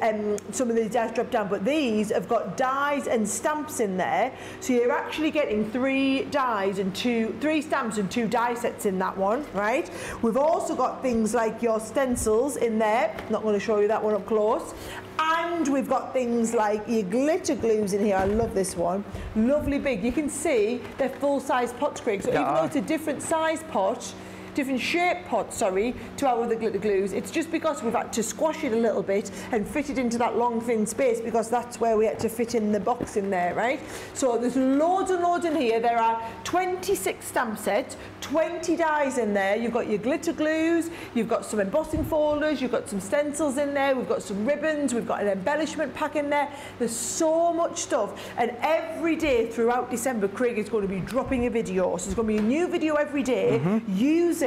some of these dies dropped down, but these have got dies and stamps in there, so you're actually getting three stamps and two die sets in that one, right? We've also got things like your stencils in there. Not going to show you that one up close. And we've got things like your glitter glues in here. I love this one. Lovely big. You can see they're full-size pots, Craig. So even though it's a different size pot, different shape pot, sorry, to our other glitter glues, it's just because we've had to squash it a little bit and fit it into that long thin space, because that's where we had to fit in the box in there, right? So there's loads and loads in here. There are 26 stamp sets, 20 dies in there. You've got your glitter glues, you've got some embossing folders, you've got some stencils in there, we've got some ribbons, we've got an embellishment pack in there. There's so much stuff, and every day throughout December, Craig is going to be dropping a video. So there's going to be a new video every day using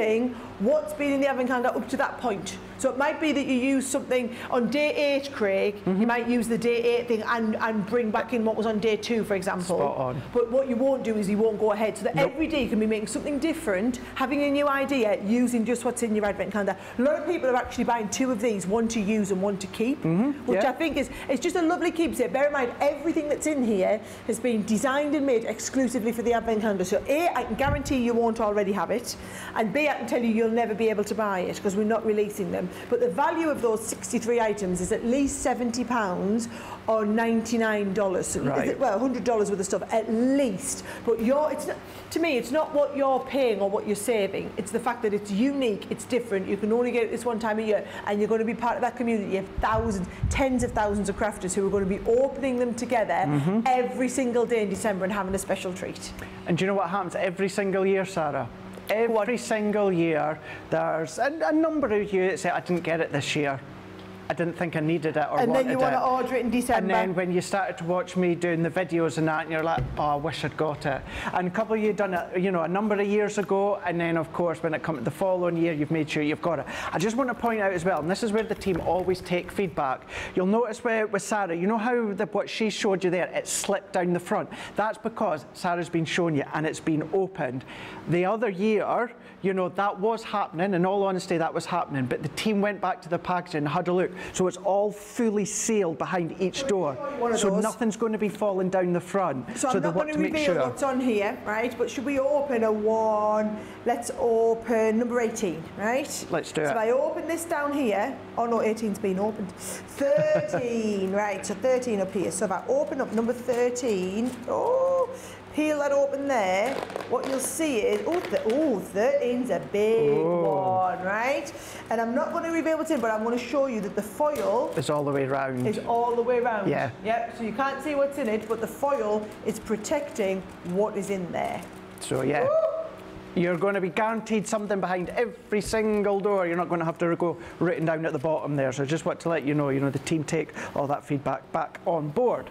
what's been in the advent calendar up to that point. So it might be that you use something on day 8, Craig, you might use the day 8 thing and bring back in what was on day 2, for example. Spot on. But what you won't do is you won't go ahead, so that every day you can be making something different, having a new idea, using just what's in your advent calendar. A lot of people are actually buying 2 of these, one to use and one to keep, which I think is, it's just a lovely keepsake. Bear in mind, everything that's in here has been designed and made exclusively for the advent calendar. So A, I can guarantee you won't already have it, and B, I can tell you you'll never be able to buy it, because we're not releasing them. But the value of those 63 items is at least £70 or $99. So well, $100 worth of stuff at least. But it's not, to me, it's not what you're paying or what you're saving. It's the fact that it's unique, it's different. You can only get it this one time a year, and you're going to be part of that community of thousands, tens of thousands of crafters who are going to be opening them together every single day in December and having a special treat. And do you know what happens every single year, Sarah? Every single year, there's a number of you that say, I didn't get it this year. I didn't think I needed it or wanted it. And then you want to order it in December. And then when you started to watch me doing the videos and that, and you're like, oh, I wish I'd got it. And a couple of you done it, you know, a number of years ago, and then of course when it comes to the following year, you've made sure you've got it. I just want to point out as well, and this is where the team always take feedback. You'll notice with Sarah, you know how what she showed you there, it slipped down the front. That's because Sarah's been showing you and it's been opened. The other year, you know, that was happening. In all honesty, that was happening. But the team went back to the packaging and had a look. So it's all fully sealed behind each door. So nothing's going to be falling down the front. So I'm not going to reveal what's on here, right? But should we open a one? Let's open number 18, right? Let's do it. So if I open this down here, oh no, 18's been opened. 13, right, so 13 up here. So if I open up number 13, peel that open there, what you'll see is, 13's a big one, right? And I'm not going to reveal what's in, but I'm going to show you that the foil is all the way round. Is all the way round. Yeah. Yep, so you can't see what's in it, but the foil is protecting what is in there. So yeah. Woo! You're going to be guaranteed something behind every single door. You're not going to have to go written down at the bottom there. So just want to let you know, the team take all that feedback back on board.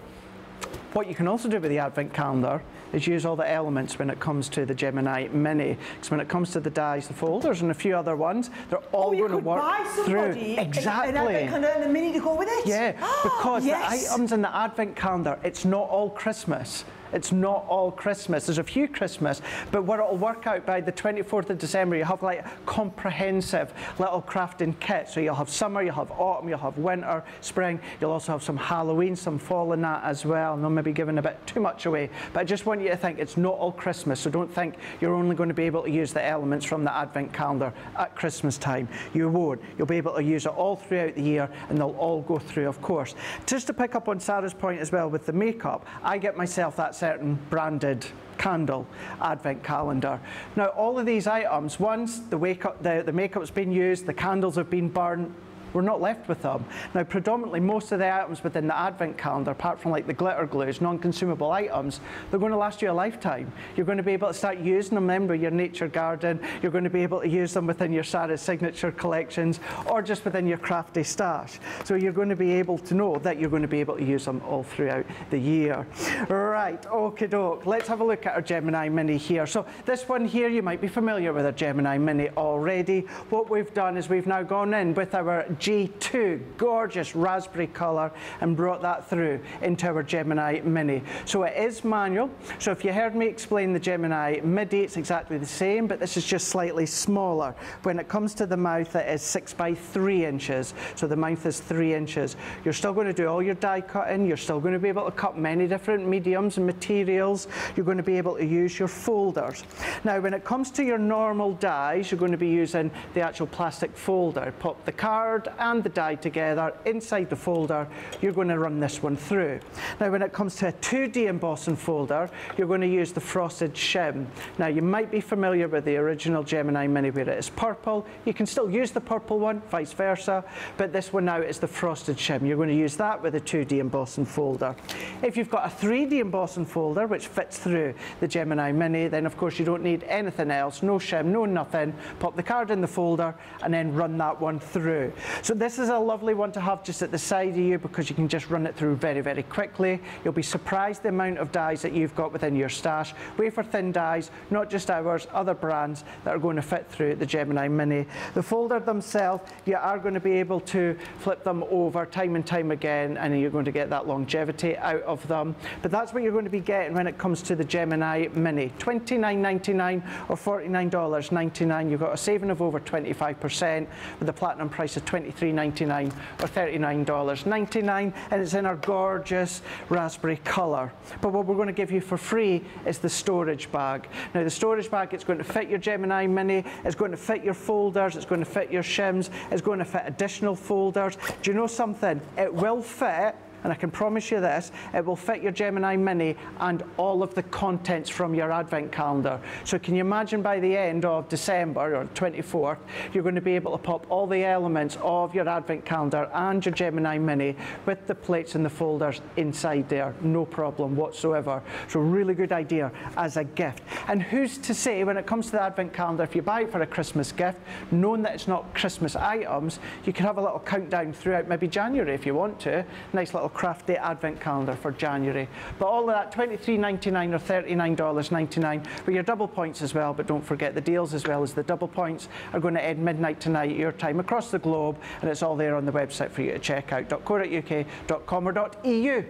What you can also do with the Advent calendar is use all the elements when it comes to the Gemini Mini. Because when it comes to the dies, the folders, and a few other ones, they're all going to work through. Exactly. An Advent calendar and a Mini to go with it? Yeah, because the items in the Advent calendar, it's not all Christmas. It's not all Christmas. There's a few Christmas, but what it'll work out by the 24th of December, you have like a comprehensive little crafting kit. So you'll have summer, you'll have autumn, you'll have winter, spring. You'll also have some Halloween, some fall in that as well. And I'm maybe giving a bit too much away, but I just want you to think it's not all Christmas. So don't think you're only going to be able to use the elements from the Advent calendar at Christmas time. You won't. You'll be able to use it all throughout the year, and they'll all go through, of course. Just to pick up on Sarah's point as well with the makeup, I get myself that certain branded candle Advent calendar. Now all of these items, once the makeup's been used, the candles have been burned, we're not left with them. Now predominantly most of the items within the Advent calendar, apart from like the glitter glues, non-consumable items, they're going to last you a lifetime. You're going to be able to start using them then with your nature garden. You're going to be able to use them within your Sarah's signature collections, or just within your crafty stash. So you're going to be able to know that you're going to be able to use them all throughout the year. Right, okie doke. Let's have a look at our Gemini Mini here. So this one here, you might be familiar with our Gemini Mini already. What we've done is we've now gone in with our G2 gorgeous raspberry colour and brought that through into our Gemini Mini. So it is manual. So if you heard me explain the Gemini Midi, it's exactly the same, but this is just slightly smaller. When it comes to the mouth, it is 6 by 3 inches. So the mouth is 3 inches. You're still going to do all your die cutting. You're still going to be able to cut many different mediums and materials. You're going to be able to use your folders. Now, when it comes to your normal dies, you're going to be using the actual plastic folder. Pop the card and the die together inside the folder. You're going to run this one through. Now when it comes to a 2D embossing folder, you're going to use the frosted shim. Now you might be familiar with the original Gemini Mini where it is purple. You can still use the purple one, vice versa, but this one now is the frosted shim. You're going to use that with a 2D embossing folder. If you've got a 3D embossing folder which fits through the Gemini Mini, then of course you don't need anything else, no shim, no nothing. Pop the card in the folder and then run that one through. So this is a lovely one to have just at the side of you because you can just run it through very, very quickly. You'll be surprised the amount of dies that you've got within your stash. Wafer thin dies, not just ours, other brands that are going to fit through the Gemini Mini. The folder themselves, you are going to be able to flip them over time and time again, and you're going to get that longevity out of them. But that's what you're going to be getting when it comes to the Gemini Mini. $29.99 or $49.99. You've got a saving of over 25% with the platinum price of $23.99 or $39.99, and it's in our gorgeous raspberry colour. But what we're going to give you for free is the storage bag. Now the storage bag, it's going to fit your Gemini Mini, it's going to fit your folders, it's going to fit your shims, it's going to fit additional folders. Do you know something? It will fit, and I can promise you this, it will fit your Gemini Mini and all of the contents from your Advent calendar. So can you imagine by the end of December, or 24th, you're going to be able to pop all the elements of your Advent calendar and your Gemini Mini with the plates and the folders inside there, no problem whatsoever. So really good idea as a gift. And who's to say when it comes to the Advent calendar, if you buy it for a Christmas gift, knowing that it's not Christmas items, you can have a little countdown throughout maybe January if you want to, nice little crafty advent calendar for January. But all of that, $23.99 or $39.99 with your double points as well. But don't forget the deals as well as the double points are going to end midnight tonight, your time, across the globe, and it's all there on the website for you to check out, .co.uk.com or .eu.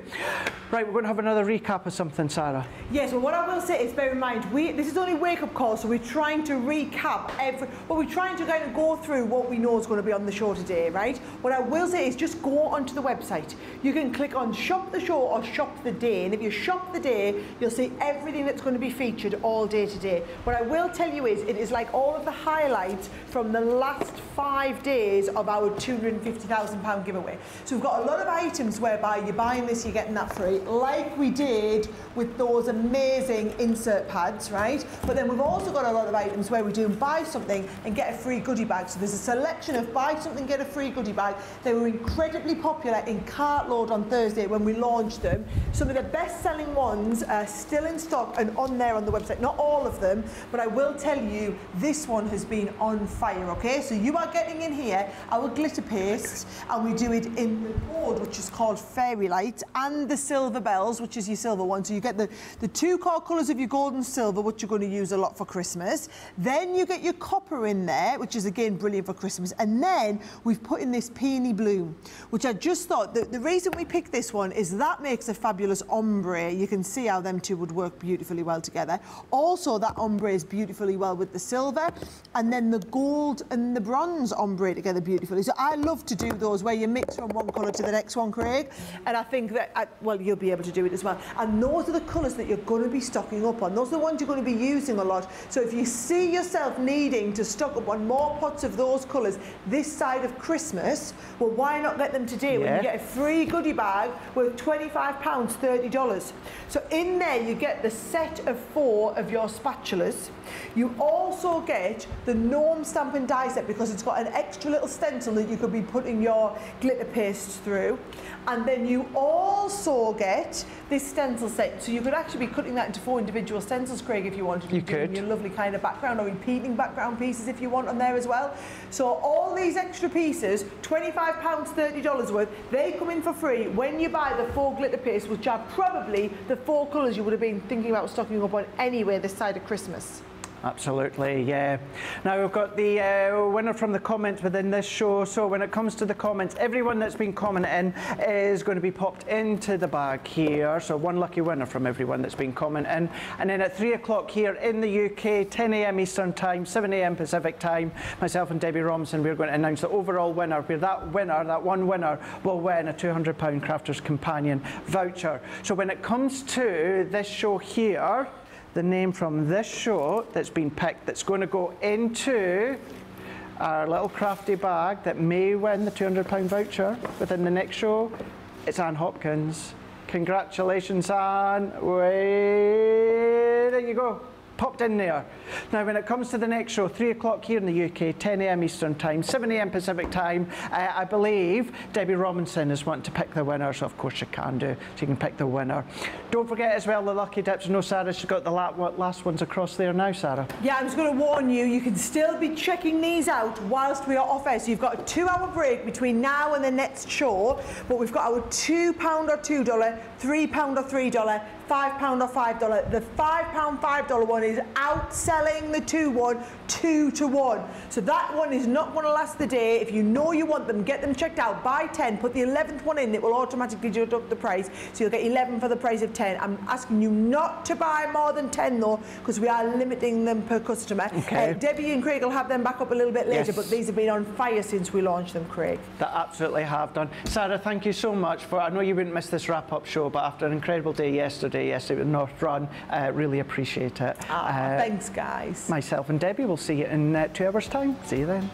Right, we're going to have another recap of something, Sarah. Yes, well, what I will say is, bear in mind, this is only wake-up call, so we're trying to recap we're trying to kind of go through what we know is going to be on the show today, right? What I will say is just go onto the website. You can click on Shop the Show or Shop the Day, and if you shop the day, you'll see everything that's going to be featured all day today. What I will tell you is, it is like all of the highlights from the last 5 days of our £250,000 giveaway. So we've got a lot of items whereby you're buying this, you're getting that free, like we did with those amazing insert pads, right? But then we've also got a lot of items where we do buy something and get a free goodie bag. So there's a selection of buy something, get a free goodie bag. They were incredibly popular in Cartload on Thursday when we launched them. Some of the best-selling ones are still in stock and on there on the website. Not all of them, but I will tell you, this one has been on fire, okay? So you are getting in here our glitter paste, and we do it in the gold, which is called Fairy Light, and the silver bells, which is your silver one. So you get the two core colours of your gold and silver, which you're going to use a lot for Christmas. Then you get your copper in there, which is again brilliant for Christmas. And then we've put in this peony blue, which I just thought the reason we picked this one is that makes a fabulous ombre. You can see how them two would work beautifully well together. Also, that ombre is beautifully well with the silver, and then the gold and the bronze ombre together beautifully. So I love to do those where you mix from one colour to the next one, Craig, and I think that, well, you'll be able to do it as well. And those are the colours that you're going to be stocking up on. Those are the ones you're going to be using a lot. So if you see yourself needing to stock up on more pots of those colours this side of Christmas, well, why not get them today when you get a free goodie bag worth £25, $30. So in there you get the set of 4 of your spatulas. You also get the gnome stamp and die set because it's got an extra little stencil that you could be putting your glitter paste through. And then you also get this stencil set, so you could actually be cutting that into 4 individual stencils, Craig, if you wanted to. You could. Your lovely kind of background or repeating background pieces if you want on there as well. So all these extra pieces, £25, $30 worth, they come in for free when you buy the 4 glitter paste, which are probably the 4 colours you would have been thinking about stocking up on anyway this side of Christmas. Absolutely, yeah. Now we've got the winner from the comments within this show. So when it comes to the comments, everyone that's been commenting is going to be popped into the bag here. So one lucky winner from everyone that's been commenting. And then at 3 o'clock here in the UK, 10 a.m. Eastern Time, 7 a.m. Pacific Time, myself and Debbie Robinson, we're going to announce the overall winner, where that one winner will win a £200 Crafters Companion voucher. So when it comes to this show here, the name from this show that's been picked that's going to go into our little crafty bag that may win the £200 voucher within the next show, it's Anne Hopkins. Congratulations, Anne. There you go. Popped in there. Now when it comes to the next show, 3 o'clock here in the UK, 10 a.m. Eastern Time, 7 a.m. Pacific Time, I believe Debbie Robinson is wanting to pick the winner, so of course she can do, so you can pick the winner. Don't forget as well the lucky dips. No, Sarah, she's got the last ones across there now, Sarah. Yeah, I'm just going to warn you, you can still be checking these out whilst we are off air. So you've got a 2-hour break between now and the next show, but we've got our £2 or $2, £3 or $3, £5 or $5. The £5, $5 one is outselling the 2 one 2 to 1. So that one is not going to last the day. If you know you want them, get them checked out. Buy 10, put the 11th one in, it will automatically deduct the price. So you'll get 11 for the price of 10. I'm asking you not to buy more than 10 though, because we are limiting them per customer. Okay. Debbie and Craig will have them back up a little bit later, but these have been on fire since we launched them, Craig. They absolutely have done. Sarah, thank you so much for, I know you wouldn't miss this wrap-up show, but after an incredible day yesterday with North Run, really appreciate it. Thanks, guys. Myself and Debbie will see you in 2 hours' time. See you then.